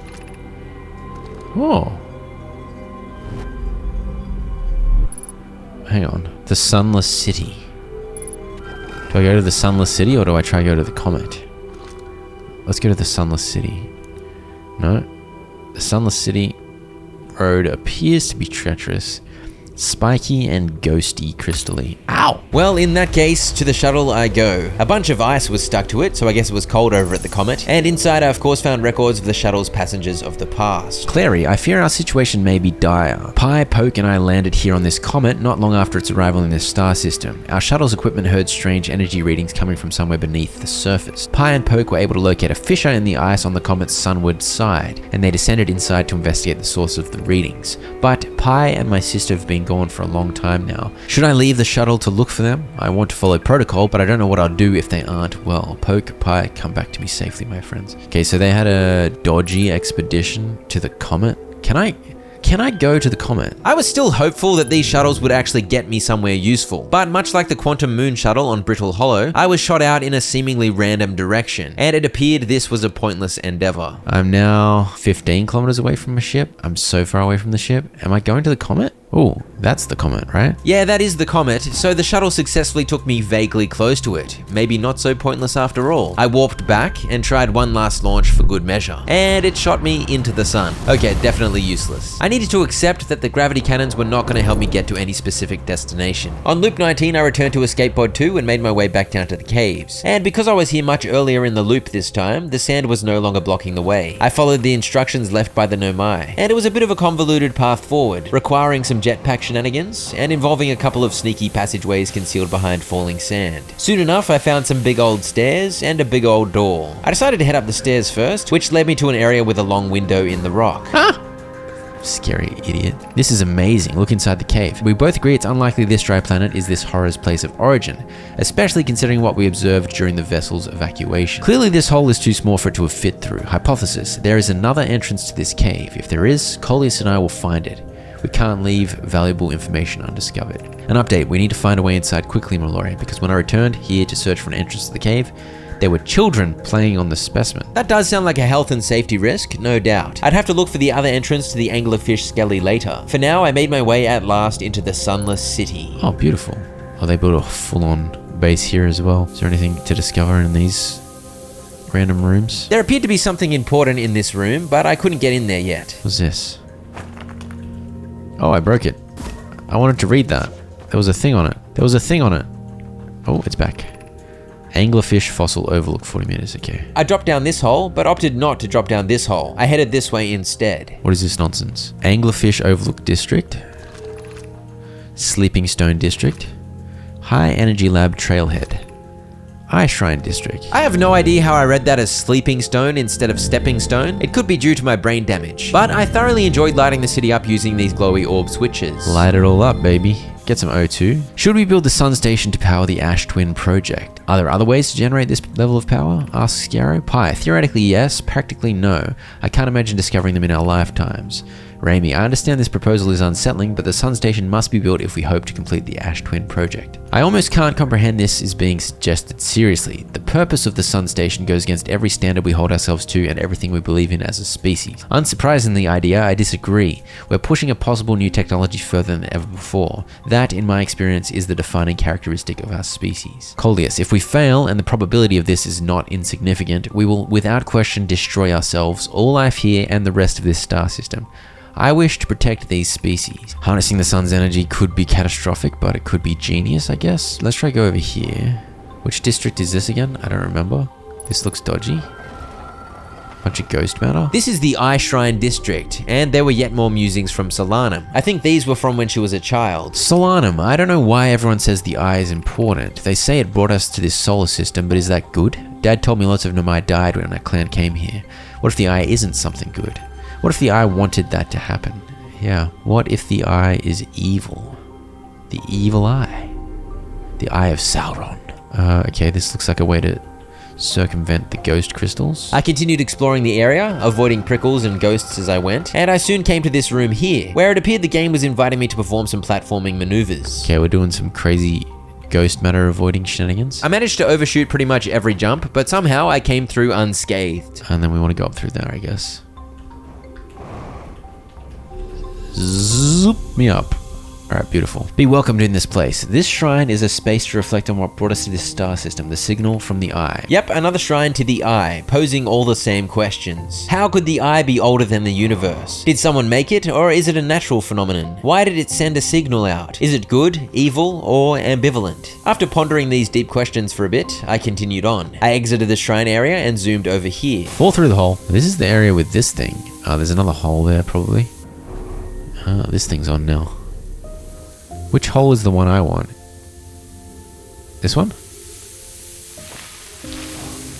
Oh. Hang on. The Sunless City. Do I go to the Sunless City or do I try to go to the comet? Let's go to the Sunless City. No. The Sunless City road appears to be treacherous. Spiky and ghosty crystally. Ow! Well, in that case, to the shuttle I go. A bunch of ice was stuck to it, so I guess it was cold over at the Comet. And inside I of course found records of the shuttle's passengers of the past. Clary, I fear our situation may be dire. Pi, Poke, and I landed here on this comet not long after its arrival in this star system. Our shuttle's equipment heard strange energy readings coming from somewhere beneath the surface. Pi and Poke were able to locate a fissure in the ice on the comet's sunward side, and they descended inside to investigate the source of the readings. But Pi and my sister have been gone for a long time now. Should I leave the shuttle to look for them? I want to follow protocol, but I don't know what I'll do if they aren't well. Poke, Pi, come back to me safely, my friends. Okay, so they had a dodgy expedition to the comet. Can I go to the comet? I was still hopeful that these shuttles would actually get me somewhere useful, but much like the Quantum Moon shuttle on Brittle Hollow, I was shot out in a seemingly random direction, and it appeared this was a pointless endeavor. I'm now 15 kilometers away from a ship. I'm so far away from the ship. Am I going to the comet? Oh, that's the comet, right? Yeah, that is the comet, so the shuttle successfully took me vaguely close to it. Maybe not so pointless after all. I warped back and tried one last launch for good measure, and it shot me into the sun. Okay, definitely useless. I needed to accept that the gravity cannons were not going to help me get to any specific destination. On loop 19, I returned to Escape Pod 2 and made my way back down to the caves. And because I was here much earlier in the loop this time, the sand was no longer blocking the way. I followed the instructions left by the Nomai, and it was a bit of a convoluted path forward, requiring some jetpack shenanigans and involving a couple of sneaky passageways concealed behind falling sand. Soon enough, I found some big old stairs and a big old door. I decided to head up the stairs first, which led me to an area with a long window in the rock. Scary idiot. This is amazing. Look inside the cave. We both agree it's unlikely this dry planet is this horror's place of origin, especially considering what we observed during the vessel's evacuation. Clearly this hole is too small for it to have fit through. Hypothesis: there is another entrance to this cave. If there is, Coleus and I will find it. We can't leave valuable information undiscovered. An update: we need to find a way inside quickly, Mallory, because when I returned here to search for an entrance to the cave, there were children playing on the specimen. That does sound like a health and safety risk, no doubt. I'd have to look for the other entrance to the anglerfish skelly later. For now, I made my way at last into the sunless city. Oh, beautiful. Oh, they built a full-on base here as well. Is there anything to discover in these random rooms? There appeared to be something important in this room, but I couldn't get in there yet. What's this? Oh, I broke it. I wanted to read that. There was a thing on it. Oh, it's back. Anglerfish fossil overlook 40 meters, okay. I dropped down this hole, but opted not to drop down this hole. I headed this way instead. What is this nonsense? Anglerfish overlook district. Sleeping Stone district. High energy lab trailhead. Eye Shrine district. I have no idea how I read that as Sleeping Stone instead of Stepping Stone. It could be due to my brain damage. But I thoroughly enjoyed lighting the city up using these glowy orb switches. Light it all up, baby. Get some O2. Should we build the sun station to power the Ash Twin project? Are there other ways to generate this level of power? Asks Scarrow. Pi, theoretically yes, practically no. I can't imagine discovering them in our lifetimes. Raimi, I understand this proposal is unsettling, but the sun station must be built if we hope to complete the Ash Twin project. I almost can't comprehend this is being suggested seriously. The purpose of the sun station goes against every standard we hold ourselves to and everything we believe in as a species. Unsurprisingly, idea, I disagree. We're pushing a possible new technology further than ever before. That, in my experience, is the defining characteristic of our species. Coleus, if we fail, and the probability of this is not insignificant, we will without question destroy ourselves, all life here, and the rest of this star system. I wish to protect these species. Harnessing the sun's energy could be catastrophic, but it could be genius, I guess. Let's try go over here. Which district is this again? I don't remember. This looks dodgy. Bunch of ghost matter. This is the Eye Shrine district, and there were yet more musings from Solanum. I think these were from when she was a child. Solanum, I don't know why everyone says the eye is important. They say it brought us to this solar system, but is that good? Dad told me lots of Nomai died when our clan came here. What if the eye isn't something good? What if the eye wanted that to happen? Yeah, what if the eye is evil? The evil eye. The eye of Sauron. Okay, this looks like a way to circumvent the ghost crystals. I continued exploring the area, avoiding prickles and ghosts as I went, and I soon came to this room here, where it appeared the game was inviting me to perform some platforming maneuvers. Okay, we're doing some crazy ghost matter avoiding shenanigans. I managed to overshoot pretty much every jump, but somehow I came through unscathed. And then we want to go up through there, I guess. Zoop me up. Alright, beautiful. Be welcomed in this place. This shrine is a space to reflect on what brought us to this star system, the signal from the eye. Yep, another shrine to the eye, posing all the same questions. How could the eye be older than the universe? Did someone make it, or is it a natural phenomenon? Why did it send a signal out? Is it good, evil, or ambivalent? After pondering these deep questions for a bit, I continued on. I exited the shrine area and zoomed over here. Fall through the hole. This is the area with this thing. There's another hole there, probably. This thing's on now. Which hole is the one I want? This one?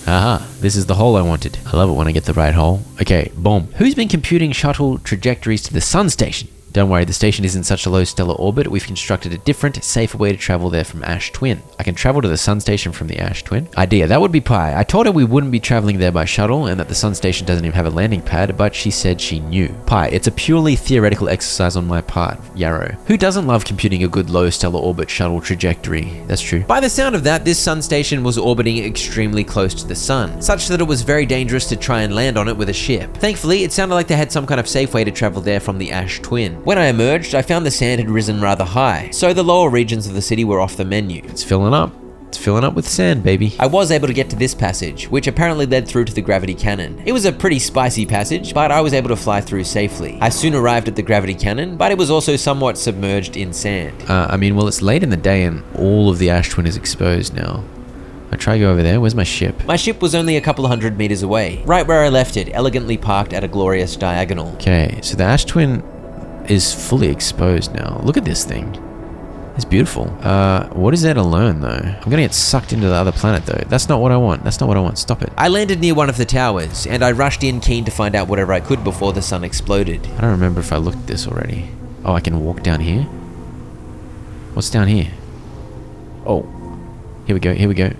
Aha, this is the hole I wanted. I love it when I get the right hole. Okay, boom. Who's been computing shuttle trajectories to the sun station? Don't worry, the station isn't such a low stellar orbit. We've constructed a different, safer way to travel there from Ash Twin. I can travel to the sun station from the Ash Twin. Idea, that would be Pi. I told her we wouldn't be traveling there by shuttle and that the sun station doesn't even have a landing pad, but she said she knew. Pi, it's a purely theoretical exercise on my part, Yarrow. Who doesn't love computing a good low stellar orbit shuttle trajectory? That's true. By the sound of that, this sun station was orbiting extremely close to the sun, such that it was very dangerous to try and land on it with a ship. Thankfully, it sounded like they had some kind of safe way to travel there from the Ash Twin. When I emerged, I found the sand had risen rather high, so the lower regions of the city were off the menu. It's filling up. It's filling up with sand, baby. I was able to get to this passage, which apparently led through to the gravity cannon. It was a pretty spicy passage, but I was able to fly through safely. I soon arrived at the gravity cannon, but it was also somewhat submerged in sand. Well, it's late in the day and all of the Ash Twin is exposed now. I try to go over there. Where's my ship? My ship was only a couple of 100 meters away, right where I left it, elegantly parked at a glorious diagonal. Okay, so the Ash Twin is fully exposed now. Look at this thing. It's beautiful. What is there to learn though? I'm gonna get sucked into the other planet though. That's not what I want. That's not what I want. Stop it. I landed near one of the towers, and I rushed in keen to find out whatever I could before the sun exploded. I don't remember if I looked at this already. Oh, I can walk down here? What's down here? Oh, here we go, here we go.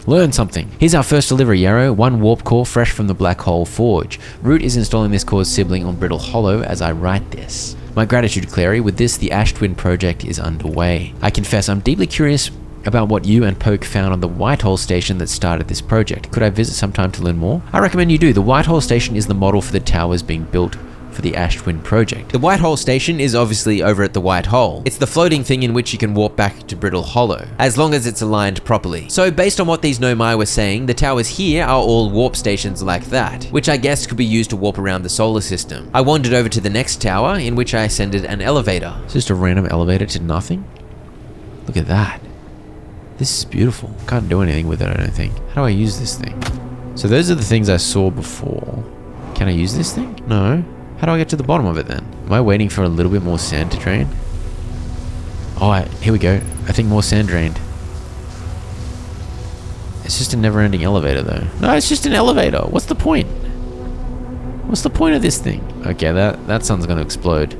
Learn something. Here's our first delivery, Yarrow. One warp core fresh from the Black Hole Forge. Root is installing this core's sibling on Brittle Hollow as I write this. My gratitude, Clary. With this, the Ash Twin project is underway. I confess I'm deeply curious about what you and Poke found on the Whitehole station that started this project. Could I visit sometime to learn more? I recommend you do. The Whitehole station is the model for the towers being built for the Ash Twin project. The Whitehole station is obviously over at the White Hole. It's the floating thing in which you can warp back to Brittle Hollow, as long as it's aligned properly. So based on what these Nomai were saying, the towers here are all warp stations like that, which I guess could be used to warp around the solar system. I wandered over to the next tower, in which I ascended an elevator. It's just a random elevator to nothing? Look at that. This is beautiful. Can't do anything with it, I don't think. How do I use this thing? So those are the things I saw before. Can I use this thing? No. How do I get to the bottom of it then? Am I waiting for a little bit more sand to drain? Oh, here we go. I think more sand drained. It's just a never-ending elevator though. No, it's just an elevator. What's the point? What's the point of this thing? Okay, that sun's gonna explode.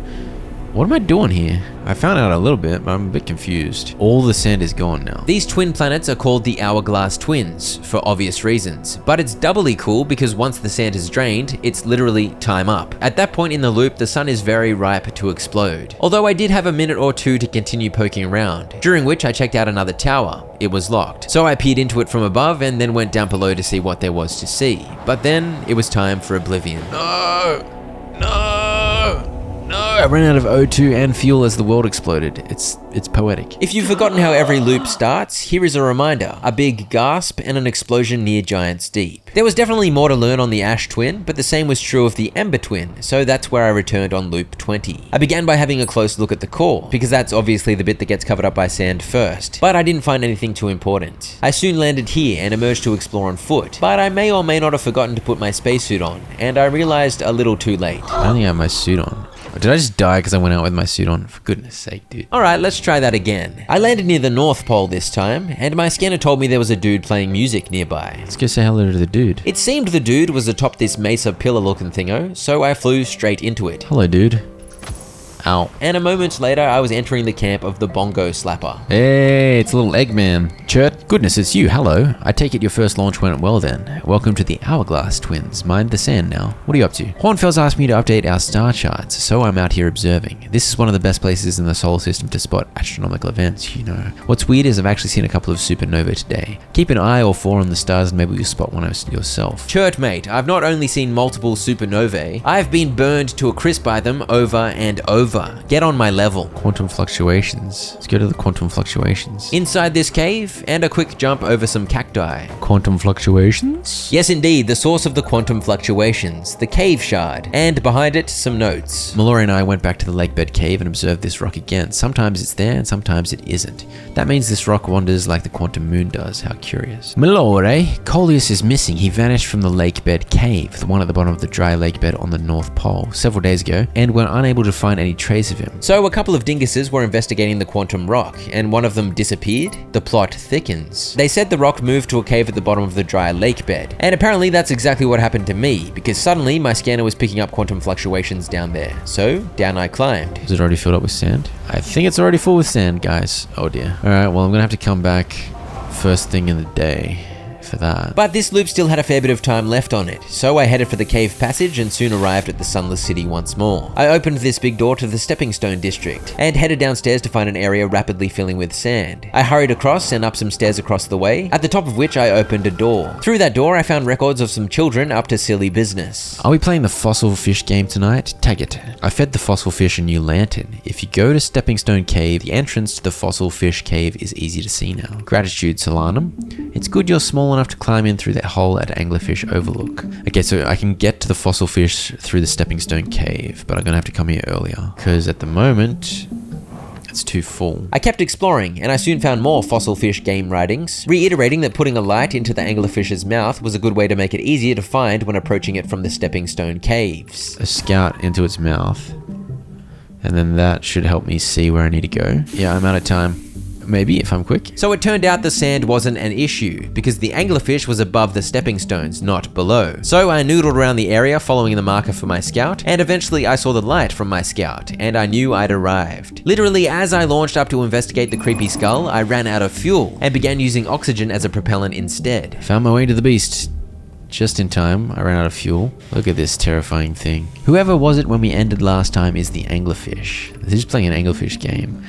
What am I doing here? I found out a little bit, but I'm a bit confused. All the sand is gone now. These twin planets are called the Hourglass Twins, for obvious reasons. But it's doubly cool because once the sand is drained, it's literally time up. At that point in the loop, the sun is very ripe to explode. Although I did have a minute or two to continue poking around, during which I checked out another tower. It was locked. So I peered into it from above and then went down below to see what there was to see. But then it was time for oblivion. No! I ran out of O2 and fuel as the world exploded. It's poetic. If you've forgotten how every loop starts, here is a reminder. A big gasp and an explosion near Giant's Deep. There was definitely more to learn on the Ash Twin, but the same was true of the Ember Twin, so that's where I returned on loop 20. I began by having a close look at the core, because that's obviously the bit that gets covered up by sand first, but I didn't find anything too important. I soon landed here and emerged to explore on foot, but I may or may not have forgotten to put my spacesuit on, and I realized a little too late. I only have my suit on. Did I just die because I went out with my suit on? For goodness sake, dude. Alright, let's try that again. I landed near the North Pole this time, and my scanner told me there was a dude playing music nearby. Let's go say hello to the dude. It seemed the dude was atop this mesa pillar looking thingo, so I flew straight into it. Hello, dude. Ow. And a moment later, I was entering the camp of the Bongo Slapper. Hey, it's little Eggman. Chert, goodness, it's you. Hello. I take it your first launch went well then. Welcome to the Hourglass Twins. Mind the sand now. What are you up to? Hornfels asked me to update our star charts, so I'm out here observing. This is one of the best places in the solar system to spot astronomical events, you know. What's weird is I've actually seen a couple of supernovae today. Keep an eye or four on the stars and maybe you'll spot one yourself. Chert, mate, I've not only seen multiple supernovae, I've been burned to a crisp by them over and over over. Get on my level. Quantum fluctuations. Let's go to the quantum fluctuations. Inside this cave, and a quick jump over some cacti. Quantum fluctuations? Yes, indeed, the source of the quantum fluctuations, the cave shard, and behind it, some notes. Mallory and I went back to the lakebed cave and observed this rock again. Sometimes it's there and sometimes it isn't. That means this rock wanders like the quantum moon does. How curious. Mallory, Coleus is missing. He vanished from the lakebed cave, the one at the bottom of the dry lakebed on the North Pole, several days ago, and we're unable to find any trace of him. So a couple of dinguses were investigating the quantum rock, and one of them disappeared. The plot thickens. They said the rock moved to a cave at the bottom of the dry lake bed, and apparently that's exactly what happened to me, because suddenly my scanner was picking up quantum fluctuations down there. So down I climbed. Is it already filled up with sand? I think it's already full with sand, guys. Oh dear. Alright, well I'm gonna have to come back first thing in the day for that. But this loop still had a fair bit of time left on it, so I headed for the cave passage and soon arrived at the Sunless City once more. I opened this big door to the Stepping Stone district and headed downstairs to find an area rapidly filling with sand. I hurried across and up some stairs across the way, at the top of which I opened a door. Through that door I found records of some children up to silly business. Are we playing the fossil fish game tonight? Tag it. I fed the fossil fish a new lantern. If you go to Stepping Stone Cave, the entrance to the fossil fish cave is easy to see now. Gratitude, Solanum. It's good you're small enough to climb in through that hole at Anglerfish Overlook. Okay, so I can get to the fossil fish through the Stepping Stone Cave, but I'm gonna have to come here earlier, because at the moment, it's too full. I kept exploring, and I soon found more fossil fish game writings, reiterating that putting a light into the anglerfish's mouth was a good way to make it easier to find when approaching it from the Stepping Stone Caves. A scout into its mouth, and then that should help me see where I need to go. Yeah, I'm out of time. Maybe, if I'm quick. So it turned out the sand wasn't an issue, because the anglerfish was above the stepping stones, not below. So I noodled around the area following the marker for my scout, and eventually I saw the light from my scout, and I knew I'd arrived. Literally, as I launched up to investigate the creepy skull, I ran out of fuel, and began using oxygen as a propellant instead. Found my way to the beast. Just in time, I ran out of fuel. Look at this terrifying thing. Whoever was it when we ended last time is the anglerfish. This is playing an anglerfish game.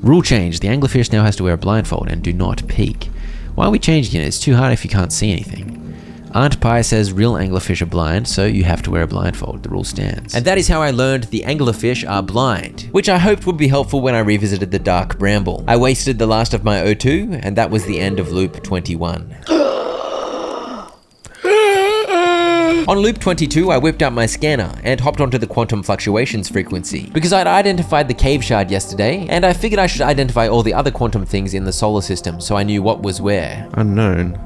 Rule change, the anglerfish now has to wear a blindfold and do not peek. Why are we changing it? It's too hard if you can't see anything. Aunt Pie says real anglerfish are blind, so you have to wear a blindfold. The rule stands. And that is how I learned the anglerfish are blind, which I hoped would be helpful when I revisited the Dark Bramble. I wasted the last of my O2, and that was the end of loop 21. On loop 22, I whipped out my scanner and hopped onto the quantum fluctuations frequency, because I'd identified the cave shard yesterday, and I figured I should identify all the other quantum things in the solar system so I knew what was where. Unknown.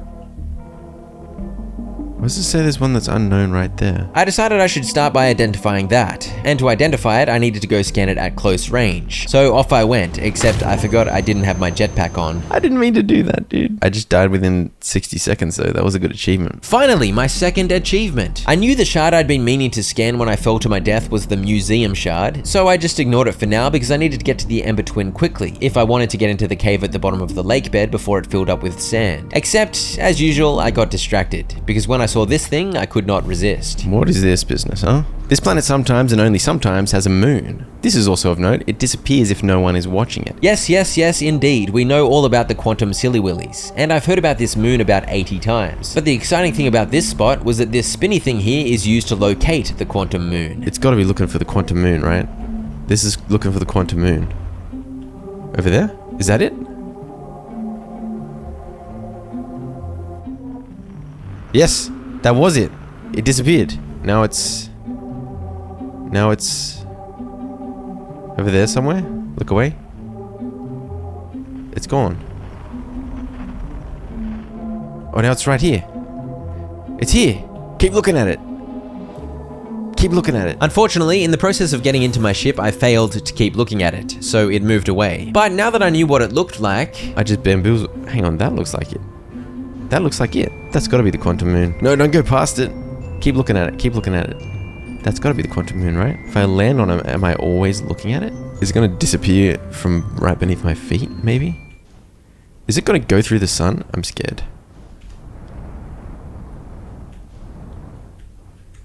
Why does it say there's one that's unknown right there? I decided I should start by identifying that, and to identify it, I needed to go scan it at close range. So off I went, except I forgot I didn't have my jetpack on. I didn't mean to do that, dude. I just died within 60 seconds, though. That was a good achievement. Finally, my second achievement. I knew the shard I'd been meaning to scan when I fell to my death was the museum shard, so I just ignored it for now because I needed to get to the Ember Twin quickly if I wanted to get into the cave at the bottom of the lake bed before it filled up with sand. Except, as usual, I got distracted, because when I saw this thing, I could not resist. What is this business, huh? This planet sometimes and only sometimes has a moon. This is also of note, it disappears if no one is watching it. Yes, indeed. We know all about the quantum silly willies, and I've heard about this moon about 80 times. But the exciting thing about this spot was that this spinny thing here is used to locate the quantum moon. It's got to be looking for the quantum moon, right? This is looking for the quantum moon. Over there? Is that it? Yes, that was it. It disappeared. Now it's over there somewhere. Look away. It's gone. Oh, now it's right here. It's here. Keep looking at it. Keep looking at it. Unfortunately, in the process of getting into my ship, I failed to keep looking at it, so it moved away. But now that I knew what it looked like... I just bamboozled. Hang on, that looks like it. That looks like it. That's got to be the quantum moon. No, don't go past it. Keep looking at it. Keep looking at it. That's got to be the quantum moon, right? If I land on it, am I always looking at it? Is it going to disappear from right beneath my feet, maybe? Is it going to go through the sun? I'm scared.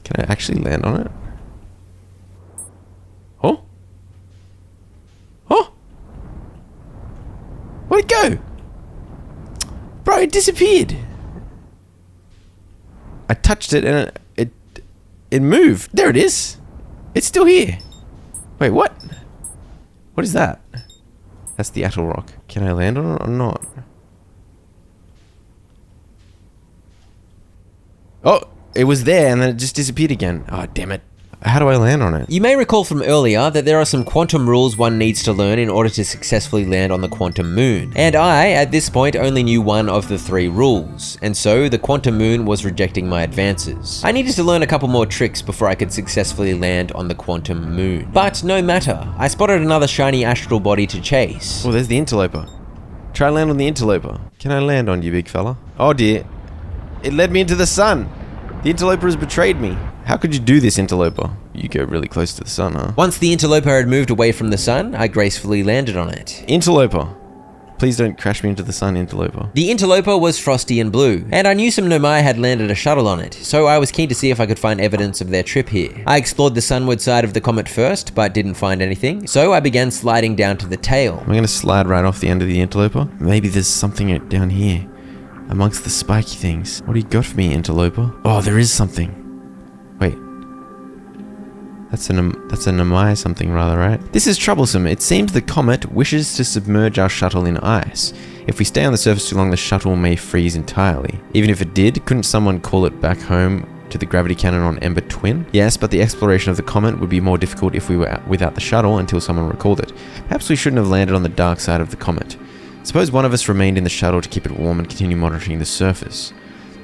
Can I actually land on it? Oh? Oh? Where'd it go? Bro, it disappeared. I touched it and it moved. There it is. It's still here. Wait, what? What is that? That's the Atoll Rock. Can I land on it or not? Oh, it was there and then it just disappeared again. Oh, damn it. How do I land on it? You may recall from earlier that there are some quantum rules one needs to learn in order to successfully land on the quantum moon. And I, at this point, only knew one of the 3 rules, and so the quantum moon was rejecting my advances. I needed to learn a couple more tricks before I could successfully land on the quantum moon. But no matter, I spotted another shiny astral body to chase. Oh, there's the interloper. Try land on the interloper. Can I land on you, big fella? Oh dear. It led me into the sun. The interloper has betrayed me. How could you do this, interloper? You go really close to the sun, huh? Once the interloper had moved away from the sun, I gracefully landed on it. Interloper. Please don't crash me into the sun, interloper. The interloper was frosty and blue, and I knew some Nomai had landed a shuttle on it, so I was keen to see if I could find evidence of their trip here. I explored the sunward side of the comet first, but didn't find anything, so I began sliding down to the tail. Am I gonna slide right off the end of the interloper? Maybe there's something down here, amongst the spiky things. What do you got for me, interloper? Oh, there is something. Wait. That's a Nomai something rather, right? This is troublesome. It seems the comet wishes to submerge our shuttle in ice. If we stay on the surface too long, the shuttle may freeze entirely. Even if it did, couldn't someone call it back home to the gravity cannon on Ember Twin? Yes, but the exploration of the comet would be more difficult if we were without the shuttle until someone recalled it. Perhaps we shouldn't have landed on the dark side of the comet. Suppose one of us remained in the shuttle to keep it warm and continue monitoring the surface.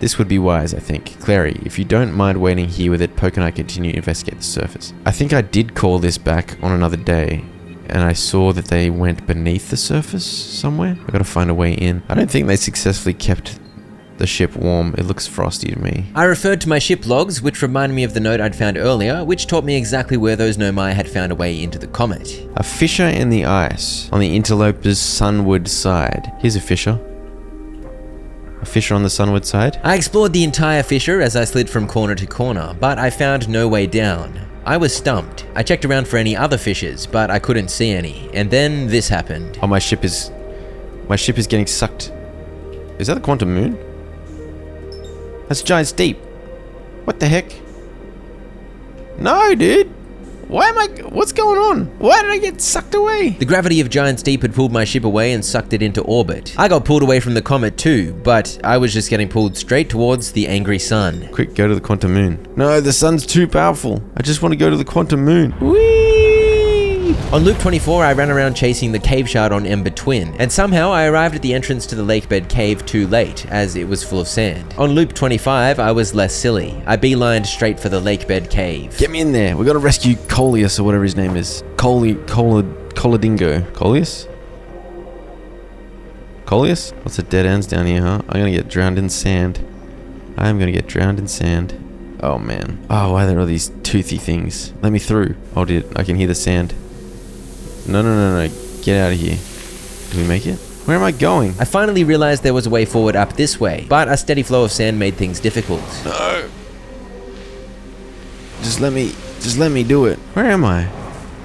This would be wise, I think. Clary, if you don't mind waiting here with it, Poke and I continue to investigate the surface. I think I did call this back on another day, and I saw that they went beneath the surface somewhere. I gotta find a way in. I don't think they successfully kept the ship warm. It looks frosty to me. I referred to my ship logs, which reminded me of the note I'd found earlier, which taught me exactly where those Nomai had found a way into the comet. A fissure in the ice on the interloper's sunward side. Here's a fissure. A fissure on the sunward side. I explored the entire fissure as I slid from corner to corner, but I found no way down. I was stumped. I checked around for any other fissures, but I couldn't see any. And then this happened. Oh, my ship is getting sucked. Is that the quantum moon? That's Giant's Deep. What the heck? No, dude. What's going on? Why did I get sucked away? The gravity of Giant's Deep had pulled my ship away and sucked it into orbit. I got pulled away from the comet too, but I was just getting pulled straight towards the angry sun. Quick, go to the quantum moon. No, the sun's too powerful. I just want to go to the quantum moon. Whee! On loop 24, I ran around chasing the cave shard on Ember Twin, and somehow I arrived at the entrance to the lakebed cave too late, as it was full of sand. On loop 25, I was less silly. I beelined straight for the lakebed cave. Get me in there. We gotta rescue Coleus or whatever his name is. Coladingo. Coleus? Coleus? Lots of dead ends down here, huh? I'm gonna get drowned in sand. I'm gonna get drowned in sand. Oh man. Oh, why are there all these toothy things? Let me through. Oh, dude, I can hear the sand. No. Get out of here. Do we make it? Where am I going? I finally realized there was a way forward up this way, but a steady flow of sand made things difficult. No. Just let me do it. Where am I?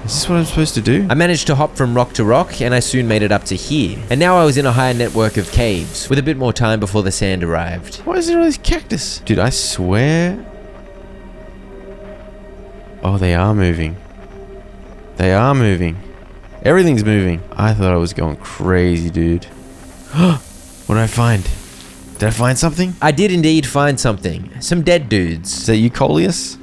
Is this what I'm supposed to do? I managed to hop from rock to rock, and I soon made it up to here. And now I was in a higher network of caves, with a bit more time before the sand arrived. Why is there all these cactus? Dude, I swear. Oh, they are moving. They are moving. Everything's moving. I thought I was going crazy, dude. What did I find? Did I find something? I did indeed find something. Some dead dudes. Is that you, Coleus?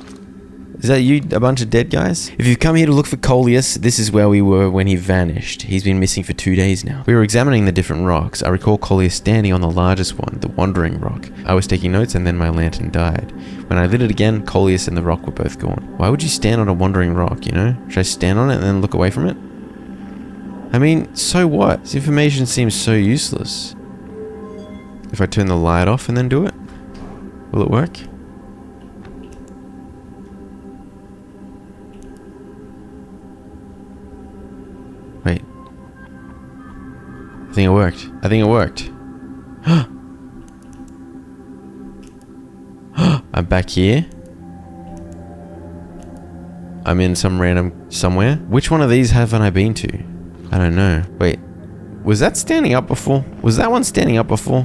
Is that you, a bunch of dead guys? If you've come here to look for Coleus, this is where we were when he vanished. He's been missing for 2 days now. We were examining the different rocks. I recall Coleus standing on the largest one, the Wandering Rock. I was taking notes and then my lantern died. When I lit it again, Coleus and the rock were both gone. Why would you stand on a Wandering Rock, you know? Should I stand on it and then look away from it? I mean, so what? This information seems so useless. If I turn the light off and then do it, will it work? Wait. I think it worked. I'm back here. I'm in some random somewhere. Which one of these haven't I been to? I don't know. Wait. Was that standing up before? Was that one standing up before?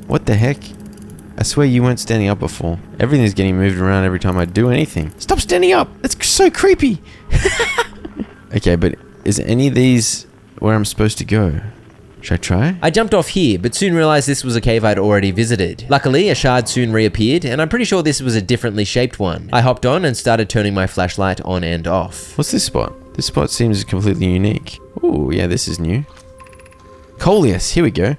What the heck? I swear you weren't standing up before. Everything's getting moved around every time I do anything. Stop standing up! That's so creepy! Okay, but Is any of these where I'm supposed to go? Should I try? I jumped off here, but soon realized this was a cave I'd already visited. Luckily, a shard soon reappeared, and I'm pretty sure this was a differently shaped one. I hopped on and started turning my flashlight on and off. What's this spot? This spot seems completely unique. Ooh, yeah, this is new. Coleus, here we go.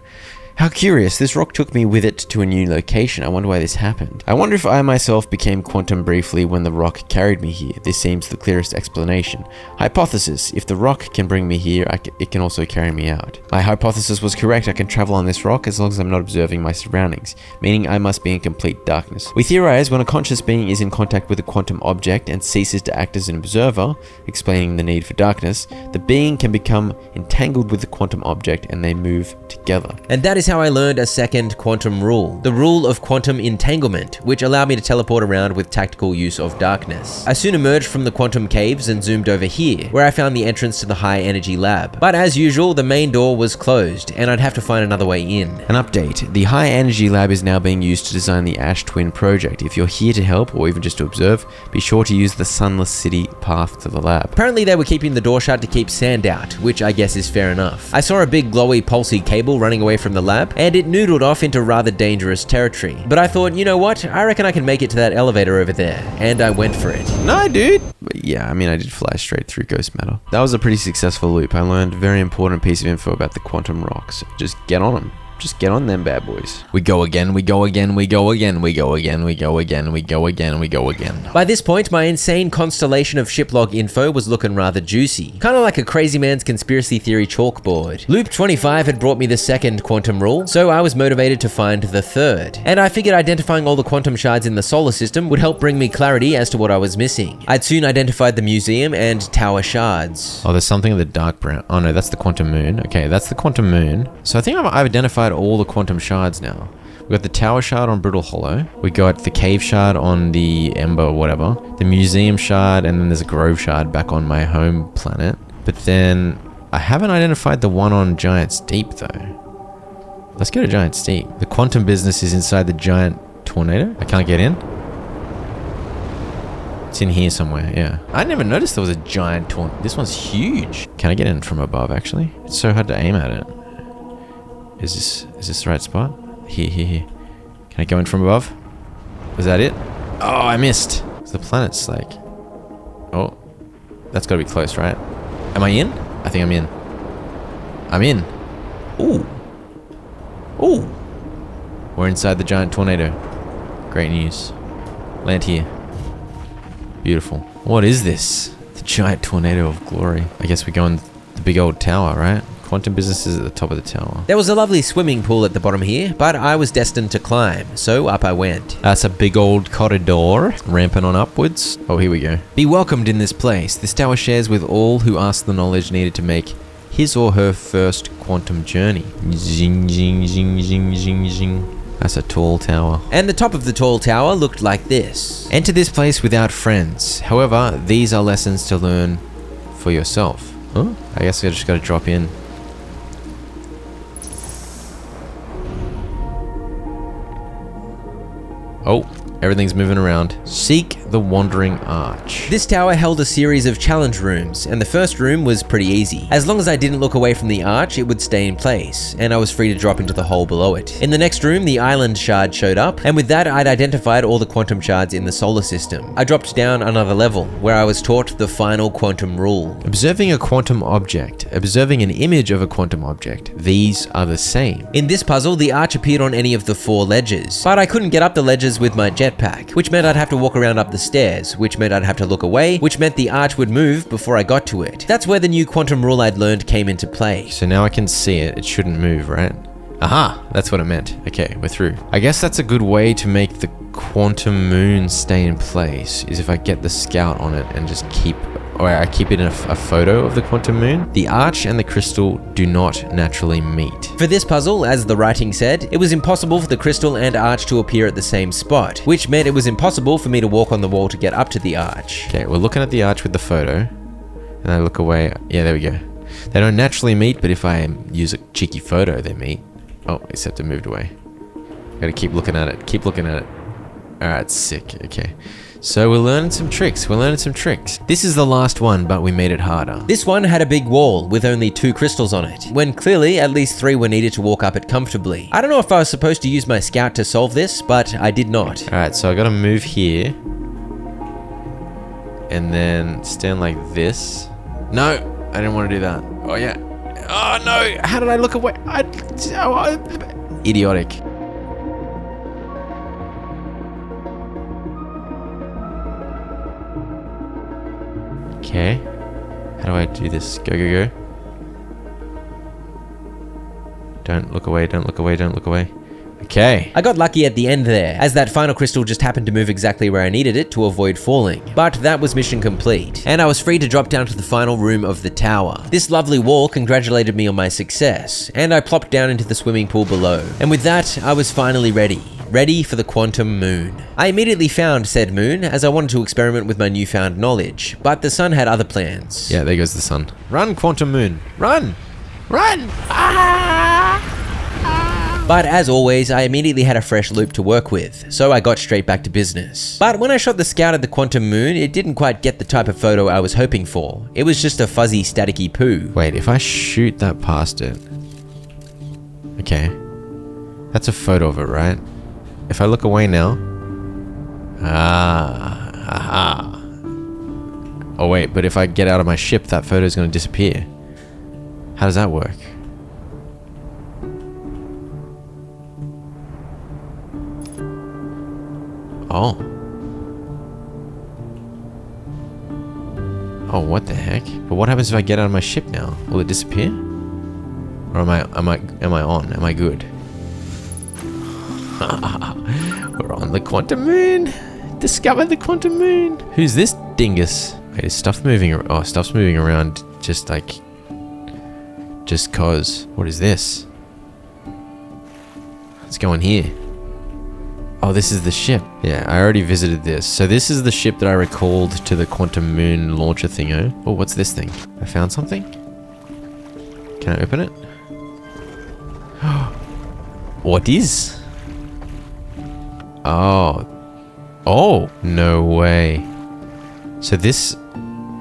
How curious, this rock took me with it to a new location. I wonder why this happened. I wonder if I myself became quantum briefly when the rock carried me here. This seems the clearest explanation. Hypothesis, if the rock can bring me here, it can also carry me out. My hypothesis was correct. I can travel on this rock as long as I'm not observing my surroundings, meaning I must be in complete darkness. We theorize when a conscious being is in contact with a quantum object and ceases to act as an observer, explaining the need for darkness, the being can become entangled with the quantum object and they move together. And that is how I learned a second quantum rule, the rule of quantum entanglement, which allowed me to teleport around with tactical use of darkness. I soon emerged from the quantum caves and zoomed over here, where I found the entrance to the high energy lab. But as usual, the main door was closed, and I'd have to find another way in. An update, the high energy lab is now being used to design the Ash Twin project. If you're here to help, or even just to observe, be sure to use the Sunless City path to the lab. Apparently they were keeping the door shut to keep sand out, which I guess is fair enough. I saw a big glowy pulsy cable running away from the lab, and it noodled off into rather dangerous territory. But I thought, you know what, I reckon I can make it to that elevator over there, and I went for it. No, dude. But yeah, I mean, I did fly straight through ghost matter. That was a pretty successful loop. I learned a very important piece of info about the quantum rocks. Just get on them. Just get on them bad boys. We go again, we go again, we go again, we go again, we go again, we go again, we go again. By this point, my insane constellation of shiplog info was looking rather juicy. Kind of like a crazy man's conspiracy theory chalkboard. Loop 25 had brought me the second quantum rule, so I was motivated to find the third. And I figured identifying all the quantum shards in the solar system would help bring me clarity as to what I was missing. I'd soon identified the museum and tower shards. Oh, there's something in the dark brown. Oh no, that's the quantum moon. Okay, that's the quantum moon. So I think I've identified all the quantum shards now. We got the tower shard on Brittle Hollow. We got the cave shard on the Ember, whatever. The museum shard, and then there's a grove shard back on my home planet. But then I haven't identified the one on Giant Steep though. Let's go to Giant Steep. The quantum business is inside the giant tornado. I can't get in. It's in here somewhere, yeah. I never noticed there was a giant tornado. This one's huge. Can I get in from above actually? It's so hard to aim at it. Is this the right spot? Here. Can I go in from above? Was that it? Oh, I missed. The planet's like... Oh, that's gotta be close, right? Am I in? I think I'm in. I'm in. Ooh. We're inside the giant tornado. Great news. Land here. Beautiful. What is this? The giant tornado of glory. I guess we go in the big old tower, right? Quantum business is at the top of the tower. There was a lovely swimming pool at the bottom here, but I was destined to climb, so up I went. That's a big old corridor, ramping on upwards. Oh, here we go. Be welcomed in this place. This tower shares with all who ask the knowledge needed to make his or her first quantum journey. Zing, zing, zing, zing, zing, zing. That's a tall tower. And the top of the tall tower looked like this. Enter this place without friends. However, these are lessons to learn for yourself. Huh? I guess I just gotta drop in. Oh, everything's moving around. Seek the Wandering Arch. This tower held a series of challenge rooms, and the first room was pretty easy. As long as I didn't look away from the arch, it would stay in place, and I was free to drop into the hole below it. In the next room, the island shard showed up, and with that, I'd identified all the quantum shards in the solar system. I dropped down another level, where I was taught the final quantum rule. Observing a quantum object, observing an image of a quantum object, these are the same. In this puzzle, the arch appeared on any of the 4 ledges, but I couldn't get up the ledges with my jetpack, which meant I'd have to walk around up the stairs, which meant I'd have to look away, which meant the arch would move before I got to it. That's where the new quantum rule I'd learned came into play. So now I can see it, it shouldn't move, right? Aha, that's what it meant. Okay, we're through. I guess that's a good way to make the quantum moon stay in place, is if I get the scout on it and just keep it in a photo of the quantum moon. The arch and the crystal do not naturally meet. For this puzzle, as the writing said, it was impossible for the crystal and arch to appear at the same spot, which meant it was impossible for me to walk on the wall to get up to the arch. Okay, we're looking at the arch with the photo, and I look away. Yeah, there we go. They don't naturally meet, but if I use a cheeky photo, they meet. Oh, except it moved away. Gotta keep looking at it. Keep looking at it. Alright, sick. Okay. So we're learning some tricks. This is the last one, but we made it harder. This one had a big wall with only 2 crystals on it, when clearly at least 3 were needed to walk up it comfortably. I don't know if I was supposed to use my scout to solve this, but I did not. Alright, so I gotta move here. And then stand like this. No, I didn't want to do that. Oh yeah. Oh no, how did I look away? Idiotic. Okay. How do I do this? Go, go, go. Don't look away, don't look away, don't look away. Okay. I got lucky at the end there, as that final crystal just happened to move exactly where I needed it to avoid falling. But that was mission complete, and I was free to drop down to the final room of the tower. This lovely wall congratulated me on my success, and I plopped down into the swimming pool below. And with that, I was finally ready for the quantum moon. I immediately found said moon as I wanted to experiment with my newfound knowledge, but the sun had other plans. Yeah, there goes the sun. Run, quantum moon. Run! Run! Ah! But as always, I immediately had a fresh loop to work with, so I got straight back to business. But when I shot the scout at the quantum moon, it didn't quite get the type of photo I was hoping for. It was just a fuzzy, staticky poo. Wait, if I shoot that past it... Okay. That's a photo of it, right? If I look away now... Aha. Oh wait, but if I get out of my ship, that photo is going to disappear. How does that work? Oh. Oh, what the heck? But what happens if I get out of my ship now? Will it disappear? Or am I on? Am I good? We're on the quantum moon. Discover the quantum moon. Who's this dingus? Wait, is stuff moving? Oh, stuff's moving around just like... Just cause. What is this? Let's go in here. Oh, this is the ship. Yeah, I already visited this. So this is the ship that I recalled to the quantum moon launcher thingo. Oh, what's this thing? I found something? Can I open it? What is? Oh. Oh, no way. So this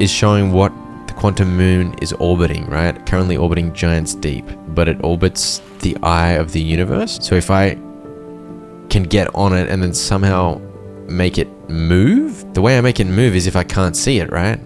is showing what the quantum moon is orbiting, right? Currently orbiting Giant's Deep, but it orbits the eye of the universe. So if I can get on it and then somehow make it move? The way I make it move is if I can't see it, right?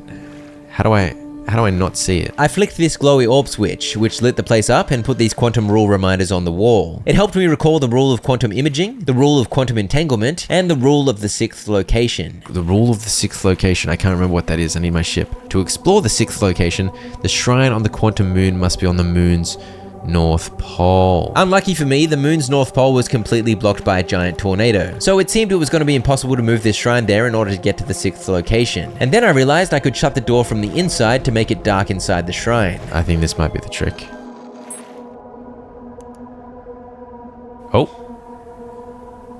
How do I not see it? I flicked this glowy orb switch, which lit the place up and put these quantum rule reminders on the wall. It helped me recall the rule of quantum imaging, the rule of quantum entanglement, and the rule of the 6th location. The rule of the 6th location, I can't remember what that is. I need my ship. To explore the 6th location, the shrine on the quantum moon must be on the moon's North Pole. Unlucky for me, the moon's North Pole was completely blocked by a giant tornado, so it seemed it was going to be impossible to move this shrine there in order to get to the 6th location. And then I realized I could shut the door from the inside to make it dark inside the shrine. I think this might be the trick. Oh.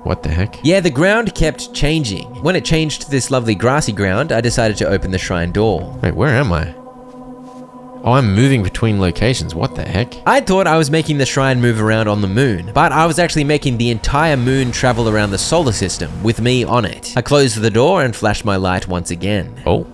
What the heck? Yeah, the ground kept changing. When it changed to this lovely grassy ground, I decided to open the shrine door. Wait, where am I? Oh, I'm moving between locations. What the heck? I thought I was making the shrine move around on the moon, but I was actually making the entire moon travel around the solar system with me on it. I closed the door and flashed my light once again. Oh,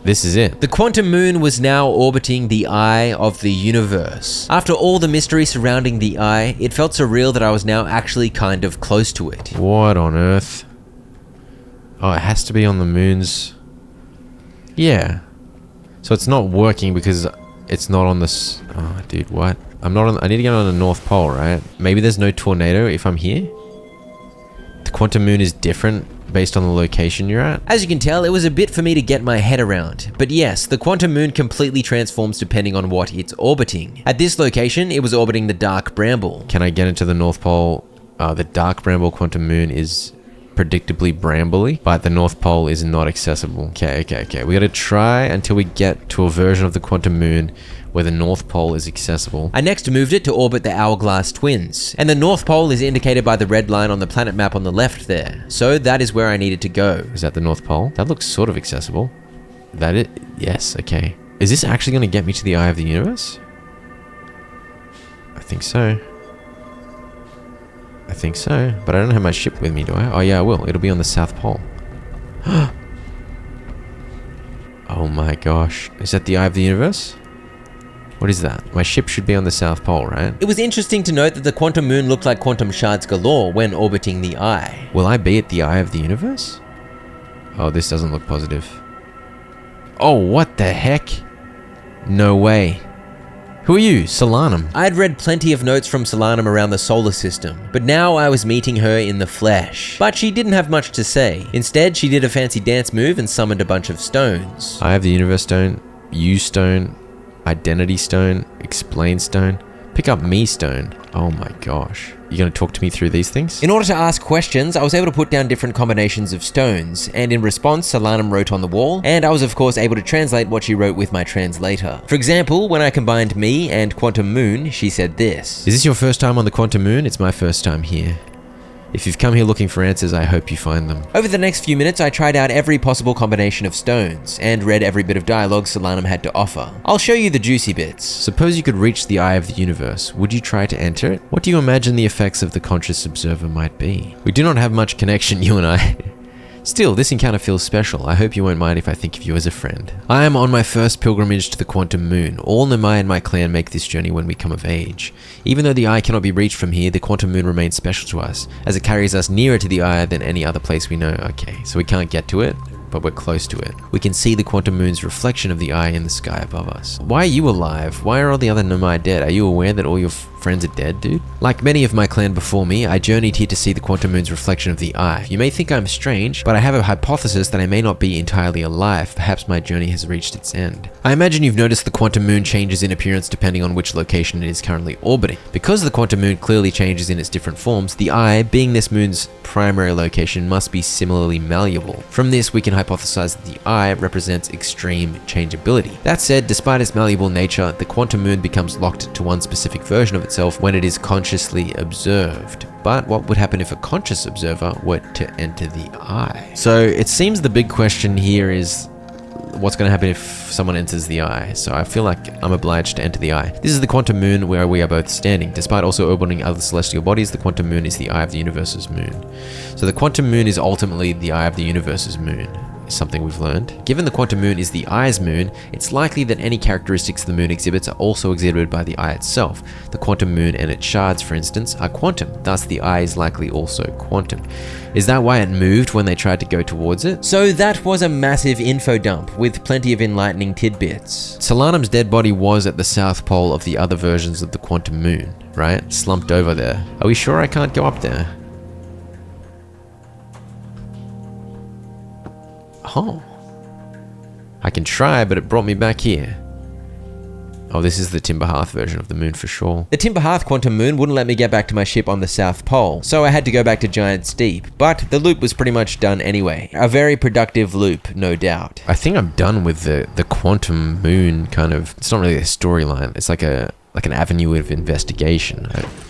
this is it. The quantum moon was now orbiting the eye of the universe. After all the mystery surrounding the eye, it felt surreal that I was now actually kind of close to it. What on earth? Oh, it has to be on the moon's... Yeah. So it's not working because it's not on this... Oh, dude, what? I'm not on... I need to get on the North Pole, right? Maybe there's no tornado if I'm here? The quantum moon is different based on the location you're at? As you can tell, it was a bit for me to get my head around. But yes, the quantum moon completely transforms depending on what it's orbiting. At this location, it was orbiting the dark bramble. Can I get into the North Pole? The dark bramble quantum moon is predictably brambly, but the North Pole is not accessible. Okay. We gotta try until we get to a version of the quantum moon where the North Pole is accessible. I next moved it to orbit the hourglass twins, and the North Pole is indicated by the red line on the planet map on the left there, so that is where I needed to go. Is that the North Pole? That looks sort of accessible. That it? Yes, okay. Is this actually gonna get me to the eye of the universe? I think so. I think so, but I don't have my ship with me, do I? Oh yeah, I will. It'll be on the South Pole. Oh my gosh. Is that the Eye of the Universe? What is that? My ship should be on the South Pole, right? It was interesting to note that the quantum moon looked like quantum shards galore when orbiting the eye. Will I be at the Eye of the Universe? Oh, this doesn't look positive. Oh, what the heck? No way. Who are you, Solanum? I'd read plenty of notes from Solanum around the solar system, but now I was meeting her in the flesh. But she didn't have much to say. Instead, she did a fancy dance move and summoned a bunch of stones. Eye of the Universe stone, You stone, Identity stone, Explain stone, Pick up me stone. Oh my gosh. You gonna talk to me through these things? In order to ask questions, I was able to put down different combinations of stones, and in response, Solanum wrote on the wall, and I was of course able to translate what she wrote with my translator. For example, when I combined me and Quantum Moon, she said this. Is this your first time on the Quantum Moon? It's my first time here. If you've come here looking for answers, I hope you find them. Over the next few minutes, I tried out every possible combination of stones, and read every bit of dialogue Solanum had to offer. I'll show you the juicy bits. Suppose you could reach the Eye of the Universe. Would you try to enter it? What do you imagine the effects of the conscious observer might be? We do not have much connection, you and I. Still, this encounter feels special. I hope you won't mind if I think of you as a friend. I am on my first pilgrimage to the Quantum Moon. All Nomai and my clan make this journey when we come of age. Even though the Eye cannot be reached from here, the Quantum Moon remains special to us, as it carries us nearer to the Eye than any other place we know. Okay, so we can't get to it, but we're close to it. We can see the Quantum Moon's reflection of the Eye in the sky above us. Why are you alive? Why are all the other Nomai dead? Are you aware that all your friends are dead, dude? Like many of my clan before me, I journeyed here to see the Quantum Moon's reflection of the Eye. You may think I'm strange, but I have a hypothesis that I may not be entirely alive. Perhaps my journey has reached its end. I imagine you've noticed the Quantum Moon changes in appearance depending on which location it is currently orbiting. Because the Quantum Moon clearly changes in its different forms, the Eye, being this moon's primary location, must be similarly malleable. From this, we can hypothesize that the Eye represents extreme changeability. That said, despite its malleable nature, the Quantum Moon becomes locked to one specific version of itself when it is consciously observed. But what would happen if a conscious observer were to enter the Eye? So it seems the big question here is what's going to happen if someone enters the Eye. So I feel like I'm obliged to enter the Eye. This is the Quantum Moon where we are both standing. Despite also orbiting other celestial bodies, the Quantum Moon is the Eye of the Universe's moon. So the Quantum Moon is ultimately the Eye of the Universe's moon. Something we've learned. Given the Quantum Moon is the Eye's moon, it's likely that any characteristics the moon exhibits are also exhibited by the Eye itself. The Quantum Moon and its shards, for instance, are quantum, thus the Eye is likely also quantum. Is that why it moved when they tried to go towards it? So that was a massive info dump with plenty of enlightening tidbits. Solanum's dead body was at the south pole of the other versions of the Quantum Moon, right? Slumped over there. Are we sure I can't go up there? Oh. I can try, but it brought me back here. Oh, this is the Timber Hearth version of the moon for sure. The Timber Hearth Quantum Moon wouldn't let me get back to my ship on the South Pole, so I had to go back to Giant Steep, but the loop was pretty much done anyway. A very productive loop, no doubt. I think I'm done with the Quantum Moon kind of, it's not really a storyline, it's like an avenue of investigation.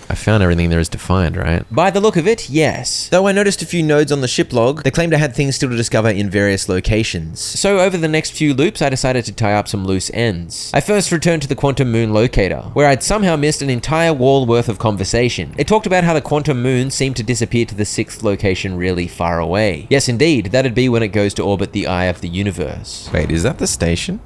I found everything there is to find, right? By the look of it, yes. Though I noticed a few nodes on the ship log that claimed I had things still to discover in various locations. So over the next few loops, I decided to tie up some loose ends. I first returned to the Quantum Moon locator, where I'd somehow missed an entire wall worth of conversation. It talked about how the Quantum Moon seemed to disappear to the 6th location really far away. Yes, indeed, that'd be when it goes to orbit the Eye of the Universe. Wait, is that the station?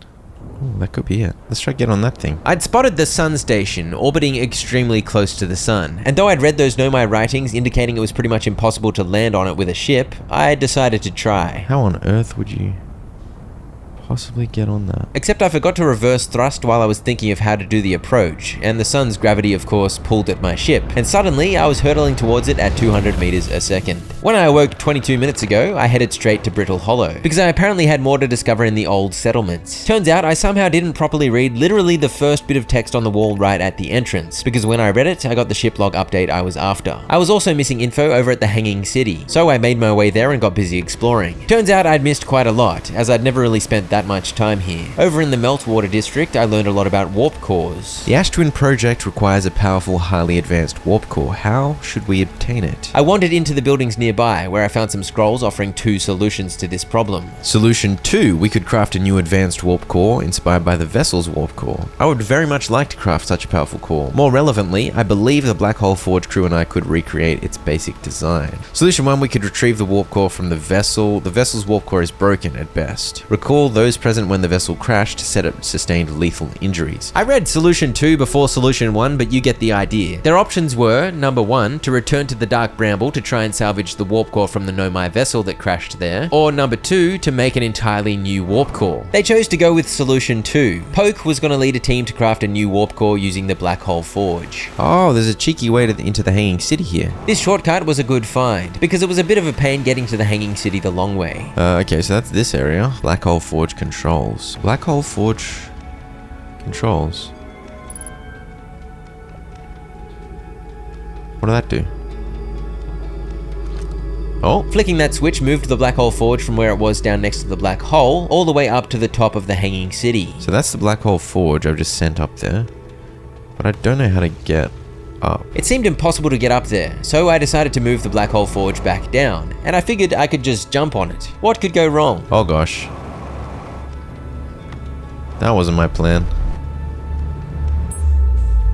Oh, that could be it. Let's try to get on that thing. I'd spotted the Sun Station, orbiting extremely close to the Sun, and though I'd read those Nomai writings indicating it was pretty much impossible to land on it with a ship, I decided to try. How on earth would you possibly get on that? Except I forgot to reverse thrust while I was thinking of how to do the approach, and the sun's gravity of course pulled at my ship, and suddenly I was hurtling towards it at 200 meters a second. When I awoke 22 minutes ago, I headed straight to Brittle Hollow, because I apparently had more to discover in the old settlements. Turns out I somehow didn't properly read literally the first bit of text on the wall right at the entrance, because when I read it, I got the ship log update I was after. I was also missing info over at the Hanging City, so I made my way there and got busy exploring. Turns out I'd missed quite a lot, as I'd never really spent that that much time here. Over in the Meltwater district, I learned a lot about warp cores. The Ash Twin project requires a powerful, highly advanced warp core. How should we obtain it? I wandered into the buildings nearby, where I found some scrolls offering 2 solutions to this problem. Solution 2, we could craft a new advanced warp core inspired by the vessel's warp core. I would very much like to craft such a powerful core. More relevantly, I believe the Black Hole Forge crew and I could recreate its basic design. Solution 1, we could retrieve the warp core from the vessel. The vessel's warp core is broken at best. Recall those present when the vessel crashed said it sustained lethal injuries. I read Solution 2 before Solution 1, but you get the idea. Their options were, number 1, to return to the Dark Bramble to try and salvage the warp core from the Nomai vessel that crashed there, or number 2, to make an entirely new warp core. They chose to go with Solution 2. Poke was going to lead a team to craft a new warp core using the Black Hole Forge. Oh, there's a cheeky way into the Hanging City here. This shortcut was a good find, because it was a bit of a pain getting to the Hanging City the long way. Okay, so that's this area. Black Hole Forge controls. Black Hole Forge controls. What did that do? Oh, Flicking that switch moved the Black Hole Forge from where it was down next to the black hole, all the way up to the top of the Hanging City. so that's the Black Hole Forge I've just sent up there. But I don't know how to get up. It seemed impossible to get up there, so I decided to move the Black Hole Forge back down, and I figured I could just jump on it. What could go wrong? Oh gosh. That wasn't my plan.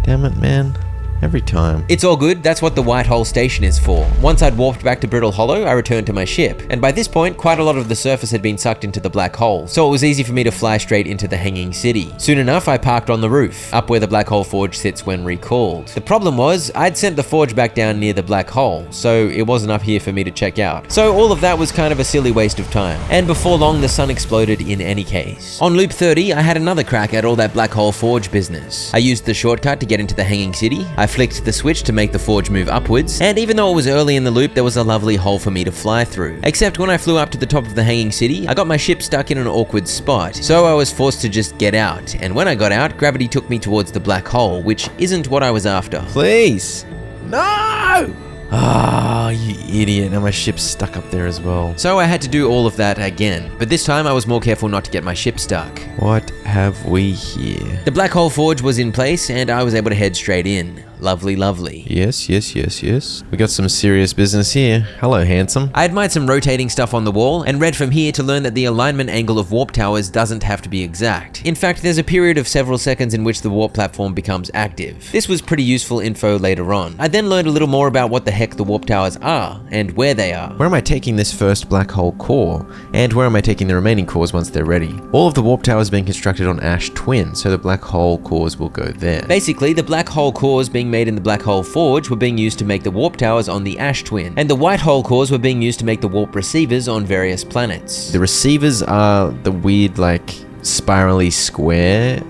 Damn it, man. Every time. It's all good, that's what the White Hole Station is for. Once I'd warped back to Brittle Hollow, I returned to my ship, and by this point, quite a lot of the surface had been sucked into the black hole, so it was easy for me to fly straight into the Hanging City. Soon enough, I parked on the roof, up where the Black Hole Forge sits when recalled. The problem was, I'd sent the forge back down near the black hole, so it wasn't up here for me to check out. So all of that was kind of a silly waste of time, and before long the sun exploded in any case. On loop 30, I had another crack at all that Black Hole Forge business. I used the shortcut to get into the Hanging City, I flicked the switch to make the forge move upwards, and even though it was early in the loop, there was a lovely hole for me to fly through. Except when I flew up to the top of the Hanging City, I got my ship stuck in an awkward spot, so I was forced to just get out, and when I got out, gravity took me towards the black hole, which isn't what I was after. Please. No! Ah, you idiot. Now my ship's stuck up there as well. So I had to do all of that again, but this time I was more careful not to get my ship stuck. What have we here? The Black Hole Forge was in place, and I was able to head straight in. Lovely, lovely. Yes. We got some serious business here. Hello, handsome. I admired some rotating stuff on the wall, and read from here to learn that the alignment angle of warp towers doesn't have to be exact. In fact, there's a period of several seconds in which the warp platform becomes active. This was pretty useful info later on. I then learned a little more about what the heck the warp towers are, and where they are. Where am I taking this first black hole core? And where am I taking the remaining cores once they're ready? All of the warp towers being constructed on Ash Twin, so the black hole cores will go there. Basically, the black hole cores being made in the Black Hole Forge were being used to make the warp towers on the Ash Twin, and the white hole cores were being used to make the warp receivers on various planets. The receivers are the weird, like, spirally square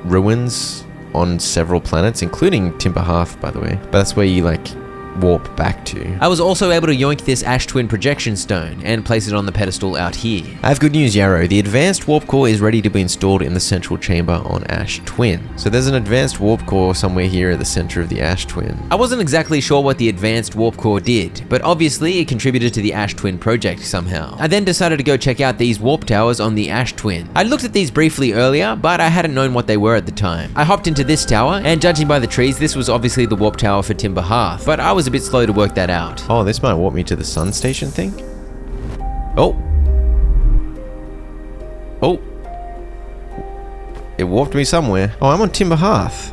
ruins on several planets, including Timber Hearth, by the way. But that's where you, like, warp back to. I was also able to yoink this Ash Twin projection stone and place it on the pedestal out here. I have good news, Yarrow. The advanced warp core is ready to be installed in the central chamber on Ash Twin. So there's an advanced warp core somewhere here at the center of the Ash Twin. I wasn't exactly sure what the advanced warp core did, but obviously it contributed to the Ash Twin project somehow. I then decided to go check out these warp towers on the Ash Twin. I looked at these briefly earlier, but I hadn't known what they were at the time. I hopped into this tower, and judging by the trees, this was obviously the warp tower for Timber Hearth, but I was a bit slow to work that out. Oh, this might warp me to the sun station thing? Oh. Oh. It warped me somewhere. Oh, I'm on Timber Hearth.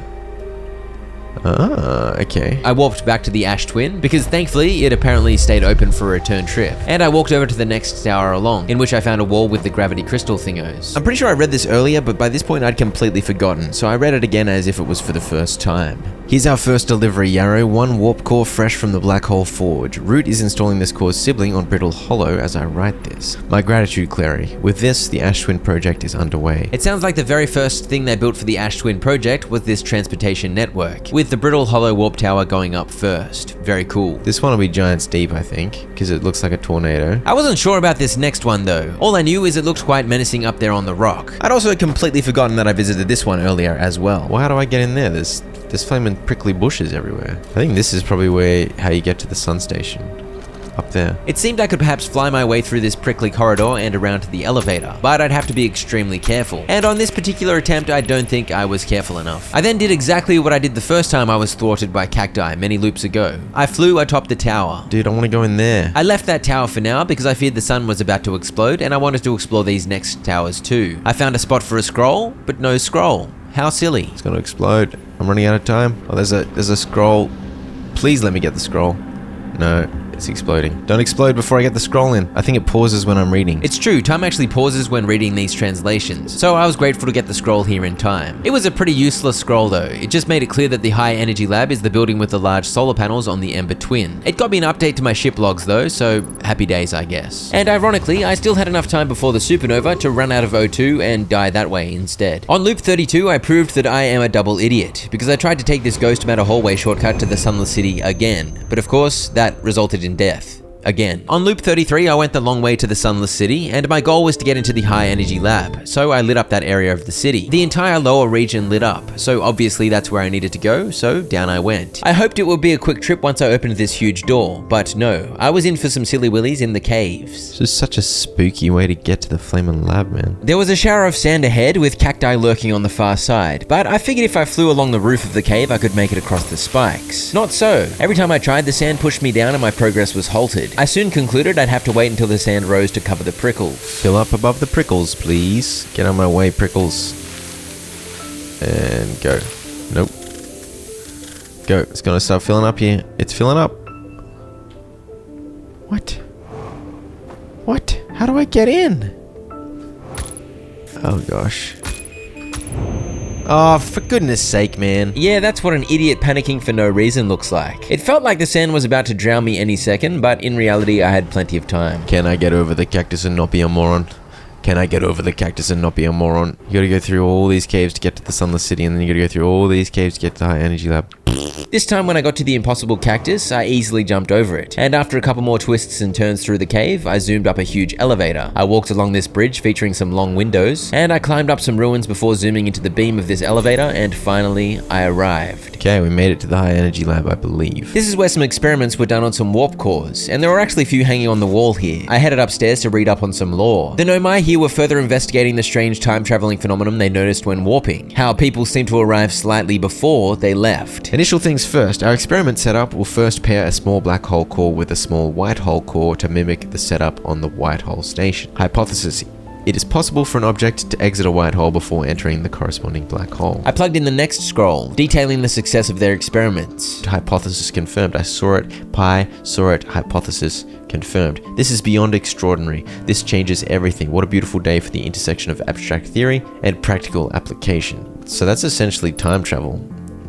Ah, okay. I warped back to the Ash Twin, because thankfully it apparently stayed open for a return trip, and I walked over to the next tower along, in which I found a wall with the gravity crystal thingos. I'm pretty sure I read this earlier, but by this point I'd completely forgotten, so I read it again as if it was for the first time. Here's our first delivery, Yarrow. One warp core fresh from the Black Hole Forge. Root is installing this core's sibling on Brittle Hollow as I write this. My gratitude, Clary. With this, the Ash Twin project is underway. It sounds like the very first thing they built for the Ash Twin project was this transportation network, with the Brittle Hollow warp tower going up first. Very cool. This one will be Giants Deep, I think, because it looks like a tornado. I wasn't sure about this next one though. All I knew is it looked quite menacing up there on the rock. I'd also completely forgotten that I visited this one earlier as well. Well, how do I get in there? There's flaming prickly bushes everywhere. I think this is probably how you get to the sun station. up there. It seemed I could perhaps fly my way through this prickly corridor and around to the elevator, but I'd have to be extremely careful. And on this particular attempt, I don't think I was careful enough. I then did exactly what I did the first time I was thwarted by cacti many loops ago. I flew atop the tower. Dude, I want to go in there. I left that tower for now because I feared the sun was about to explode and I wanted to explore these next towers too. I found a spot for a scroll, but no scroll. How silly. It's gonna explode. I'm running out of time. Oh, there's a scroll. Please let me get the scroll. No, it's exploding. Don't explode before I get the scroll in. I think it pauses when I'm reading. It's true, time actually pauses when reading these translations, so I was grateful to get the scroll here in time. It was a pretty useless scroll though. It just made it clear that the high energy lab is the building with the large solar panels on the Ember Twin. It got me an update to my ship logs though, so happy days I guess. And ironically, I still had enough time before the supernova to run out of O2 and die that way instead. On loop 32, I proved that I am a double idiot, because I tried to take this ghost matter hallway shortcut to the Sunless City again, but of course, that resulted in death. Again. On loop 33, I went the long way to the Sunless City, and my goal was to get into the high energy lab, so I lit up that area of the city. The entire lower region lit up, so obviously that's where I needed to go, so down I went. I hoped it would be a quick trip once I opened this huge door, but no, I was in for some silly willies in the caves. This is such a spooky way to get to the flaming lab, man. There was a shower of sand ahead with cacti lurking on the far side, but I figured if I flew along the roof of the cave, I could make it across the spikes. Not so. Every time I tried, the sand pushed me down and my progress was halted. I soon concluded I'd have to wait until the sand rose to cover the prickles. Fill up above the prickles, please. Get out of my way, prickles. And go. Nope. Go. It's gonna start filling up here. It's filling up. What? What? How do I get in? Oh gosh. Oh, for goodness sake, man. Yeah, that's what an idiot panicking for no reason looks like. It felt like the sand was about to drown me any second, but in reality, I had plenty of time. Can I get over the cactus and not be a moron? Can I get over the cactus and not be a moron? You gotta go through all these caves to get to the Sunless City, and then you gotta go through all these caves to get to the high energy lab. This time when I got to the impossible cactus, I easily jumped over it. And after a couple more twists and turns through the cave, I zoomed up a huge elevator. I walked along this bridge featuring some long windows, and I climbed up some ruins before zooming into the beam of this elevator, and finally, I arrived. Okay, we made it to the high energy lab, I believe. This is where some experiments were done on some warp cores, and there were actually a few hanging on the wall here. I headed upstairs to read up on some lore. The Nomai here were further investigating the strange time-traveling phenomenon they noticed when warping, how people seem to arrive slightly before they left. Initial things first, our experiment setup will first pair a small black hole core with a small white hole core to mimic the setup on the white hole station. Hypothesis: it is possible for an object to exit a white hole before entering the corresponding black hole. I plugged in the next scroll, detailing the success of their experiments. Hypothesis confirmed. I saw it. Pi saw it. Hypothesis confirmed. This is beyond extraordinary. This changes everything. What a beautiful day for the intersection of abstract theory and practical application. So that's essentially time travel.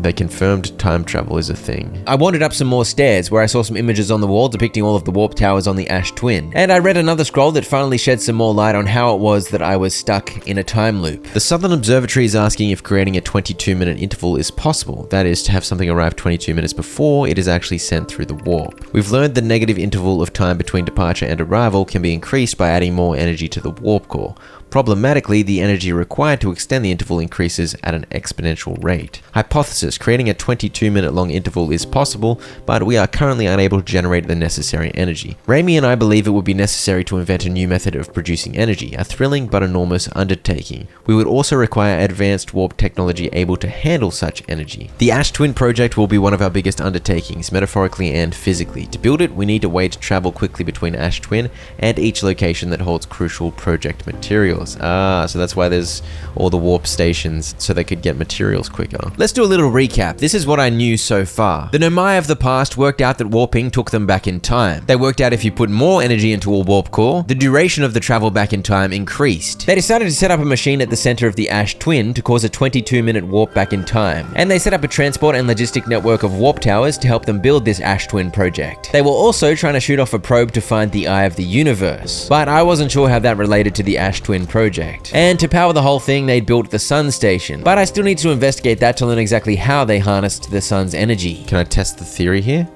They confirmed time travel is a thing. I wandered up some more stairs where I saw some images on the wall depicting all of the warp towers on the Ash Twin. And I read another scroll that finally shed some more light on how it was that I was stuck in a time loop. The Southern Observatory is asking if creating a 22-minute interval is possible. That is, to have something arrive 22 minutes before it is actually sent through the warp. We've learned the negative interval of time between departure and arrival can be increased by adding more energy to the warp core. Problematically, the energy required to extend the interval increases at an exponential rate. Hypothesis: creating a 22-minute long interval is possible, but we are currently unable to generate the necessary energy. Raimi and I believe it would be necessary to invent a new method of producing energy, a thrilling but enormous undertaking. We would also require advanced warp technology able to handle such energy. The Ash Twin project will be one of our biggest undertakings, metaphorically and physically. To build it, we need a way to travel quickly between Ash Twin and each location that holds crucial project materials. So that's why there's all the warp stations, so they could get materials quicker. Let's do a little recap. This is what I knew so far. The Nomai of the past worked out that warping took them back in time. They worked out if you put more energy into a warp core, the duration of the travel back in time increased. They decided to set up a machine at the center of the Ash Twin to cause a 22-minute warp back in time. And they set up a transport and logistic network of warp towers to help them build this Ash Twin project. They were also trying to shoot off a probe to find the eye of the universe, but I wasn't sure how that related to the Ash Twin project. And to power the whole thing, they'd built the sun station, but I still need to investigate that to learn exactly how they harnessed the sun's energy. Can I test the theory here?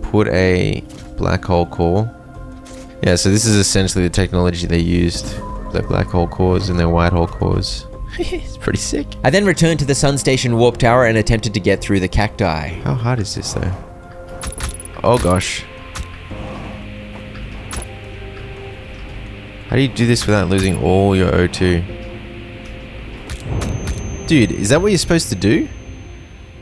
Put a black hole core. Yeah, so this is essentially the technology they used. Their black hole cores and their white hole cores. It's pretty sick. I then returned to the sun station warp tower and attempted to get through the cacti. How hard is this though? Oh gosh. How do you do this without losing all your O2? Dude, is that what you're supposed to do?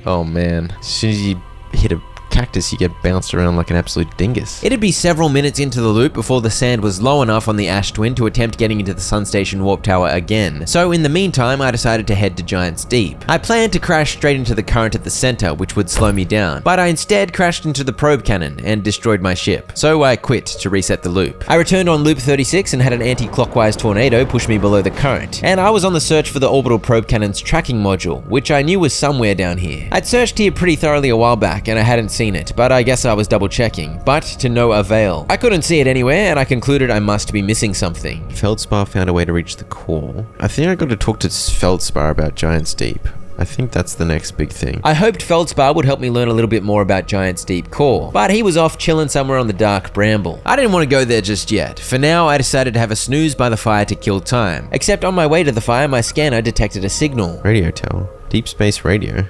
Oh man, as soon as you hit a cactus, you get bounced around like an absolute dingus. It'd be several minutes into the loop before the sand was low enough on the Ash Twin to attempt getting into the Sun Station Warp Tower again. So in the meantime, I decided to head to Giant's Deep. I planned to crash straight into the current at the center, which would slow me down, but I instead crashed into the probe cannon and destroyed my ship. So I quit to reset the loop. I returned on loop 36 and had an anti-clockwise tornado push me below the current, and I was on the search for the orbital probe cannon's tracking module, which I knew was somewhere down here. I'd searched here pretty thoroughly a while back and I hadn't seen it, but I guess I was double checking, but to no avail. I couldn't see it anywhere and I concluded I must be missing something. Feldspar found a way to reach the core. I think I got to talk to Feldspar about Giant's Deep. I think that's the next big thing. I hoped Feldspar would help me learn a little bit more about Giant's Deep core, but he was off chilling somewhere on the dark bramble. I didn't want to go there just yet. For now, I decided to have a snooze by the fire to kill time. Except on my way to the fire, my scanner detected a signal. Radio tower. Deep space radio.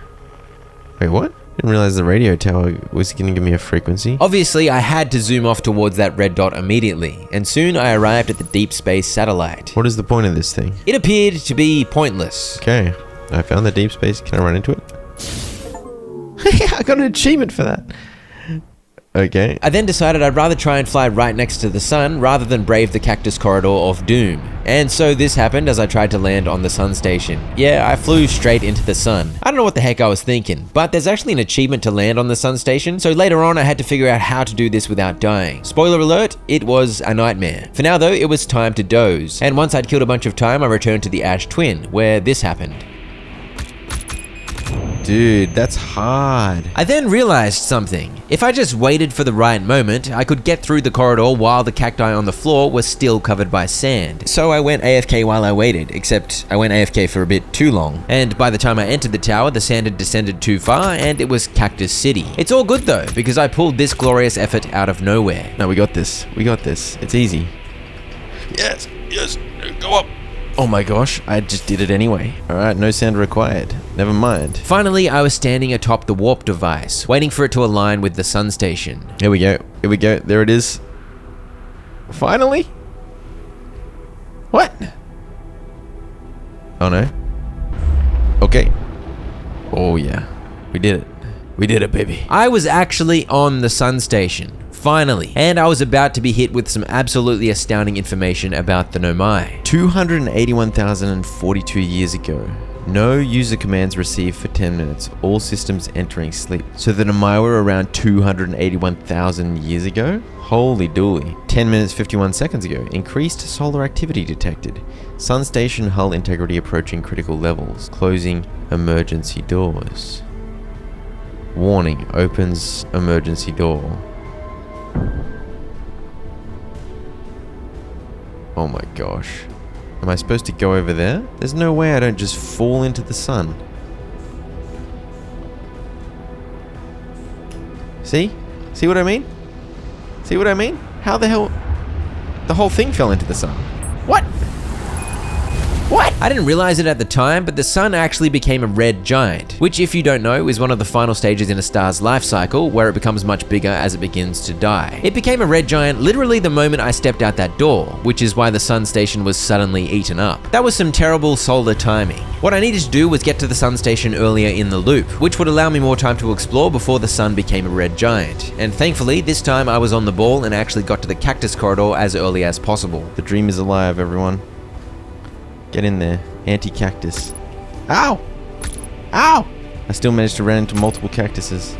Wait, what? Didn't realize the radio tower was going to give me a frequency. Obviously, I had to zoom off towards that red dot immediately, and soon I arrived at the deep space satellite. What is the point of this thing? It appeared to be pointless. Okay, I found the deep space. Can I run into it? I got an achievement for that. Okay. I then decided I'd rather try and fly right next to the sun rather than brave the cactus corridor of doom. And so this happened as I tried to land on the sun station. Yeah, I flew straight into the sun. I don't know what the heck I was thinking, but there's actually an achievement to land on the sun station, so later on I had to figure out how to do this without dying. Spoiler alert, it was a nightmare. For now though, it was time to doze. And once I'd killed a bunch of time, I returned to the Ash Twin, where this happened. Dude, that's hard. I then realized something. If I just waited for the right moment, I could get through the corridor while the cacti on the floor was still covered by sand. So I went AFK while I waited, except I went AFK for a bit too long. And by the time I entered the tower, the sand had descended too far and it was Cactus City. It's all good though, because I pulled this glorious effort out of nowhere. No, we got this. We got this. It's easy. Yes, go up. Oh my gosh, I just did it anyway. Alright, no sand required. Never mind. Finally, I was standing atop the warp device, waiting for it to align with the sun station. Here we go. Here we go. There it is. Finally? What? Oh no. Okay. Oh yeah. We did it. We did it, baby. I was actually on the sun station. Finally, and I was about to be hit with some absolutely astounding information about the Nomai. 281,042 years ago, no user commands received for 10 minutes, all systems entering sleep. So the Nomai were around 281,000 years ago? Holy dooly. 10 minutes 51 seconds ago, increased solar activity detected. Sun station hull integrity approaching critical levels, closing emergency doors. Warning, opens emergency door. Oh my gosh. Am I supposed to go over there? There's no way I don't just fall into the sun. See? See what I mean? See what I mean? How the hell? The whole thing fell into the sun. What? What? I didn't realize it at the time, but the sun actually became a red giant, which if you don't know is one of the final stages in a star's life cycle where it becomes much bigger as it begins to die. It became a red giant literally the moment I stepped out that door, which is why the sun station was suddenly eaten up. That was some terrible solar timing. What I needed to do was get to the sun station earlier in the loop, which would allow me more time to explore before the sun became a red giant. And thankfully, this time I was on the ball and actually got to the cactus corridor as early as possible. The dream is alive, everyone. Get in there. Anti-cactus. Ow! Ow! I still managed to run into multiple cactuses.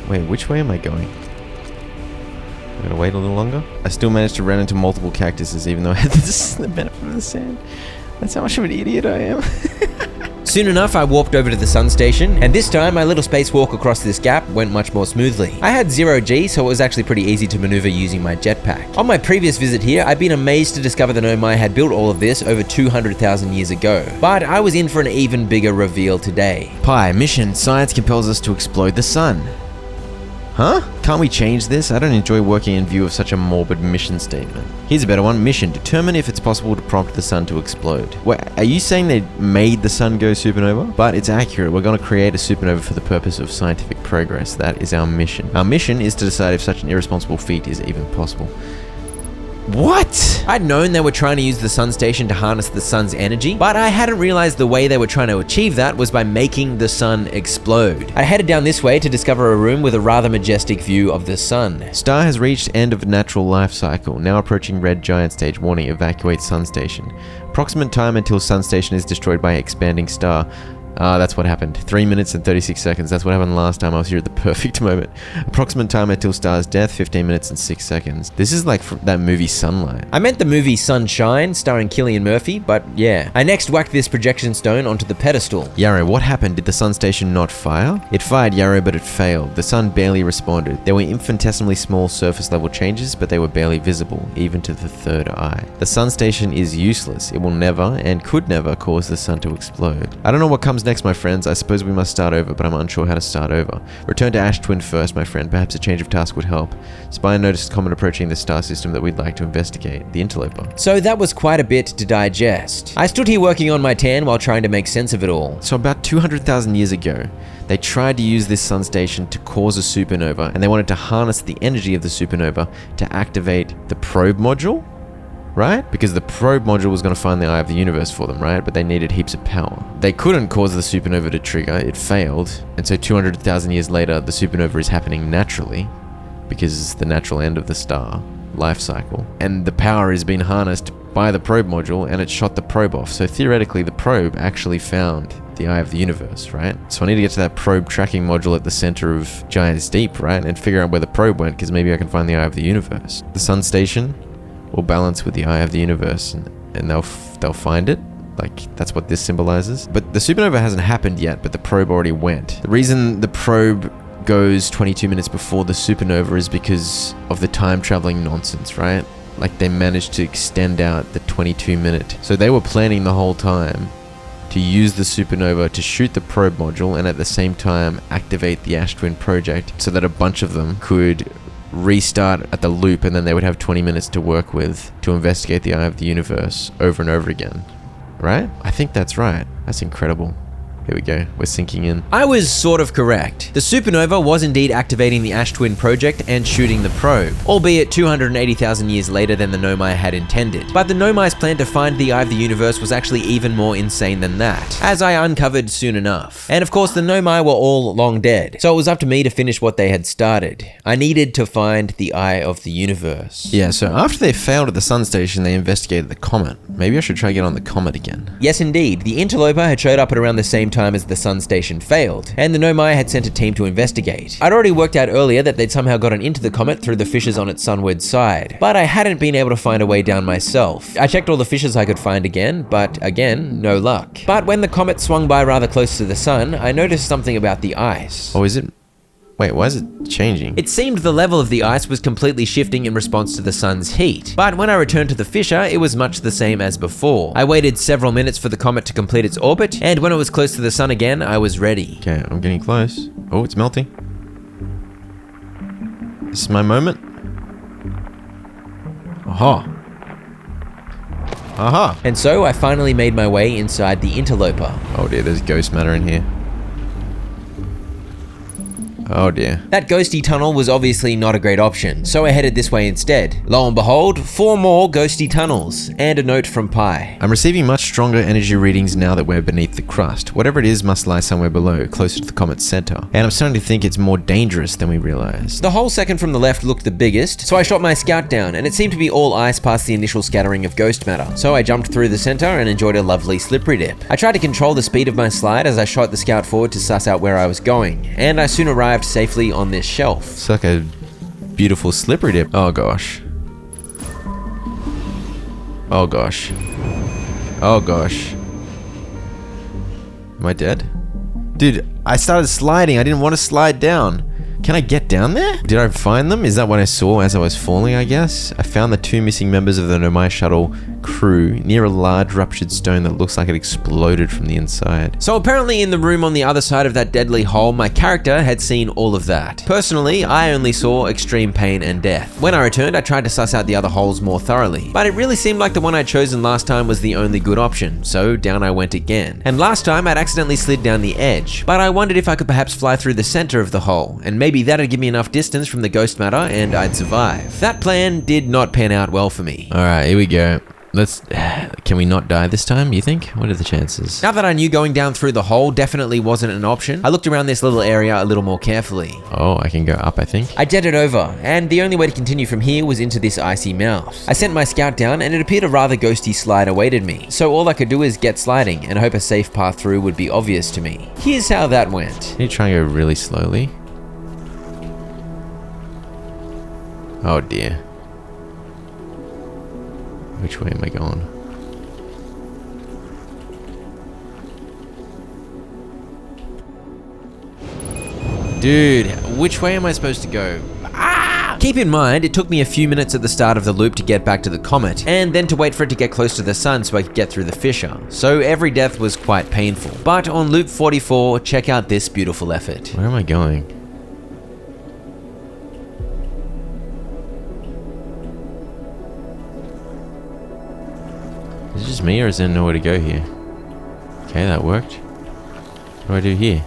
Wait, which way am I going? I'm gonna wait a little longer. I still managed to run into multiple cactuses even though I had the benefit of the sand. That's how much of an idiot I am. Soon enough, I warped over to the sun station, and this time my little spacewalk across this gap went much more smoothly. I had 0G, so it was actually pretty easy to maneuver using my jetpack. On my previous visit here, I'd been amazed to discover the Nomai had built all of this over 200,000 years ago, but I was in for an even bigger reveal today. Pi, mission, science compels us to explode the sun. Huh? Can't we change this? I don't enjoy working in view of such a morbid mission statement. Here's a better one. Mission. Determine if it's possible to prompt the sun to explode. Wait, are you saying they made the sun go supernova? But it's accurate. We're going to create a supernova for the purpose of scientific progress. That is our mission. Our mission is to decide if such an irresponsible feat is even possible. What? it. I'd known they were trying to use the sun station to harness the sun's energy, but I hadn't realized the way they were trying to achieve that was by making the sun explode. I headed down this way to discover a room with a rather majestic view of the sun. Star has reached end of natural life cycle, now approaching red giant stage. Warning, evacuate sun station. Approximate time until sun station is destroyed by expanding star. That's what happened. 3 minutes and 36 seconds. That's what happened last time I was here at the perfect moment. Approximate time until star's death, 15 minutes and 6 seconds. This is like from that movie Sunlight. I meant the movie Sunshine, starring Cillian Murphy, but yeah. I next whacked this projection stone onto the pedestal. Yarrow, what happened? Did the sun station not fire? It fired, Yarrow, but it failed. The sun barely responded. There were infinitesimally small surface level changes, but they were barely visible, even to the third eye. The sun station is useless. It will never, and could never, cause the sun to explode. I don't know what comes next, my friends. I suppose we must start over, but I'm unsure how to start over. Return to Ash Twin first, my friend. Perhaps a change of task would help. Spy noticed a comet approaching the star system that we'd like to investigate. The interloper. So that was quite a bit to digest. I stood here working on my tan while trying to make sense of it all. So about 200,000 years ago, they tried to use this sun station to cause a supernova, and they wanted to harness the energy of the supernova to activate the probe module? Right? Because the probe module was going to find the eye of the universe for them, right? But they needed heaps of power. They couldn't cause the supernova to trigger, it failed, and so 200,000 years later, the supernova is happening naturally, because it's the natural end of the star life cycle. And the power is being harnessed by the probe module, and it shot the probe off. So theoretically, the probe actually found the eye of the universe, right? So I need to get to that probe tracking module at the center of Giant's Deep, right? And figure out where the probe went, because maybe I can find the eye of the universe. The sun station will balance with the eye of the universe, and they'll find it. Like, that's what this symbolizes. But the supernova hasn't happened yet, but the probe already went. The reason the probe goes 22 minutes before the supernova is because of the time traveling nonsense, right? Like, they managed to extend out the 22-minute. So they were planning the whole time to use the supernova to shoot the probe module and at the same time activate the Ash Twin project so that a bunch of them could restart at the loop, and then they would have 20 minutes to work with to investigate the eye of the universe over and over again. Right? I think that's right. That's incredible. Here we go. We're sinking in. I was sort of correct. The supernova was indeed activating the Ash Twin project and shooting the probe, albeit 280,000 years later than the Nomai had intended. But the Nomai's plan to find the eye of the universe was actually even more insane than that, as I uncovered soon enough. And of course, the Nomai were all long dead, so it was up to me to finish what they had started. I needed to find the eye of the universe. Yeah, so after they failed at the sun station, they investigated the comet. Maybe I should try to get on the comet again. Yes, indeed. The interloper had showed up at around the same time as the sun station failed, and the Nomai had sent a team to investigate. I'd already worked out earlier that they'd somehow gotten into the comet through the fissures on its sunward side, but I hadn't been able to find a way down myself. I checked all the fissures I could find again, but again, no luck. But when the comet swung by rather close to the sun, I noticed something about the ice. Oh, is it? Wait, why is it changing? It seemed the level of the ice was completely shifting in response to the sun's heat, but when I returned to the fissure, it was much the same as before. I waited several minutes for the comet to complete its orbit, and when it was close to the sun again, I was ready. Okay, I'm getting close. Oh, it's melting. This is my moment. Aha. Aha. And so I finally made my way inside the interloper. Oh dear, there's ghost matter in here. Oh dear. That ghosty tunnel was obviously not a great option, so I headed this way instead. Lo and behold, 4 more ghosty tunnels, and a note from Pi. I'm receiving much stronger energy readings now that we're beneath the crust. Whatever it is must lie somewhere below, closer to the comet's center. And I'm starting to think it's more dangerous than we realized. The whole second from the left looked the biggest, so I shot my scout down, and it seemed to be all ice past the initial scattering of ghost matter. So I jumped through the center and enjoyed a lovely slippery dip. I tried to control the speed of my slide as I shot the scout forward to suss out where I was going, and I soon arrived safely on this shelf. It's like a beautiful slippery dip. Oh gosh. Oh gosh. Oh gosh. Am I dead? Dude, I started sliding. I didn't want to slide down. Can I get down there? Did I find them? Is that what I saw as I was falling, I guess? I found the 2 missing members of the Nomai shuttle crew near a large ruptured stone that looks like it exploded from the inside. So apparently in the room on the other side of that deadly hole, my character had seen all of that. Personally, I only saw extreme pain and death. When I returned, I tried to suss out the other holes more thoroughly, but it really seemed like the one I'd chosen last time was the only good option, so down I went again. And last time I'd accidentally slid down the edge, but I wondered if I could perhaps fly through the center of the hole, and maybe that'd give me enough distance from the ghost matter and I'd survive. That plan did not pan out well for me. Alright, here we go. Can we not die this time, you think? What are the chances? Now that I knew going down through the hole definitely wasn't an option, I looked around this little area a little more carefully. Oh, I can go up, I think. I jetted over, and the only way to continue from here was into this icy mouth. I sent my scout down, and it appeared a rather ghosty slide awaited me, so all I could do is get sliding and hope a safe path through would be obvious to me. Here's how that went. Can you try and go really slowly? Oh dear. Which way am I going? Dude, which way am I supposed to go? Ah! Keep in mind, it took me a few minutes at the start of the loop to get back to the comet, and then to wait for it to get close to the sun so I could get through the fissure. So every death was quite painful. But on loop 44, check out this beautiful effort. Where am I going? Is it just me or is there nowhere to go here? Okay, that worked. What do I do here?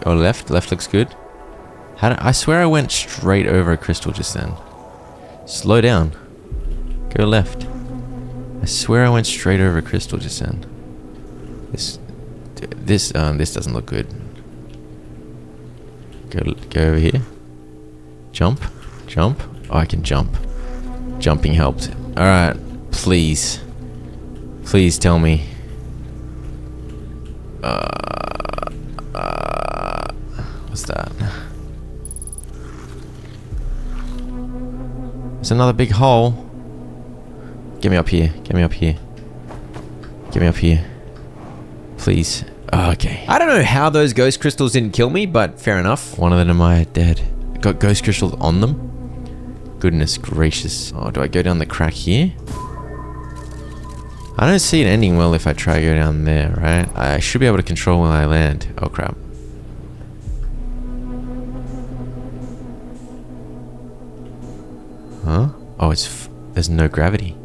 Oh, left? Left looks good. I swear I went straight over a crystal just then. Slow down. Go left. I swear I went straight over a crystal just then. This doesn't look good. Go over here. Jump. Jump. Oh, I can jump. Jumping helped. Alright, please. Please tell me. What's that? There's another big hole. Get me up here. Get me up here. Get me up here. Please. Oh, okay. I don't know how those ghost crystals didn't kill me, but fair enough. One of them are dead. Got ghost crystals on them? Goodness gracious. Oh, do I go down the crack here? I don't see it ending well if I try to go down there, right? I should be able to control where I land. Oh crap. Huh? Oh, there's no gravity.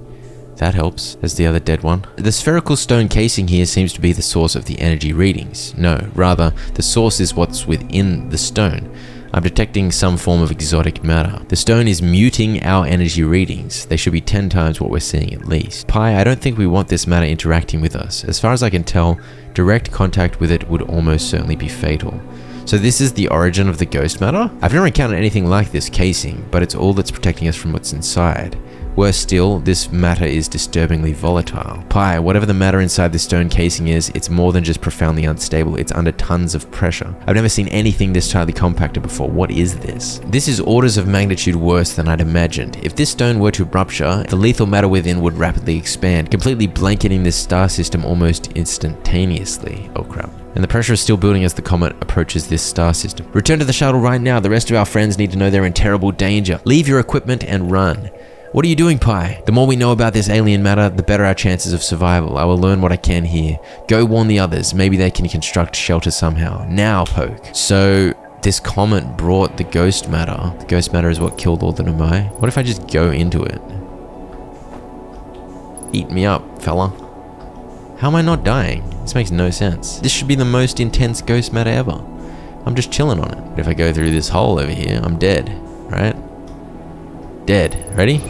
That helps. There's the other dead one. The spherical stone casing here seems to be the source of the energy readings. No, rather, the source is what's within the stone. I'm detecting some form of exotic matter. The stone is muting our energy readings. They should be 10 times what we're seeing at least. Pi, I don't think we want this matter interacting with us. As far as I can tell, direct contact with it would almost certainly be fatal. So this is the origin of the ghost matter? I've never encountered anything like this casing, but it's all that's protecting us from what's inside. Worse still, this matter is disturbingly volatile. Pi, whatever the matter inside this stone casing is, it's more than just profoundly unstable, it's under tons of pressure. I've never seen anything this tightly compacted before. What is this? This is orders of magnitude worse than I'd imagined. If this stone were to rupture, the lethal matter within would rapidly expand, completely blanketing this star system almost instantaneously. Oh crap. And the pressure is still building as the comet approaches this star system. Return to the shuttle right now. The rest of our friends need to know they're in terrible danger. Leave your equipment and run. What are you doing, Pi? The more we know about this alien matter, the better our chances of survival. I will learn what I can here. Go warn the others. Maybe they can construct shelter somehow. Now, Poke. So, this comet brought the ghost matter. The ghost matter is what killed all the Nomai. What if I just go into it? Eat me up, fella. How am I not dying? This makes no sense. This should be the most intense ghost matter ever. I'm just chilling on it. But if I go through this hole over here, I'm dead, right? Dead. Ready?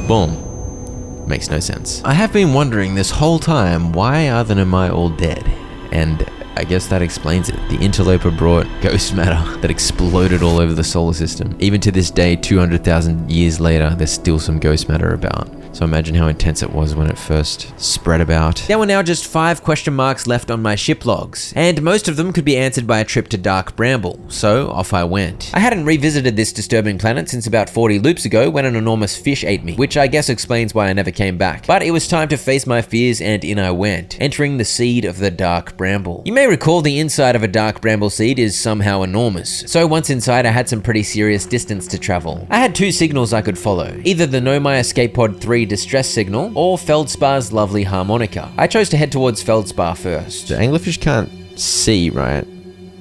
Boom. Makes no sense. I have been wondering this whole time, why are the Nomai all dead? And I guess that explains it. The interloper brought ghost matter that exploded all over the solar system. Even to this day, 200,000 years later, there's still some ghost matter about. So imagine how intense it was when it first spread about. There were now just 5 question marks left on my ship logs, and most of them could be answered by a trip to Dark Bramble, so off I went. I hadn't revisited this disturbing planet since about 40 loops ago when an enormous fish ate me, which I guess explains why I never came back. But it was time to face my fears, and in I went, entering the seed of the Dark Bramble. You may recall the inside of a Dark Bramble seed is somehow enormous, so once inside I had some pretty serious distance to travel. I had 2 signals I could follow, either the Nomai Escape Pod 3 3 distress signal, or Feldspar's lovely harmonica. I chose to head towards Feldspar first. The anglerfish can't see, right?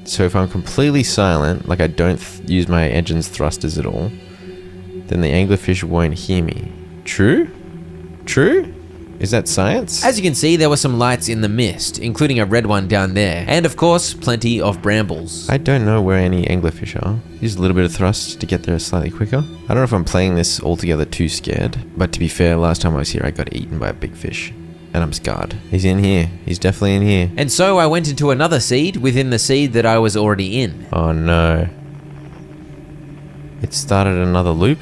So if I'm completely silent, like I don't use my engine's thrusters at all, then the anglerfish won't hear me. True? True? Is that science? As you can see, there were some lights in the mist, including a red one down there, and of course, plenty of brambles. I don't know where any anglerfish are. Use a little bit of thrust to get there slightly quicker. I don't know if I'm playing this altogether too scared, but to be fair, last time I was here I got eaten by a big fish. And I'm scarred. He's in here. He's definitely in here. And so I went into another seed within the seed that I was already in. Oh no. It started another loop?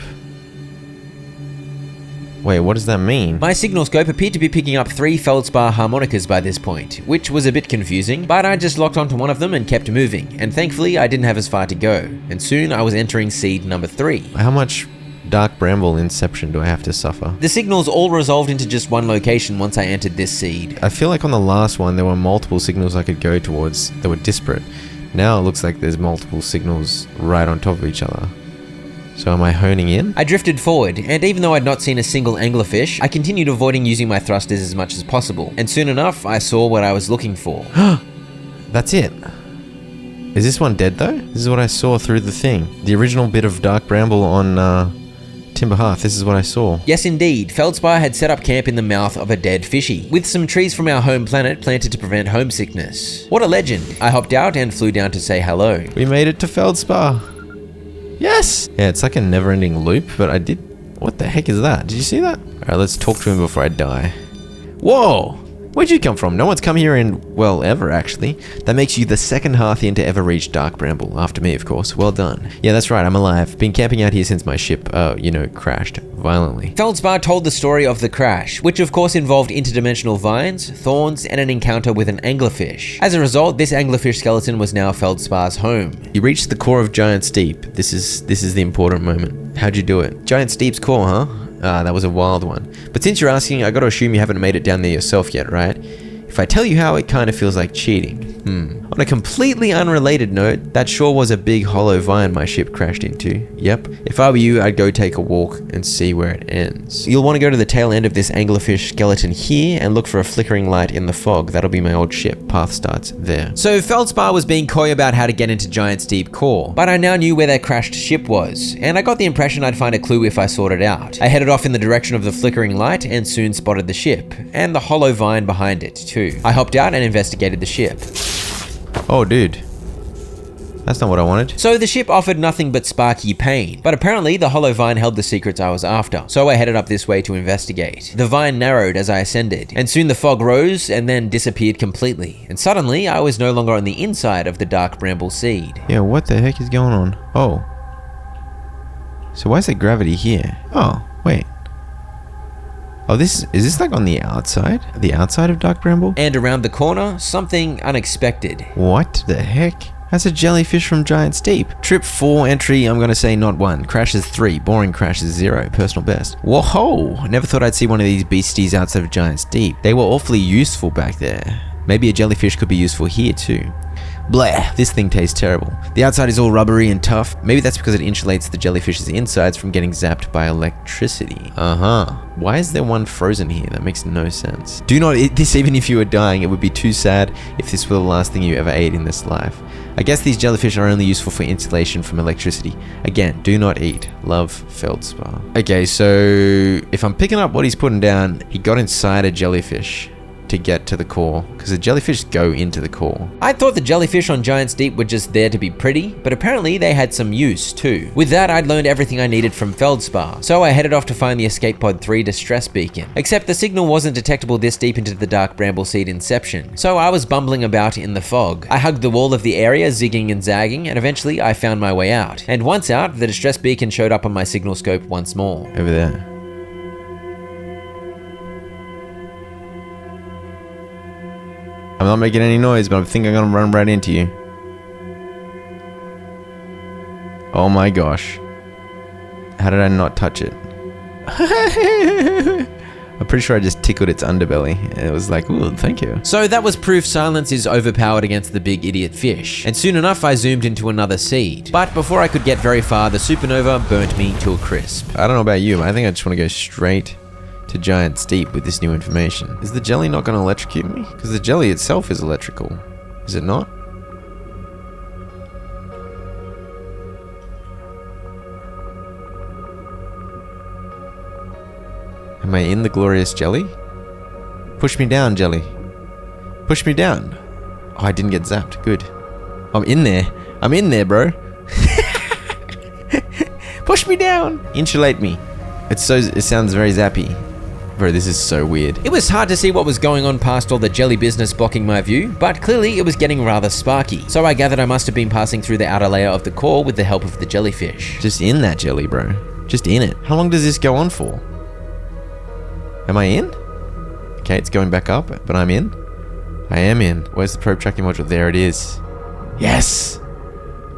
Wait, what does that mean? My signal scope appeared to be picking up 3 Feldspar harmonicas by this point, which was a bit confusing, but I just locked onto one of them and kept moving, and thankfully I didn't have as far to go, and soon I was entering seed number 3. How much dark bramble inception do I have to suffer? The signals all resolved into just one location once I entered this seed. I feel like on the last one there were multiple signals I could go towards that were disparate. Now it looks like there's multiple signals right on top of each other. So am I honing in? I drifted forward, and even though I'd not seen a single anglerfish, I continued avoiding using my thrusters as much as possible, and soon enough I saw what I was looking for. That's it. Is this one dead though? This is what I saw through the thing. The original bit of dark bramble on Timber Hearth, this is what I saw. Yes indeed, Feldspar had set up camp in the mouth of a dead fishy, with some trees from our home planet planted to prevent homesickness. What a legend. I hopped out and flew down to say hello. We made it to Feldspar. Yes! Yeah, it's like a never-ending loop, but I did... What the heck is that? Did you see that? Alright, let's talk to him before I die. Whoa! Where'd you come from? No one's come here in, well, ever, actually. That makes you the second Hearthian to ever reach Dark Bramble. After me, of course. Well done. Yeah, that's right, I'm alive. Been camping out here since my ship, crashed violently. Feldspar told the story of the crash, which of course involved interdimensional vines, thorns, and an encounter with an anglerfish. As a result, this anglerfish skeleton was now Feldspar's home. You reached the core of Giant Steep. This is the important moment. How'd you do it? Giant Steep's core, huh? Ah, that was a wild one. But since you're asking, I gotta assume you haven't made it down there yourself yet, right? If I tell you how, it kind of feels like cheating. On a completely unrelated note, that sure was a big hollow vine my ship crashed into. Yep. If I were you, I'd go take a walk and see where it ends. You'll want to go to the tail end of this anglerfish skeleton here and look for a flickering light in the fog. That'll be my old ship. Path starts there. So Feldspar was being coy about how to get into Giant Steep Core, but I now knew where their crashed ship was, and I got the impression I'd find a clue if I sought it out. I headed off in the direction of the flickering light and soon spotted the ship, and the hollow vine behind it too. I hopped out and investigated the ship. Oh, dude. That's not what I wanted. So the ship offered nothing but sparky pain, but apparently the hollow vine held the secrets I was after, so I headed up this way to investigate. The vine narrowed as I ascended, and soon the fog rose and then disappeared completely, and suddenly I was no longer on the inside of the dark bramble seed. Yeah, what the heck is going on? Oh. So why is there gravity here? Oh, wait. Oh, is this like on the outside? The outside of Dark Bramble? And around the corner, something unexpected. What the heck? That's a jellyfish from Giant Steep. Trip 4 entry, I'm gonna say not 1. Crashes 3. Boring crashes 0. Personal best. Whoa! Never thought I'd see one of these beasties outside of Giant Steep. They were awfully useful back there. Maybe a jellyfish could be useful here too. Blah, this thing tastes terrible. The outside is all rubbery and tough. Maybe that's because it insulates the jellyfish's insides from getting zapped by electricity. Why is there one frozen here? That makes no sense. Do not eat this even if you were dying. It would be too sad if this were the last thing you ever ate in this life. I guess these jellyfish are only useful for insulation from electricity. Again, do not eat. Love, Feldspar. Okay, so if I'm picking up what he's putting down, he got inside a jellyfish to get to the core, because the jellyfish go into the core. I thought the jellyfish on Giant Steep were just there to be pretty, but apparently they had some use too. With that, I'd learned everything I needed from Feldspar, so I headed off to find the Escape Pod 3 distress beacon. Except the signal wasn't detectable this deep into the dark bramble seed inception, so I was bumbling about in the fog. I hugged the wall of the area, zigging and zagging, and eventually I found my way out. And once out, the distress beacon showed up on my signal scope once more. Over there. I'm not making any noise, but I think I'm gonna run right into you. Oh my gosh. How did I not touch it? I'm pretty sure I just tickled its underbelly. And it was like, ooh, thank you. So that was proof silence is overpowered against the big idiot fish. And soon enough, I zoomed into another seed. But before I could get very far, the supernova burnt me to a crisp. I don't know about you, but I think I just want to go straight to Giant Steep with this new information. Is the jelly not going to electrocute me? Because the jelly itself is electrical. Is it not? Am I in the glorious jelly? Push me down, jelly. Push me down. Oh, I didn't get zapped. Good. I'm in there. I'm in there, bro. Push me down. Insulate me. It sounds very zappy. Bro, this is so weird. It was hard to see what was going on past all the jelly business blocking my view, but clearly it was getting rather sparky. So I gathered I must have been passing through the outer layer of the core with the help of the jellyfish. Just in that jelly, bro. Just in it. How long does this go on for? Am I in? Okay, it's going back up, but I'm in. I am in. Where's the probe tracking module? There it is. Yes!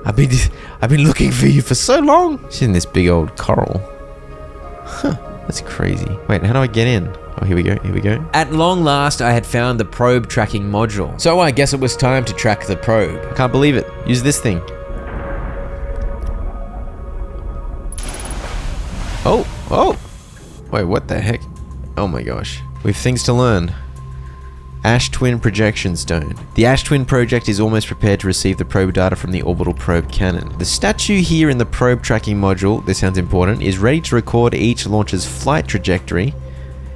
I've been looking for you for so long. She's in this big old coral. Huh, that's crazy. Wait, how do I get in? Oh, here we go, here we go. At long last, I had found the probe tracking module. So I guess it was time to track the probe. I can't believe it. Use this thing. Oh! Wait, what the heck? Oh my gosh. We have things to learn. Ash Twin Projection Stone. The Ash Twin project is almost prepared to receive the probe data from the orbital probe cannon. The statue here in the probe tracking module, this sounds important, is ready to record each launcher's flight trajectory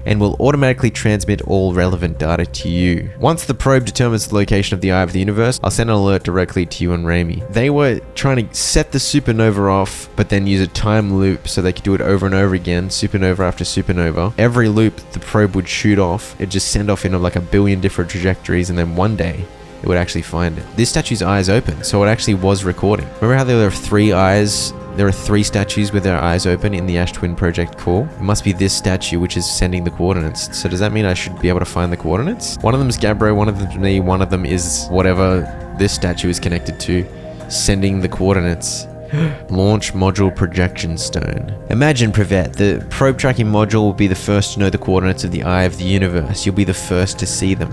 and will automatically transmit all relevant data to you. Once the probe determines the location of the eye of the universe, I'll send an alert directly to you and Raimi. They were trying to set the supernova off, but then use a time loop so they could do it over and over again, supernova after supernova. Every loop the probe would shoot off, it'd just send off into like a billion different trajectories, and then one day it would actually find it. This statue's eyes open, so it actually was recording. Remember how there were 3 eyes? There are 3 statues with their eyes open in the Ash Twin Project core. It must be this statue which is sending the coordinates. So does that mean I should be able to find the coordinates? One of them is Gabbro, one of them is me, one of them is whatever this statue is connected to, sending the coordinates. Launch Module Projection Stone. Imagine, Privet, the probe tracking module will be the first to know the coordinates of the eye of the universe. You'll be the first to see them.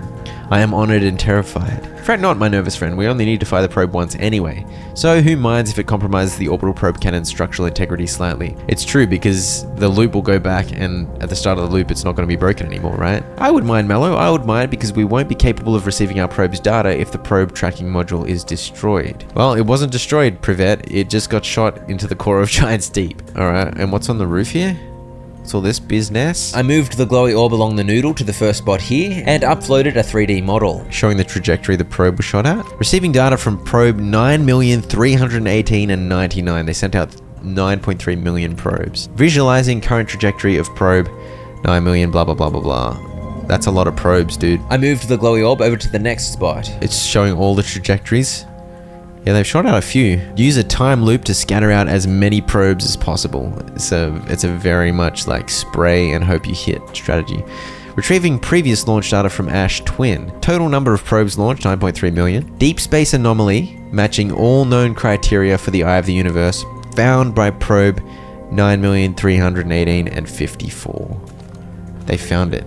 I am honored and terrified. Fret not, my nervous friend, we only need to fire the probe once anyway. So who minds if it compromises the orbital probe cannon's structural integrity slightly? It's true, because the loop will go back and at the start of the loop it's not going to be broken anymore, right? I would mind, Mello, I would mind, because we won't be capable of receiving our probe's data if the probe tracking module is destroyed. Well, it wasn't destroyed, Privet, it just got shot into the core of Giant Steep. Alright, and what's on the roof here? What's all this business? I moved the glowy orb along the noodle to the first spot here and uploaded a 3D model. Showing the trajectory the probe was shot at. Receiving data from probe 9,318 and 99. They sent out 9.3 million probes. Visualizing current trajectory of probe 9 million blah blah blah blah blah. That's a lot of probes, dude. I moved the glowy orb over to the next spot. It's showing all the trajectories. Yeah, they've shot out a few. Use a time loop to scatter out as many probes as possible. It's a very much like spray and hope you hit strategy. Retrieving previous launch data from Ash Twin. Total number of probes launched, 9.3 million. Deep space anomaly, matching all known criteria for the eye of the universe, found by probe 9,318 and 54. They found it.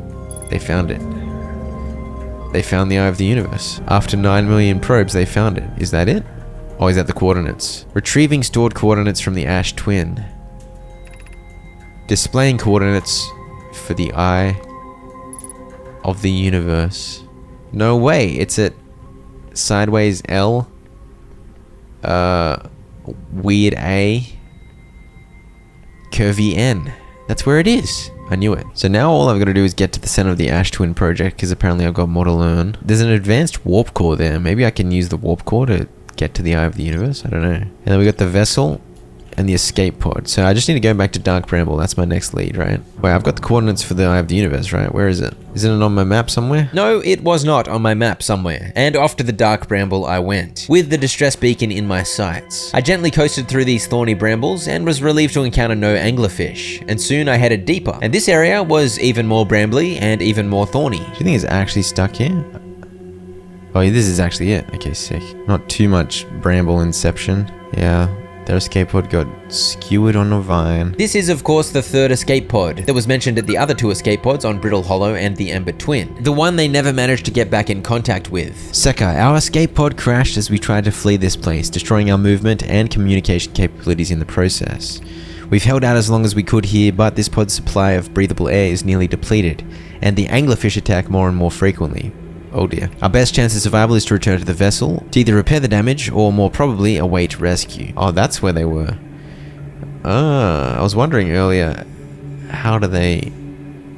They found it. They found the eye of the universe. After 9 million probes, they found it. Is that it? Oh, is that the coordinates? Retrieving stored coordinates from the Ash Twin. Displaying coordinates for the eye of the universe. No way, it's at sideways L, weird A, curvy N. That's where it is. I knew it. So now all I've got to do is get to the center of the Ash Twin project, because apparently I've got more to learn. There's an advanced warp core there. Maybe I can use the warp core to get to the eye of the universe. I don't know. And then we got the vessel and the escape pod. So I just need to go back to Dark Bramble. That's my next lead, right? Wait, I've got the coordinates for the eye of the universe, right? Where is it? Isn't it on my map somewhere? No, it was not on my map somewhere. And off to the Dark Bramble I went, with the distress beacon in my sights. I gently coasted through these thorny brambles and was relieved to encounter no anglerfish. And soon I headed deeper. And this area was even more brambly and even more thorny. Do you think it's actually stuck here? Oh, this is actually it. Okay, sick. Not too much bramble inception. Yeah, their escape pod got skewered on a vine. This is of course the 3rd escape pod that was mentioned at the other 2 escape pods on Brittle Hollow and the Ember Twin. The one they never managed to get back in contact with. Sekka, our escape pod crashed as we tried to flee this place, destroying our movement and communication capabilities in the process. We've held out as long as we could here, but this pod's supply of breathable air is nearly depleted, and the anglerfish attack more and more frequently. Oh dear. Our best chance of survival is to return to the vessel, to either repair the damage, or more probably await rescue. Oh, that's where they were. I was wondering earlier, how do they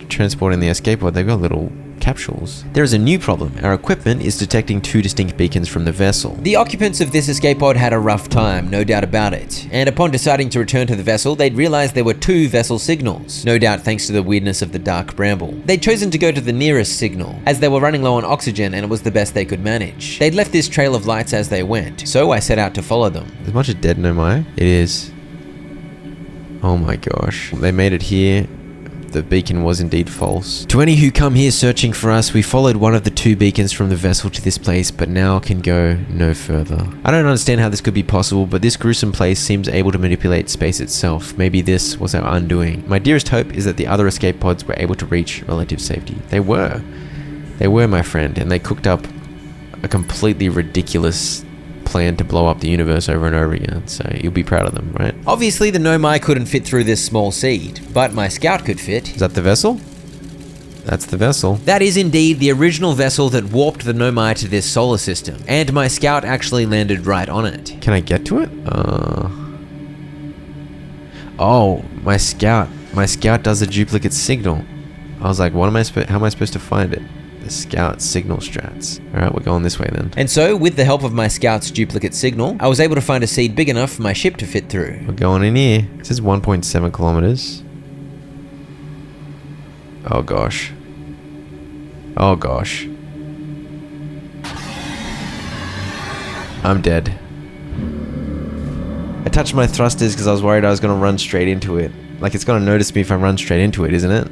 transport in the escape pod? They've got little capsules. There is a new problem. Our equipment is detecting 2 distinct beacons from the vessel. The occupants of this escape pod had a rough time, no doubt about it. And upon deciding to return to the vessel, they'd realized there were 2 vessel signals, no doubt thanks to the weirdness of the dark bramble. They'd chosen to go to the nearest signal, as they were running low on oxygen and it was the best they could manage. They'd left this trail of lights as they went, so I set out to follow them. There's a bunch of dead nomai. It is. Oh my gosh. They made it here. The beacon was indeed false. To any who come here searching for us, we followed one of the 2 beacons from the vessel to this place, but now can go no further. I don't understand how this could be possible, but this gruesome place seems able to manipulate space itself. Maybe this was our undoing. My dearest hope is that the other escape pods were able to reach relative safety. They were. They were, my friend, and they cooked up a completely ridiculous plan to blow up the universe over and over again, so you'll be proud of them, right? Obviously, the nomai couldn't fit through this small seed, but my scout could fit. Is that the vessel? That's the vessel. That is indeed the original vessel that warped the nomai to this solar system, and my scout actually landed right on it. Can I get to it? Oh, my scout does a duplicate signal. I was like, how am I supposed to find it? The scout signal strats. Alright, we're going this way then. And so, with the help of my scout's duplicate signal, I was able to find a seed big enough for my ship to fit through. We're going in here. It says 1.7 kilometers. Oh gosh. Oh gosh. I'm dead. I touched my thrusters because I was worried I was going to run straight into it. Like, it's going to notice me if I run straight into it, isn't it?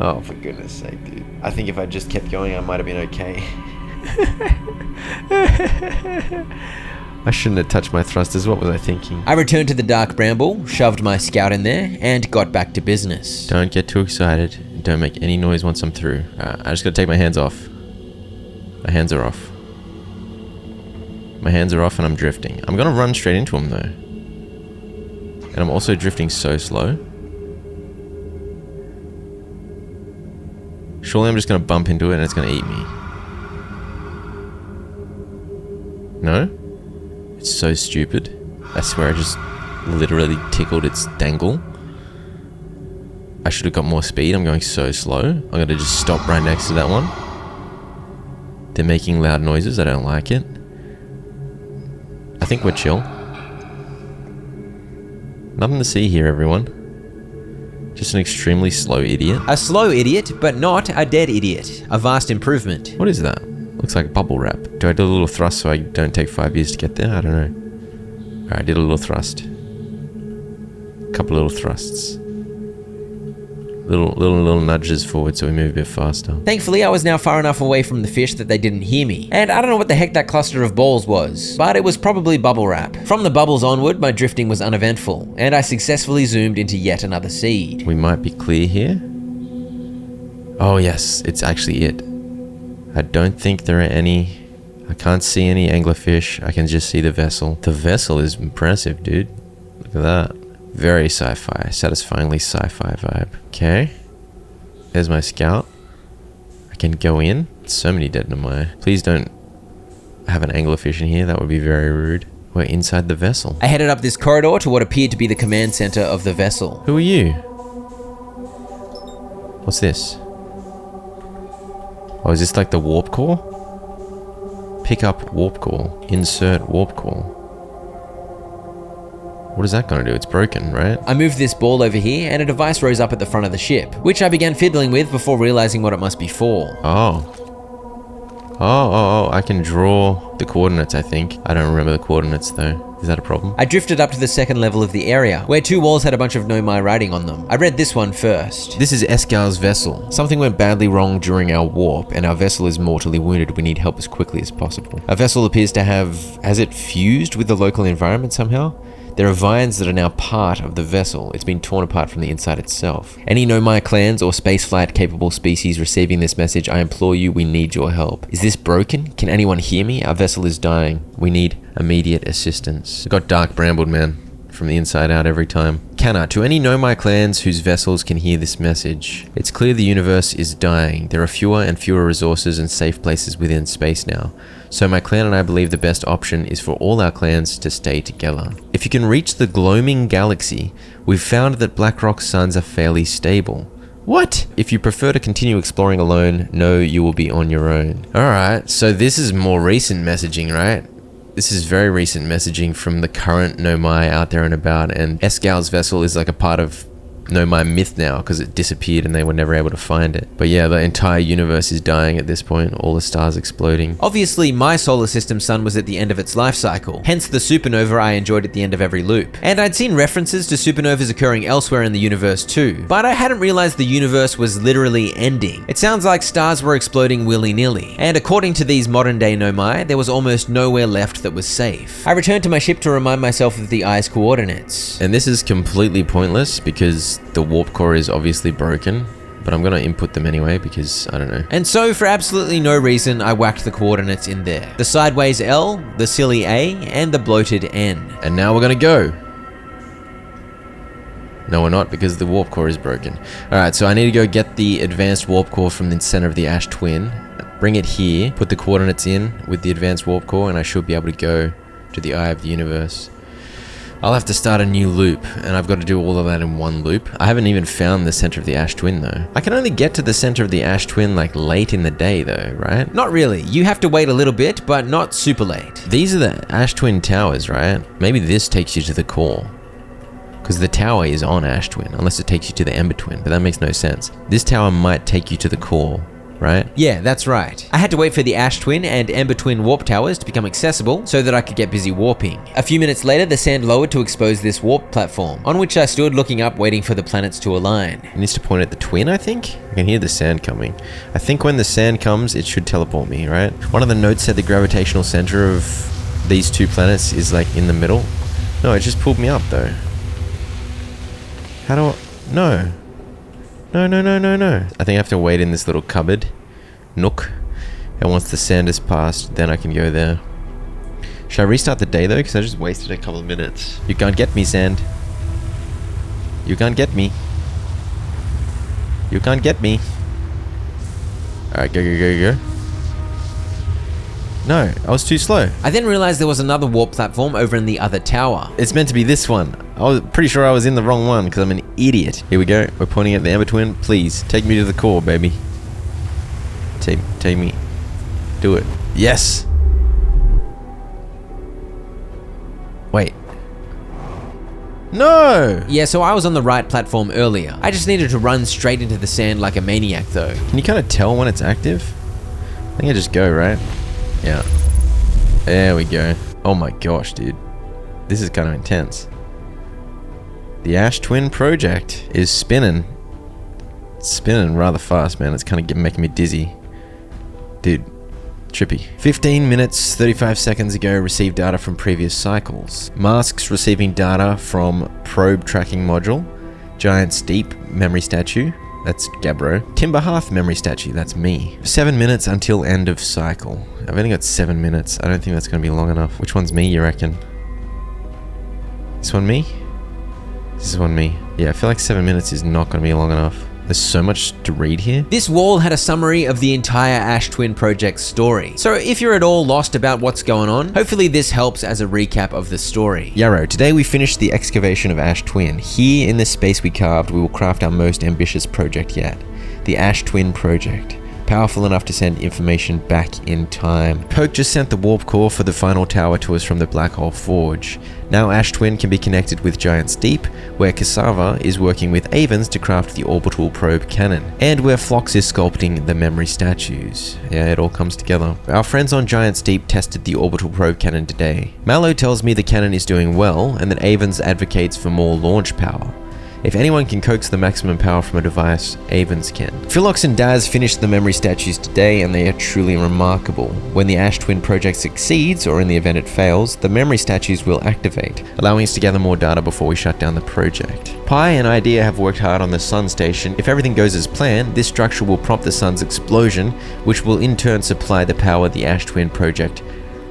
Oh, for goodness sake, dude. I think if I just kept going, I might have been okay. I shouldn't have touched my thrusters. What was I thinking? I returned to the dark bramble, shoved my scout in there, and got back to business. Don't get too excited. Don't make any noise once I'm through. I just gotta take my hands off. My hands are off. My hands are off and I'm drifting. I'm gonna run straight into them though. And I'm also drifting so slow. Surely I'm just going to bump into it and it's going to eat me. No? It's so stupid. I swear I just literally tickled its dangle. I should have got more speed. I'm going so slow. I'm going to just stop right next to that one. They're making loud noises. I don't like it. I think we're chill. Nothing to see here, everyone. Just an extremely slow idiot. A slow idiot, but not a dead idiot. A vast improvement. What is that? Looks like bubble wrap. Do I do a little thrust so I don't take 5 years to get there? I don't know. Alright, I did a little thrust. Couple little thrusts. Little nudges forward so we move a bit faster. Thankfully, I was now far enough away from the fish that they didn't hear me. And I don't know what the heck that cluster of balls was, but it was probably bubble wrap. From the bubbles onward, my drifting was uneventful, and I successfully zoomed into yet another seed. We might be clear here. Oh yes, it's actually it. I don't think there are any. I can't see any anglerfish. I can just see the vessel. The vessel is impressive, dude. Look at that. Very sci-fi, satisfyingly sci-fi vibe. Okay. There's my scout. I can go in. So many dead nomai. Please don't have an anglerfish in here. That would be very rude. We're inside the vessel. I headed up this corridor to what appeared to be the command center of the vessel. Who are you? What's this? Oh, is this like the warp core? Pick up warp core. Insert warp core. What is that going to do? It's broken, right? I moved this ball over here and a device rose up at the front of the ship, which I began fiddling with before realizing what it must be for. Oh, I can draw the coordinates, I think. I don't remember the coordinates though. Is that a problem? I drifted up to the second level of the area, where 2 walls had a bunch of nomai writing on them. I read this one first. This is Escar's vessel. Something went badly wrong during our warp, and our vessel is mortally wounded. We need help as quickly as possible. Our vessel appears to has it fused with the local environment somehow? There are vines that are now part of the vessel. It's been torn apart from the inside itself. Any nomai clans or spaceflight capable species receiving this message, I implore you, we need your help. Is this broken? Can anyone hear me? Our vessel is dying. We need immediate assistance. It got dark brambled, man. From the inside out every time. Canna, to any Nomai clans whose vessels can hear this message. It's clear the universe is dying. There are fewer and fewer resources and safe places within space now. So my clan and I believe the best option is for all our clans to stay together. If you can reach the gloaming galaxy, we've found that Blackrock's suns are fairly stable. What? If you prefer to continue exploring alone, know you will be on your own. Alright, so this is more recent messaging, right? This is very recent messaging from the current Nomai out there and about, and Escal's vessel is like a part of Nomai myth now because it disappeared and they were never able to find it. But yeah, the entire universe is dying at this point, all the stars exploding. Obviously, my solar system sun was at the end of its life cycle, hence the supernova I enjoyed at the end of every loop. And I'd seen references to supernovas occurring elsewhere in the universe too, but I hadn't realized the universe was literally ending. It sounds like stars were exploding willy-nilly, and according to these modern day Nomai, there was almost nowhere left that was safe. I returned to my ship to remind myself of the eye's coordinates. And this is completely pointless because the warp core is obviously broken, but I'm gonna input them anyway because I don't know. And so for absolutely no reason, I whacked the coordinates in there. The sideways L, the silly A, and the bloated N. And now we're gonna go. No, we're not because the warp core is broken. Alright, so I need to go get the advanced warp core from the center of the Ash Twin, bring it here, put the coordinates in with the advanced warp core, and I should be able to go to the eye of the universe. I'll have to start a new loop, and I've got to do all of that in one loop. I haven't even found the center of the Ash Twin though. I can only get to the center of the Ash Twin like late in the day though, right? Not really. You have to wait a little bit, but not super late. These are the Ash Twin towers, right? Maybe this takes you to the core. Because the tower is on Ash Twin, unless it takes you to the Ember Twin, but that makes no sense. This tower might take you to the core, right? Yeah, that's right. I had to wait for the Ash Twin and Ember Twin warp towers to become accessible so that I could get busy warping. A few minutes later, the sand lowered to expose this warp platform, on which I stood looking up waiting for the planets to align. It needs to point at the twin, I think? I can hear the sand coming. I think when the sand comes, it should teleport me, right? One of the notes said the gravitational center of these two planets is like in the middle. No, it just pulled me up though. How do I... No. No. I think I have to wait in this little cupboard. Nook. And once the sand is passed, then I can go there. Should I restart the day though? Because I just wasted a couple of minutes. You can't get me, sand. You can't get me. You can't get me. Alright, go. No, I was too slow. I then realized there was another warp platform over in the other tower. It's meant to be this one. I was pretty sure I was in the wrong one because I'm an idiot. Here we go. We're pointing at the Ember Twin. Please, take me to the core, baby. Take me. Do it. Yes! Wait. No! Yeah, so I was on the right platform earlier. I just needed to run straight into the sand like a maniac though. Can you kind of tell when it's active? I think I just go, right? Yeah. There we go. Oh my gosh, dude. This is kind of intense. The Ash Twin project is spinning. It's spinning rather fast, man. It's kind of making me dizzy. Dude, trippy. 15 minutes, 35 seconds ago, received data from previous cycles. Masks receiving data from probe tracking module. Giant Steep memory statue. That's Gabbro. Timber Hearth memory statue, that's me. 7 minutes until end of cycle. I've only got 7 minutes. I don't think that's going to be long enough. Which one's me, you reckon? This one me? This is one me. Yeah, I feel like 7 minutes is not going to be long enough. There's so much to read here. This wall had a summary of the entire Ash Twin project story. So if you're at all lost about what's going on, hopefully this helps as a recap of the story. Yarrow, today we finished the excavation of Ash Twin. Here in this space we carved, we will craft our most ambitious project yet. The Ash Twin project. Powerful enough to send information back in time. Poke just sent the warp core for the final tower to us from the Black Hole Forge. Now Ash Twin can be connected with Giant Steep, where Cassava is working with Avens to craft the orbital probe cannon, and where Phlox is sculpting the memory statues. Yeah, it all comes together. Our friends on Giant Steep tested the orbital probe cannon today. Mallow tells me the cannon is doing well, and that Avens advocates for more launch power. If anyone can coax the maximum power from a device, Avens can. Philox and Daz finished the memory statues today, and they are truly remarkable. When the Ash Twin project succeeds, or in the event it fails, the memory statues will activate, allowing us to gather more data before we shut down the project. Pi and Idea have worked hard on the Sun Station. If everything goes as planned, this structure will prompt the Sun's explosion, which will in turn supply the power the Ash Twin project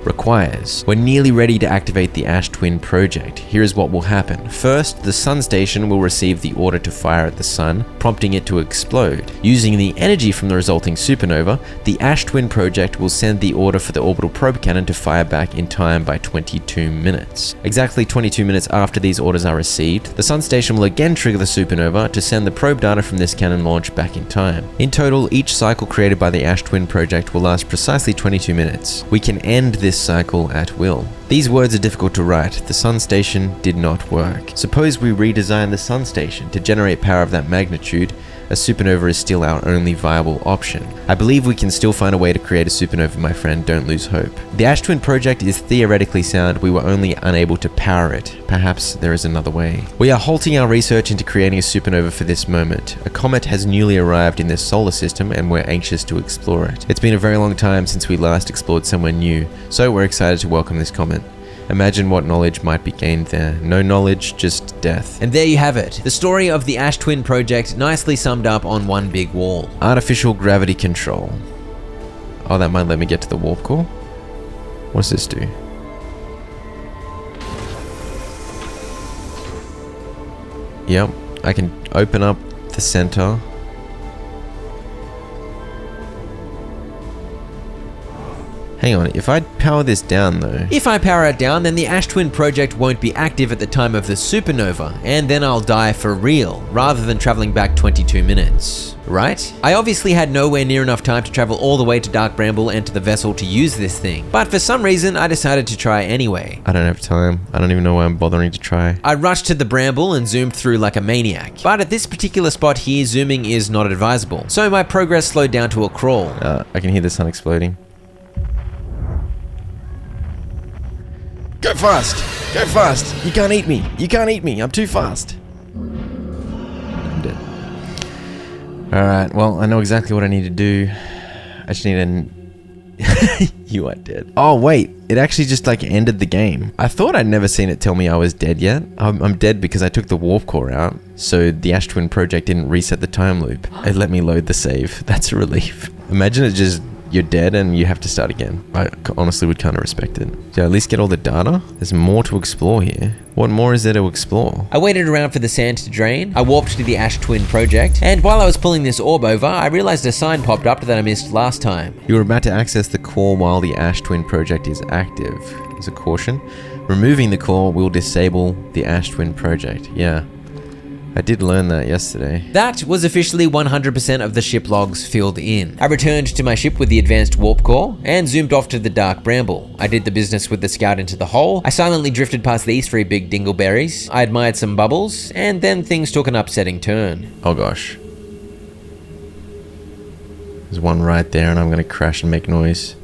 requires. We're nearly ready to activate the Ash Twin project. Here is what will happen. First, the Sun Station will receive the order to fire at the Sun, prompting it to explode. Using the energy from the resulting supernova, the Ash Twin project will send the order for the orbital probe cannon to fire back in time by 22 minutes. Exactly 22 minutes after these orders are received, the Sun Station will again trigger the supernova to send the probe data from this cannon launch back in time. In total, each cycle created by the Ash Twin project will last precisely 22 minutes. We can end this cycle at will. These words are difficult to write. The Sun Station did not work. Suppose we redesign the Sun Station to generate power of that magnitude. A supernova is still our only viable option. I believe we can still find a way to create a supernova, my friend, don't lose hope. The Ash Twin project is theoretically sound, we were only unable to power it. Perhaps there is another way. We are halting our research into creating a supernova for this moment. A comet has newly arrived in this solar system and we're anxious to explore it. It's been a very long time since we last explored somewhere new, so we're excited to welcome this comet. Imagine what knowledge might be gained there. No knowledge, just death. And there you have it. The story of the Ash Twin project nicely summed up on one big wall. Artificial gravity control. Oh, that might let me get to the warp core? What's this do? Yep, I can open up the center. Hang on, if I power this down though... If I power it down, then the Ash Twin project won't be active at the time of the supernova, and then I'll die for real, rather than traveling back 22 minutes. Right? I obviously had nowhere near enough time to travel all the way to Dark Bramble and to the vessel to use this thing, but for some reason I decided to try anyway. I don't have time. I don't even know why I'm bothering to try. I rushed to the Bramble and zoomed through like a maniac, but at this particular spot here, zooming is not advisable, so my progress slowed down to a crawl. I can hear the sun exploding. Go fast! Go fast! You can't eat me! You can't eat me! I'm too fast! I'm dead. Alright, well, I know exactly what I need to do. I just need to... You are dead. Oh, wait. It actually just, like, ended the game. I thought I'd never seen it tell me I was dead yet. I'm dead because I took the warp core out, so the Ash Twin project didn't reset the time loop. It let me load the save. That's a relief. Imagine it just... You're dead and you have to start again. I honestly would kind of respect it. Yeah, at least get all the data. There's more to explore here. What more is there to explore? I waited around for the sand to drain. I warped to the Ash Twin project, and while I was pulling this orb over, I realized a sign popped up that I missed last time. You are about to access the core while the Ash Twin project is active. As a caution, removing the core will disable the Ash Twin project. Yeah. I did learn that yesterday. That was officially 100% of the ship logs filled in. I returned to my ship with the advanced warp core and zoomed off to the Dark Bramble. I did the business with the scout into the hole. I silently drifted past these 3 big dingleberries. I admired some bubbles, and then things took an upsetting turn. Oh gosh. There's one right there and I'm gonna crash and make noise.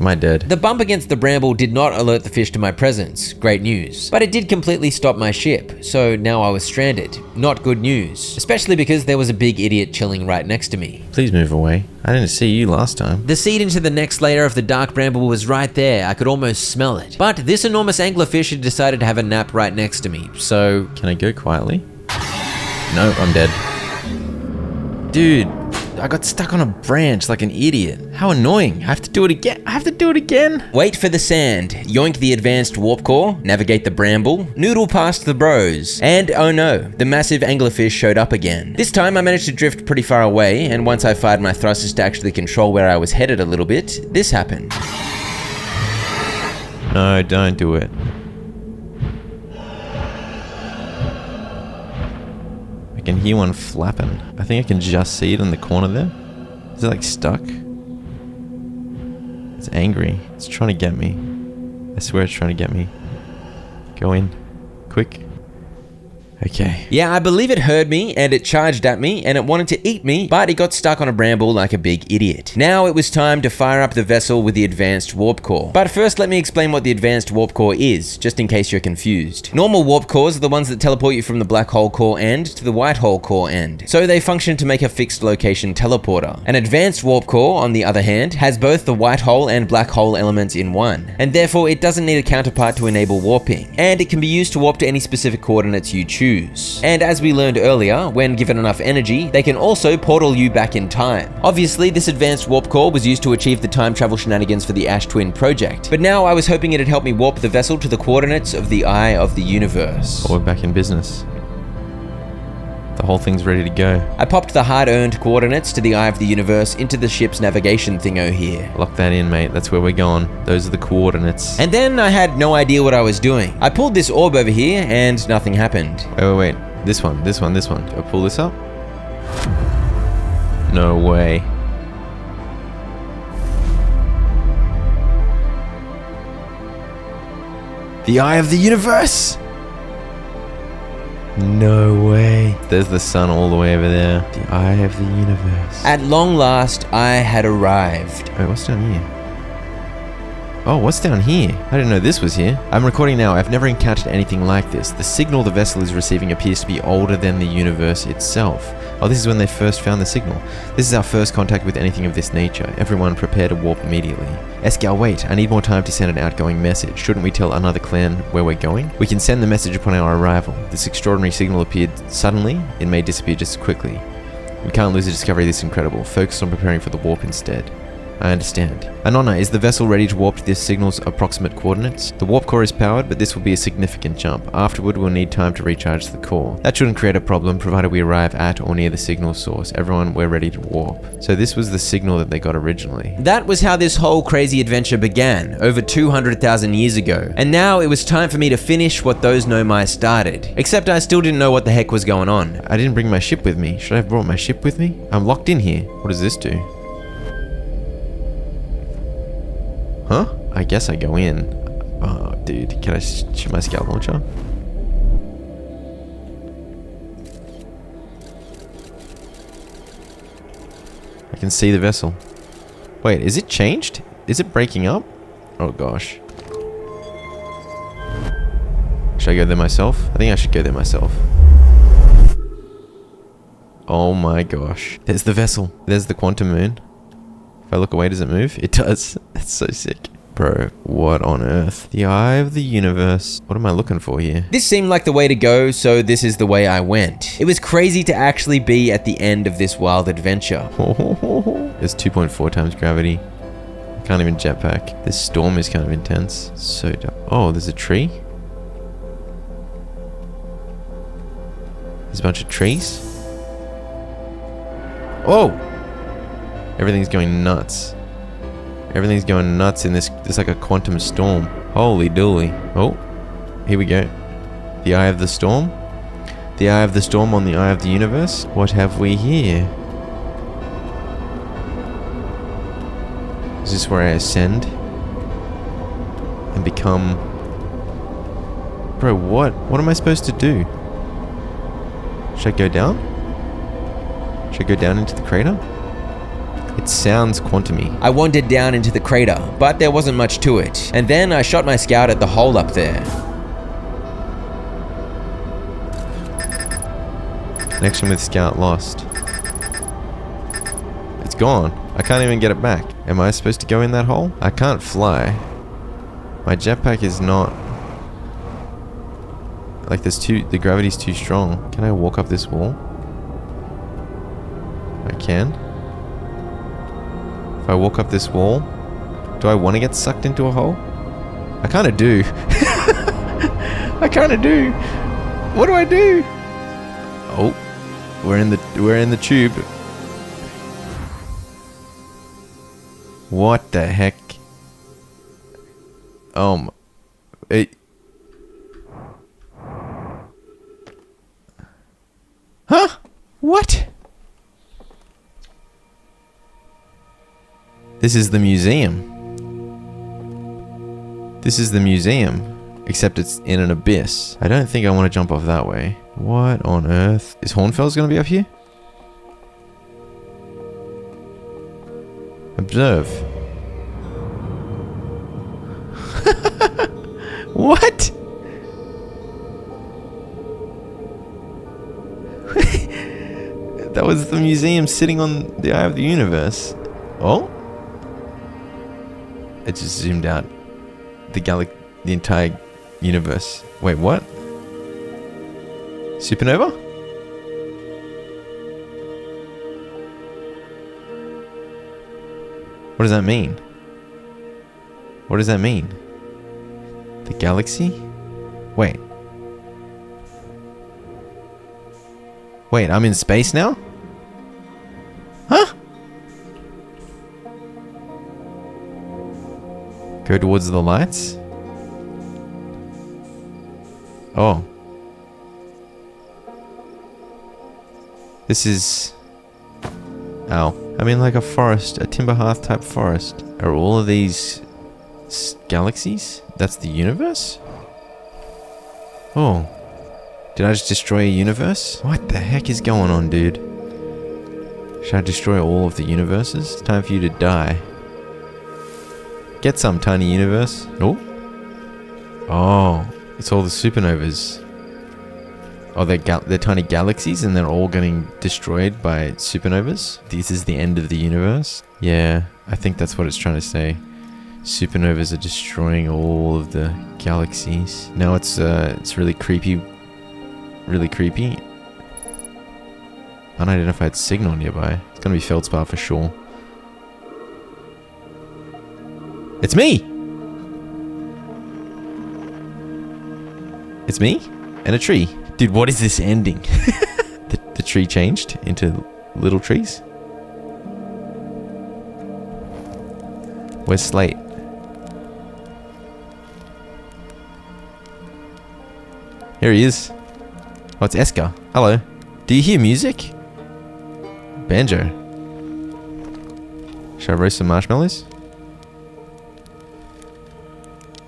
Am I dead? The bump against the bramble did not alert the fish to my presence. Great news. But it did completely stop my ship, so now I was stranded. Not good news. Especially because there was a big idiot chilling right next to me. Please move away. I didn't see you last time. The seed into the next layer of the Dark Bramble was right there. I could almost smell it. But this enormous anglerfish had decided to have a nap right next to me, so... Can I go quietly? No, I'm dead. Dude. I got stuck on a branch like an idiot. How annoying. I have to do it again. Wait for the sand. Yoink the advanced warp core. Navigate the bramble. Noodle past the bros. And oh no, the massive anglerfish showed up again. This time I managed to drift pretty far away, and once I fired my thrusters to actually control where I was headed a little bit, this happened. No, don't do it. I can hear one flapping. I think I can just see it in the corner there. Is it like stuck? It's angry. It's trying to get me. I swear it's trying to get me. Go in. Quick. Okay. Yeah, I believe it heard me, and it charged at me, and it wanted to eat me, but it got stuck on a bramble like a big idiot. Now it was time to fire up the vessel with the advanced warp core. But first, let me explain what the advanced warp core is, just in case you're confused. Normal warp cores are the ones that teleport you from the black hole core end to the white hole core end, so they function to make a fixed location teleporter. An advanced warp core, on the other hand, has both the white hole and black hole elements in one, and therefore it doesn't need a counterpart to enable warping, and it can be used to warp to any specific coordinates you choose. choose. And as we learned earlier, when given enough energy, they can also portal you back in time. Obviously, this advanced warp core was used to achieve the time travel shenanigans for the Ash Twin project, but now I was hoping it'd help me warp the vessel to the coordinates of the Eye of the Universe. Oh, we're back in business. The whole thing's ready to go. I popped the hard-earned coordinates to the Eye of the Universe into the ship's navigation thingo here. Lock that in, mate. That's where we're going. Those are the coordinates. And then I had no idea what I was doing. I pulled this orb over here and nothing happened. Wait. This one. Do I pull this up? No way. The Eye of the Universe! No way. There's the sun all the way over there. The Eye of the Universe. At long last, I had arrived. Wait, what's down here? Oh, what's down here? I didn't know this was here. I'm recording now. I've never encountered anything like this. The signal the vessel is receiving appears to be older than the universe itself. Oh, this is when they first found the signal. This is our first contact with anything of this nature. Everyone prepare to warp immediately. Escal, wait. I need more time to send an outgoing message. Shouldn't we tell another clan where we're going? We can send the message upon our arrival. This extraordinary signal appeared suddenly. It may disappear just as quickly. We can't lose a discovery this incredible. Focus on preparing for the warp instead. I understand. Anona, is the vessel ready to warp to this signal's approximate coordinates? The warp core is powered, but this will be a significant jump. Afterward, we'll need time to recharge the core. That shouldn't create a problem, provided we arrive at or near the signal source. Everyone, we're ready to warp. So this was the signal that they got originally. That was how this whole crazy adventure began, over 200,000 years ago. And now it was time for me to finish what those Nomai started. Except I still didn't know what the heck was going on. I didn't bring my ship with me. Should I have brought my ship with me? I'm locked in here. What does this do? Huh? I guess I go in. Oh, dude. Can I shoot my scout launcher? I can see the vessel. Wait, is it changed? Is it breaking up? Oh, gosh. Should I go there myself? I think I should go there myself. Oh my gosh. There's the vessel. There's the quantum moon. If I look away, does it move? It does. That's so sick. Bro, what on earth? The Eye of the Universe. What am I looking for here? This seemed like the way to go, so this is the way I went. It was crazy to actually be at the end of this wild adventure. There's 2.4 times gravity. I can't even jetpack. This storm is kind of intense. So dark. Oh, there's a tree? There's a bunch of trees? Oh! Everything's going nuts. Everything's going nuts in this. There's like a quantum storm. Holy dooly. Oh, here we go. The Eye of the Storm. The Eye of the Storm on the Eye of the Universe. What have we here? Is this where I ascend? And become... Bro, what? What am I supposed to do? Should I go down? Should I go down into the crater? It sounds quantum-y. I wandered down into the crater, but there wasn't much to it. And then I shot my scout at the hole up there. Connection with scout lost. It's gone. I can't even get it back. Am I supposed to go in that hole? I can't fly. My jetpack is not... Like the gravity's too strong. Can I walk up this wall? I can. If I walk up this wall, do I want to get sucked into a hole? I kind of do. I kind of do. What do I do? Oh, we're in the tube. What the heck? Huh? What? This is the museum. This is the museum, except it's in an abyss. I don't think I want to jump off that way. What on earth? Is Hornfels going to be up here? Observe. What? That was the museum sitting on the Eye of the Universe. Oh? It just zoomed out. The entire universe. Wait, what? Supernova? What does that mean? What does that mean? The galaxy? Wait. Wait, I'm in space now? Huh? Go towards the lights? Oh. This is... Ow. I'm in like a forest, a timber hearth type forest. Are all of these galaxies? That's the universe? Oh. Did I just destroy a universe? What the heck is going on, dude? Should I destroy all of the universes? It's time for you to die. Get some, tiny universe. Oh. Oh. It's all the supernovas. Oh, they're tiny galaxies and they're all getting destroyed by supernovas? This is the end of the universe? Yeah, I think that's what it's trying to say. Supernovas are destroying all of the galaxies. Now it's really creepy. Really creepy. Unidentified signal nearby. It's gonna be feldspar for sure. It's me! It's me? And a tree. Dude, what is this ending? The tree changed into little trees? Where's Slate? Here he is. Oh, it's Esker. Hello. Do you hear music? Banjo. Should I roast some marshmallows?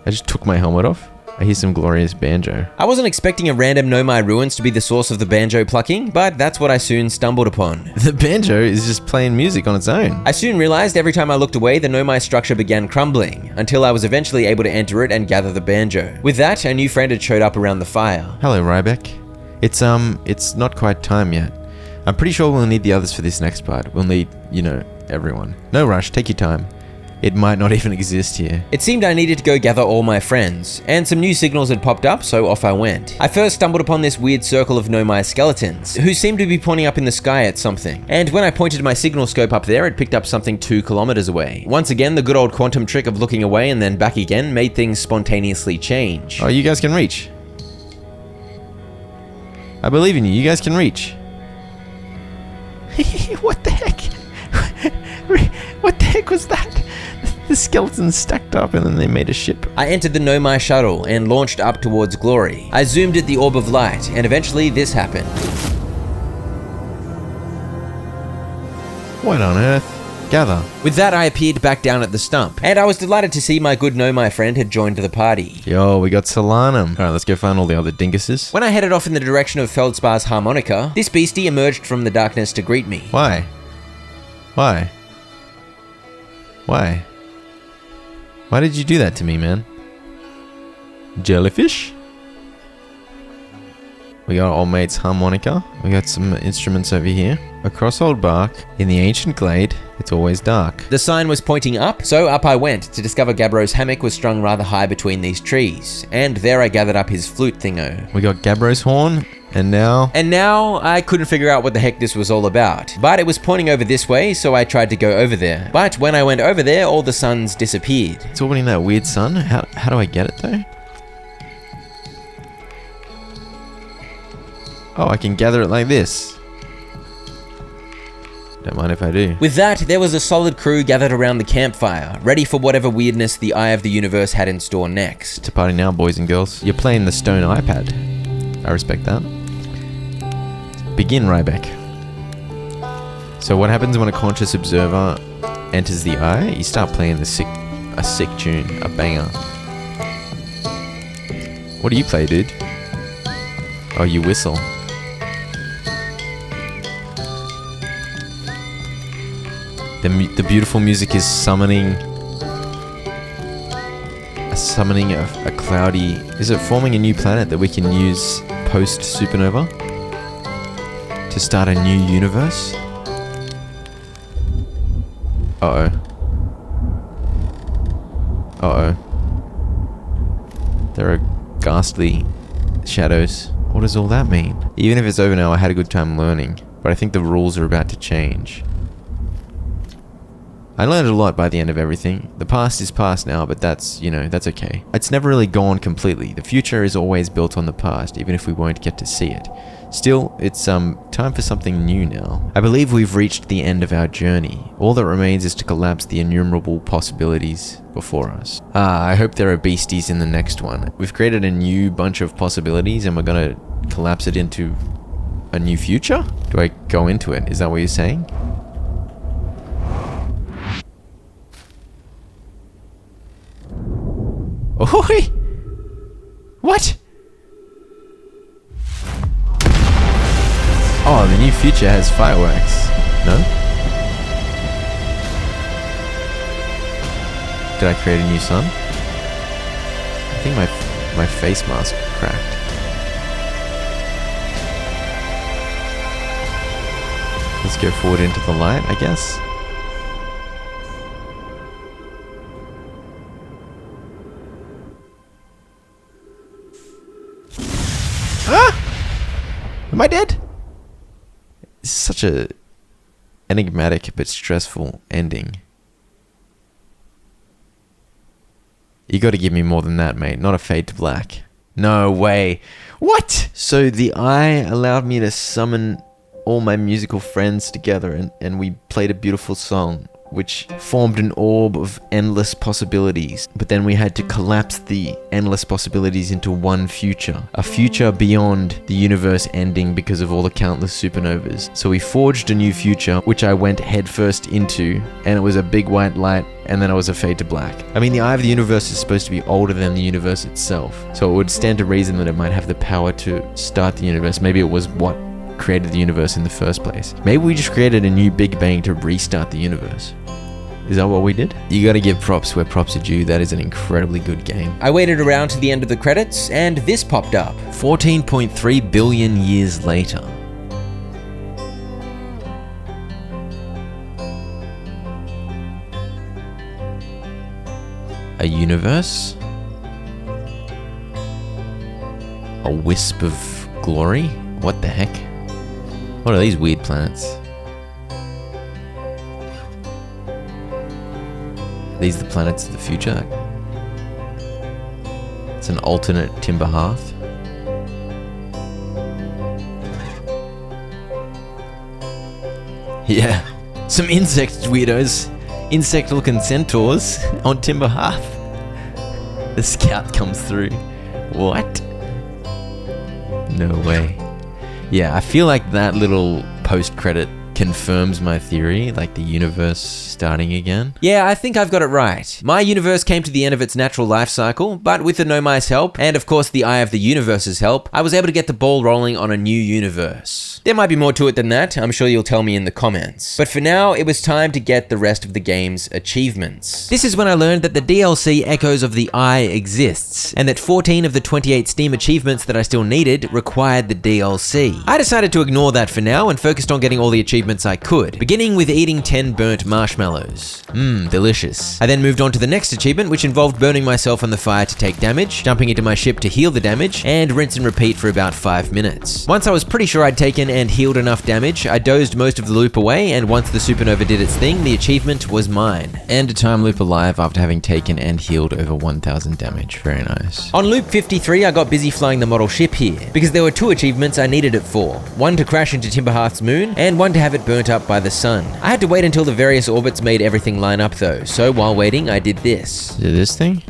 I just took my helmet off. I hear some glorious banjo. I wasn't expecting a random Nomai ruins to be the source of the banjo plucking, but that's what I soon stumbled upon. The banjo is just playing music on its own. I soon realized every time I looked away, the Nomai structure began crumbling, until I was eventually able to enter it and gather the banjo. With that, a new friend had showed up around the fire. Hello, Ryback. It's not quite time yet. I'm pretty sure we'll need the others for this next part. We'll need, everyone. No rush, take your time. It might not even exist here. It seemed I needed to go gather all my friends, and some new signals had popped up, so off I went. I first stumbled upon this weird circle of Nomai skeletons, who seemed to be pointing up in the sky at something. And when I pointed my signal scope up there, it picked up something 2 kilometers away. Once again, the good old quantum trick of looking away and then back again made things spontaneously change. Oh, you guys can reach. I believe in you. You guys can reach. What the heck? What the heck was that? The skeletons stacked up and then they made a ship. I entered the Nomai shuttle and launched up towards glory. I zoomed at the orb of light, and eventually this happened. What on earth? Gather. With that, I appeared back down at the stump, and I was delighted to see my good Nomai friend had joined the party. Yo, we got Solanum. Alright, let's go find all the other dinguses. When I headed off in the direction of Feldspar's harmonica, this beastie emerged from the darkness to greet me. Why? Why? Why? Why did you do that to me, man? Jellyfish? We got old mate's harmonica. We got some instruments over here. Across old bark, in the ancient glade, it's always dark. The sign was pointing up, so up I went to discover Gabro's hammock was strung rather high between these trees, and there I gathered up his flute thingo. We got Gabro's horn, and now... And now, I couldn't figure out what the heck this was all about, but it was pointing over this way, so I tried to go over there. But when I went over there, all the suns disappeared. It's orbiting that weird sun. How do I get it, though? Oh, I can gather it like this. Don't mind if I do. With that, there was a solid crew gathered around the campfire, ready for whatever weirdness the Eye of the Universe had in store next. It's a party now, boys and girls. You're playing the stone iPad. I respect that. Begin, Ryback. So what happens when a conscious observer enters the eye? You start playing a sick tune, a banger. What do you play, dude? Oh, you whistle. The beautiful music is summoning a cloudy... Is it forming a new planet that we can use post-supernova to start a new universe? Uh-oh. Uh-oh. There are ghastly shadows. What does all that mean? Even if it's over now, I had a good time learning, but I think the rules are about to change. I learned a lot by the end of everything. The past is past now, but that's okay. It's never really gone completely. The future is always built on the past, even if we won't get to see it. Still, it's time for something new now. I believe we've reached the end of our journey. All that remains is to collapse the innumerable possibilities before us. I hope there are beasties in the next one. We've created a new bunch of possibilities and we're gonna collapse it into a new future? Do I go into it? Is that what you're saying? Ahoy! What? Oh, the new future has fireworks. No? Did I create a new sun? I think my face mask cracked. Let's go forward into the light, I guess. Am I dead? It's such a enigmatic but stressful ending. You gotta give me more than that, mate. Not a fade to black. No way. What? So the eye allowed me to summon all my musical friends together and we played a beautiful song, which formed an orb of endless possibilities. But then we had to collapse the endless possibilities into one future. A future beyond the universe ending because of all the countless supernovas. So we forged a new future, which I went headfirst into, and it was a big white light, and then it was a fade to black. I mean, the eye of the universe is supposed to be older than the universe itself. So it would stand to reason that it might have the power to start the universe. Maybe it was what created the universe in the first place. Maybe we just created a new Big Bang to restart the universe. Is that what we did? You gotta give props where props are due. That is an incredibly good game. I waited around to the end of the credits, and this popped up. 14.3 billion years later. A universe? A wisp of glory? What the heck? What are these weird planets? These the planets of the future? It's an alternate timber hearth. Yeah, some insect weirdos. Insect-looking centaurs on timber hearth. The scout comes through. What? No way. Yeah, I feel like that little post-credit confirms my theory, like the universe starting again. Yeah, I think I've got it right. My universe came to the end of its natural life cycle, but with the Nomai's help, and of course the Eye of the Universe's help, I was able to get the ball rolling on a new universe. There might be more to it than that, I'm sure you'll tell me in the comments. But for now, it was time to get the rest of the game's achievements. This is when I learned that the DLC Echoes of the Eye exists, and that 14 of the 28 Steam achievements that I still needed required the DLC. I decided to ignore that for now and focused on getting all the achievements I could, beginning with eating 10 burnt marshmallows. Delicious. I then moved on to the next achievement, which involved burning myself on the fire to take damage, jumping into my ship to heal the damage, and rinse and repeat for about 5 minutes. Once I was pretty sure I'd taken and healed enough damage, I dozed most of the loop away, and once the supernova did its thing, the achievement was mine. And a time loop alive after having taken and healed over 1000 damage. Very nice. On loop 53, I got busy flying the model ship here, because there were 2 achievements I needed it for. One to crash into Timberhearth's moon, and one to have it burnt up by the sun. I had to wait until the various orbits made everything line up though, so while waiting, I did this. Is it this thing?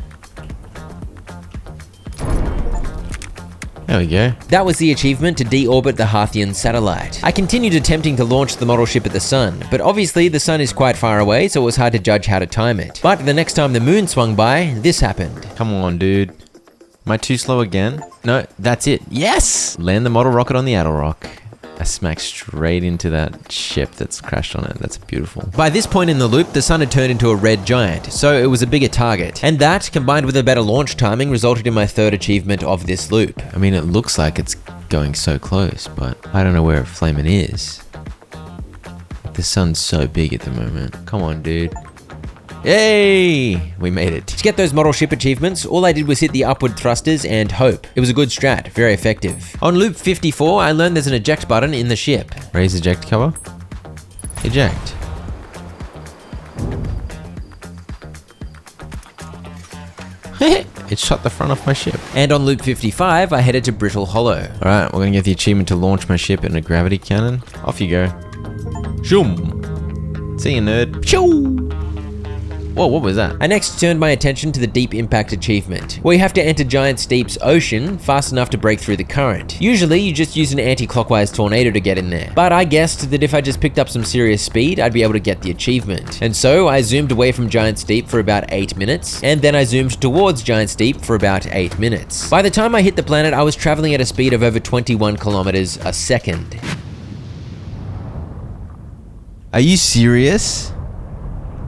There we go. That was the achievement to deorbit the Hearthian satellite. I continued attempting to launch the model ship at the sun, but obviously the sun is quite far away, so it was hard to judge how to time it. But the next time the moon swung by, this happened. Come on, dude. Am I too slow again? No, that's it. Yes! Land the model rocket on the Addle Rock. I smacked straight into that ship that's crashed on it. That's beautiful. By this point in the loop, the sun had turned into a red giant, so it was a bigger target. And that, combined with a better launch timing, resulted in my 3rd achievement of this loop. I mean, it looks like it's going so close, but I don't know where Flamin' is. The sun's so big at the moment. Come on, dude. Yay! We made it. To get those model ship achievements, all I did was hit the upward thrusters and hope. It was a good strat, very effective. On loop 54, I learned there's an eject button in the ship. Raise eject cover. Eject. It shut the front off my ship. And on loop 55, I headed to Brittle Hollow. Alright, we're gonna get the achievement to launch my ship in a gravity cannon. Off you go. Shoom! See you, nerd. Shoo! Whoa, what was that? I next turned my attention to the Deep Impact achievement, where you have to enter Giant Steep's ocean fast enough to break through the current. Usually, you just use an anti-clockwise tornado to get in there, but I guessed that if I just picked up some serious speed, I'd be able to get the achievement. And so, I zoomed away from Giant Steep for about 8 minutes, and then I zoomed towards Giant Steep for about 8 minutes. By the time I hit the planet, I was traveling at a speed of over 21 kilometers a second. Are you serious?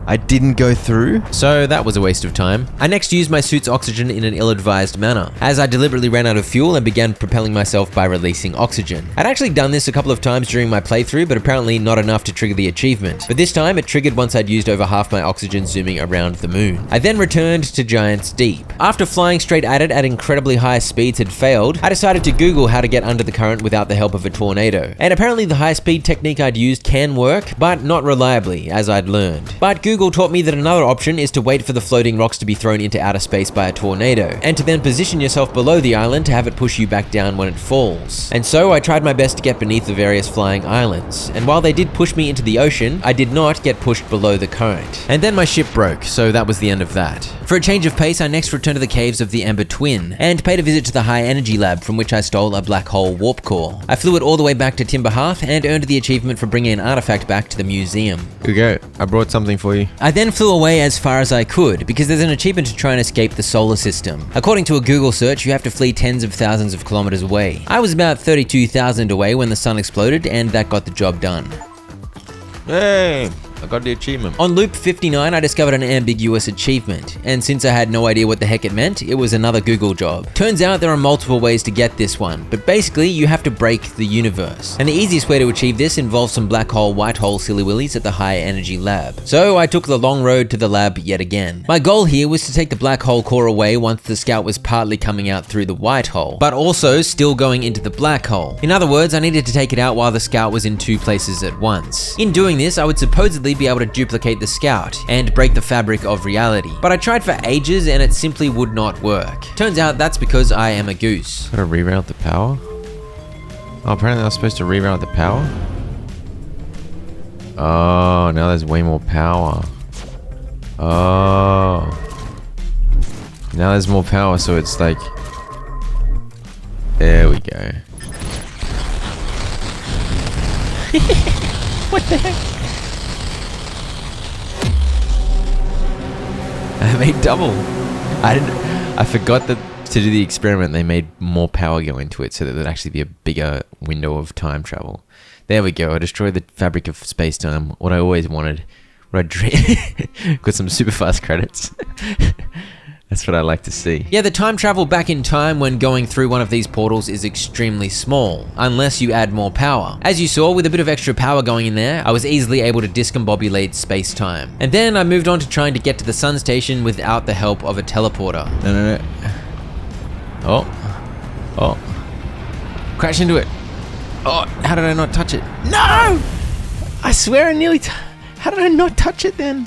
I didn't go through? So that was a waste of time. I next used my suit's oxygen in an ill-advised manner, as I deliberately ran out of fuel and began propelling myself by releasing oxygen. I'd actually done this a couple of times during my playthrough, but apparently not enough to trigger the achievement. But this time it triggered once I'd used over half my oxygen zooming around the moon. I then returned to Giant's Deep. After flying straight at it at incredibly high speeds had failed, I decided to Google how to get under the current without the help of a tornado. And apparently the high-speed technique I'd used can work, but not reliably, as I'd learned. But Google taught me that another option is to wait for the floating rocks to be thrown into outer space by a tornado, and to then position yourself below the island to have it push you back down when it falls. And so I tried my best to get beneath the various flying islands, and while they did push me into the ocean, I did not get pushed below the current. And then my ship broke, so that was the end of that. For a change of pace, I next returned to the caves of the Ember Twin, and paid a visit to the High Energy Lab, from which I stole a black hole warp core. I flew it all the way back to Timber Hearth, and earned the achievement for bringing an artifact back to the museum. Here we go. I brought something for you. I then flew away as far as I could, because there's an achievement to try and escape the solar system. According to a Google search, you have to flee tens of thousands of kilometers away. I was about 32,000 away when the sun exploded, and that got the job done. Hey! I got the achievement. On loop 59, I discovered an ambiguous achievement, and since I had no idea what the heck it meant, it was another Google job. Turns out there are multiple ways to get this one, but basically you have to break the universe. And the easiest way to achieve this involves some black hole, white hole silly willies at the High Energy Lab. So I took the long road to the lab yet again. My goal here was to take the black hole core away once the scout was partly coming out through the white hole, but also still going into the black hole. In other words, I needed to take it out while the scout was in two places at once. In doing this, I would supposedly be able to duplicate the scout and break the fabric of reality. But I tried for ages and it simply would not work. Turns out that's because I am a goose. Gotta reroute the power? Oh, apparently I was supposed to reroute the power? Oh, now there's way more power. Oh. Now there's more power, so it's like... There we go. What the heck? I made double. I forgot that to do the experiment, they made more power go into it so that there'd actually be a bigger window of time travel. There we go. I destroyed the fabric of space-time. What I always wanted. What I dreamed. Got some super fast credits. That's what I like to see. Yeah, the time travel back in time when going through one of these portals is extremely small, unless you add more power. As you saw, with a bit of extra power going in there, I was easily able to discombobulate space-time. And then I moved on to trying to get to the sun station without the help of a teleporter. No. Oh. Crash into it. Oh, how did I not touch it? No! I swear I nearly... How did I not touch it then?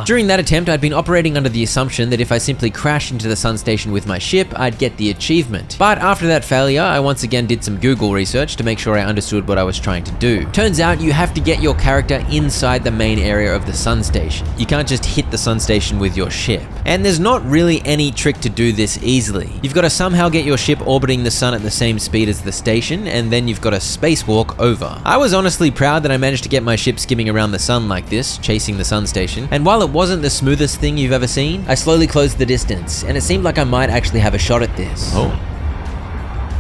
During that attempt, I'd been operating under the assumption that if I simply crashed into the sun station with my ship, I'd get the achievement. But after that failure, I once again did some Google research to make sure I understood what I was trying to do. Turns out you have to get your character inside the main area of the sun station. You can't just hit the sun station with your ship. And there's not really any trick to do this easily. You've got to somehow get your ship orbiting the sun at the same speed as the station, and then you've got to spacewalk over. I was honestly proud that I managed to get my ship skimming around the sun like this, chasing the sun station, and while it wasn't the smoothest thing you've ever seen, I slowly closed the distance, and it seemed like I might actually have a shot at this. Oh.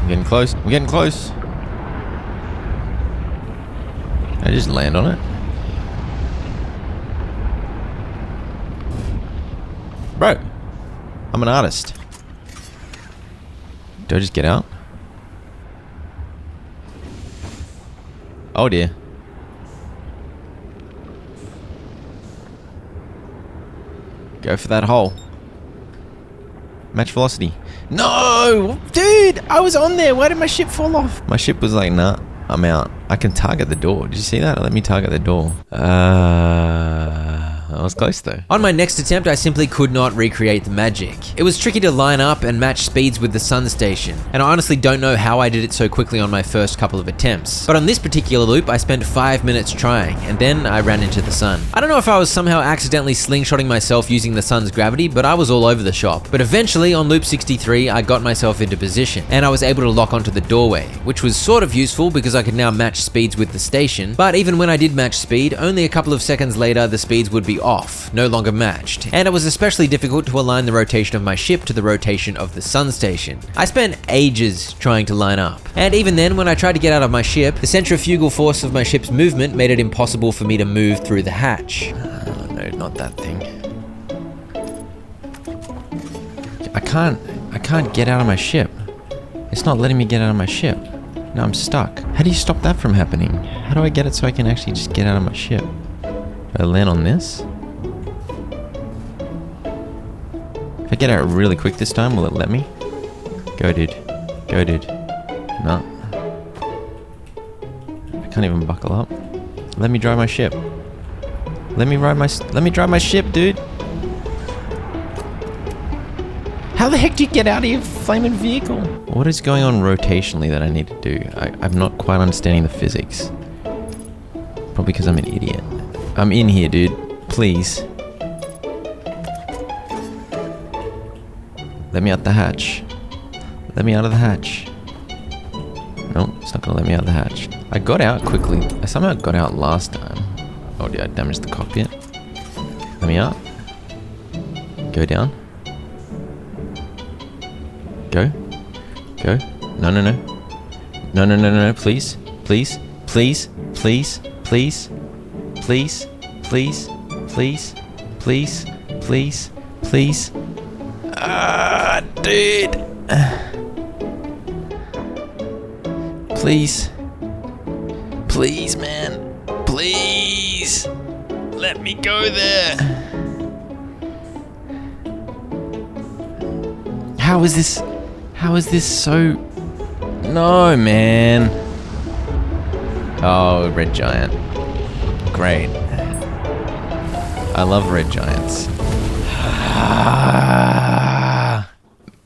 I'm getting close. I'm getting close. I just land on it. Bro, I'm an artist. Do I just get out? Oh dear. Go for that hole. Match velocity. No! Dude, I was on there. Why did my ship fall off? My ship was like, nah, I'm out. I can target the door. Did you see that? Let me target the door. I was close though. On my next attempt, I simply could not recreate the magic. It was tricky to line up and match speeds with the sun station, and I honestly don't know how I did it so quickly on my first couple of attempts. But on this particular loop, I spent 5 minutes trying, and then I ran into the sun. I don't know if I was somehow accidentally slingshotting myself using the sun's gravity, but I was all over the shop. But eventually, on loop 63, I got myself into position, and I was able to lock onto the doorway, which was sort of useful because I could now match speeds with the station. But even when I did match speed, only a couple of seconds later, the speeds would be off, no longer matched, and it was especially difficult to align the rotation of my ship to the rotation of the sun station. I spent ages trying to line up, and even then when I tried to get out of my ship, the centrifugal force of my ship's movement made it impossible for me to move through the hatch. Oh no, not that thing. I can't get out of my ship. It's not letting me get out of my ship. No, I'm stuck. How do you stop that from happening? How do I get it so I can actually just get out of my ship? Do I land on this? If I get out really quick this time, will it let me? Go, dude. Go, dude. No. I can't even buckle up. Let me drive my ship. Let me drive my ship, dude. How the heck do you get out of your flaming vehicle? What is going on rotationally that I need to do? I'm not quite understanding the physics. Probably because I'm an idiot. I'm in here, dude. Please. Let me out the hatch. Let me out of the hatch. No, it's not gonna let me out of the hatch. I got out quickly. I somehow got out last time. Oh, did I damage the cockpit? Let me out. Go down. Go. Go. No, no, no. No, no, no, no, no. Please. Please. Please. Please. Please. Please. Please. Please. Please. Please. Please. Ah, dude. Please. Please, man. Please. Let me go there. How is this so... No, man. Oh, red giant. Great. I love red giants.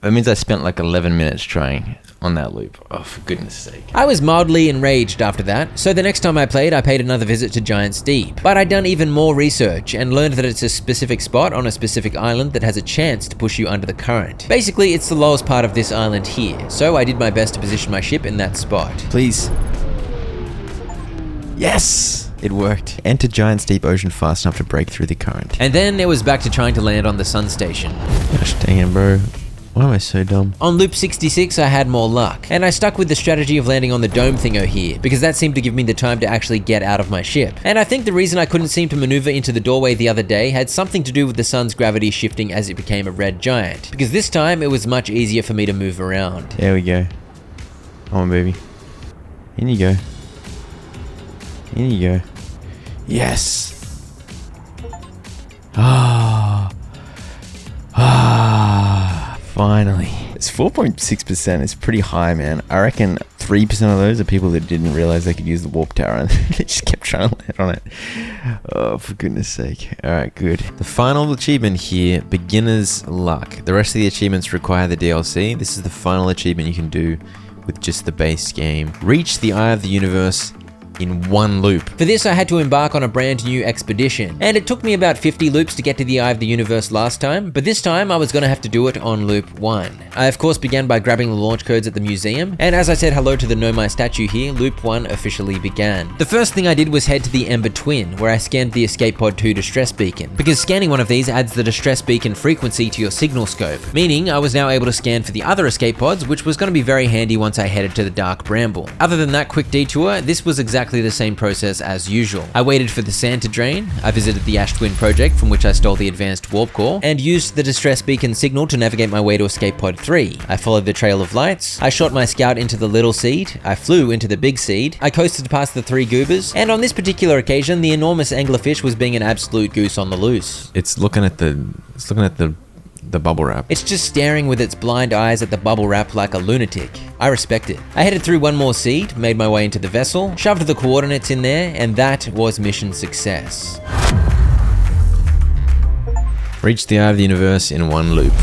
That means I spent like 11 minutes trying on that loop. Oh, for goodness sake. I was mildly enraged after that, so the next time I played, I paid another visit to Giant's Deep. But I'd done even more research and learned that it's a specific spot on a specific island that has a chance to push you under the current. Basically, it's the lowest part of this island here, so I did my best to position my ship in that spot. Please. Yes! It worked. Enter Giant's Deep Ocean fast enough to break through the current. And then it was back to trying to land on the sun station. Gosh dang it, bro. Why am I so dumb? On loop 66, I had more luck, and I stuck with the strategy of landing on the dome thingo here, because that seemed to give me the time to actually get out of my ship. And I think the reason I couldn't seem to maneuver into the doorway the other day had something to do with the sun's gravity shifting as it became a red giant, because this time it was much easier for me to move around. There we go. Come on, baby. In you go. In you go. Yes! Finally. It's 4.6%. It's pretty high, man. I reckon 3% of those are people that didn't realize they could use the warp tower and they just kept trying to land on it. Oh, for goodness sake. Alright, good. The final achievement here, Beginner's Luck. The rest of the achievements require the DLC. This is the final achievement you can do with just the base game. Reach the Eye of the Universe in one loop. For this, I had to embark on a brand new expedition, and it took me about 50 loops to get to the Eye of the Universe last time, but this time I was gonna have to do it on loop 1. I of course began by grabbing the launch codes at the museum, and as I said hello to the Nomai statue here, loop 1 officially began. The first thing I did was head to the Ember Twin, where I scanned the Escape Pod 2 distress beacon, because scanning one of these adds the distress beacon frequency to your signal scope, meaning I was now able to scan for the other escape pods, which was gonna be very handy once I headed to the Dark Bramble. Other than that quick detour, this was exactly exactly the same process as usual. I waited for the sand to drain, I visited the Ash Twin project from which I stole the advanced warp core, and used the distress beacon signal to navigate my way to escape pod 3. I followed the trail of lights, I shot my scout into the little seed, I flew into the big seed, I coasted past the 3 goobers, and on this particular occasion, the enormous anglerfish was being an absolute goose on the loose. It's looking at the bubble wrap. It's just staring with its blind eyes at the bubble wrap like a lunatic. I respect it. I headed through one more seed, made my way into the vessel, shoved the coordinates in there, and that was mission success. Reach the eye of the universe in one loop.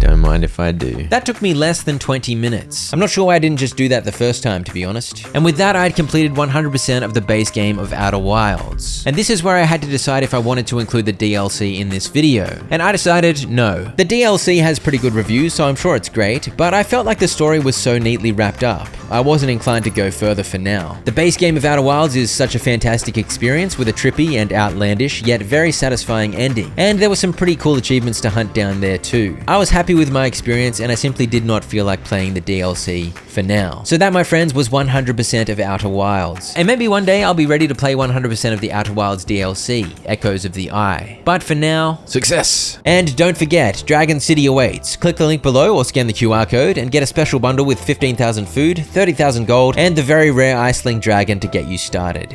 Don't mind if I do. That took me less than 20 minutes. I'm not sure why I didn't just do that the first time, to be honest. And with that, I had completed 100% of the base game of Outer Wilds. And this is where I had to decide if I wanted to include the DLC in this video. And I decided no. The DLC has pretty good reviews, so I'm sure it's great, but I felt like the story was so neatly wrapped up. I wasn't inclined to go further for now. The base game of Outer Wilds is such a fantastic experience with a trippy and outlandish, yet very satisfying ending. And there were some pretty cool achievements to hunt down there too. I was happy with my experience and I simply did not feel like playing the DLC for now. So that, my friends, was 100% of Outer Wilds. And maybe one day I'll be ready to play 100% of the Outer Wilds DLC, Echoes of the Eye. But for now, Success! and don't forget, Dragon City awaits. Click the link below or scan the QR code and get a special bundle with 15,000 food, 30,000 gold, and the very rare Iceling Dragon to get you started.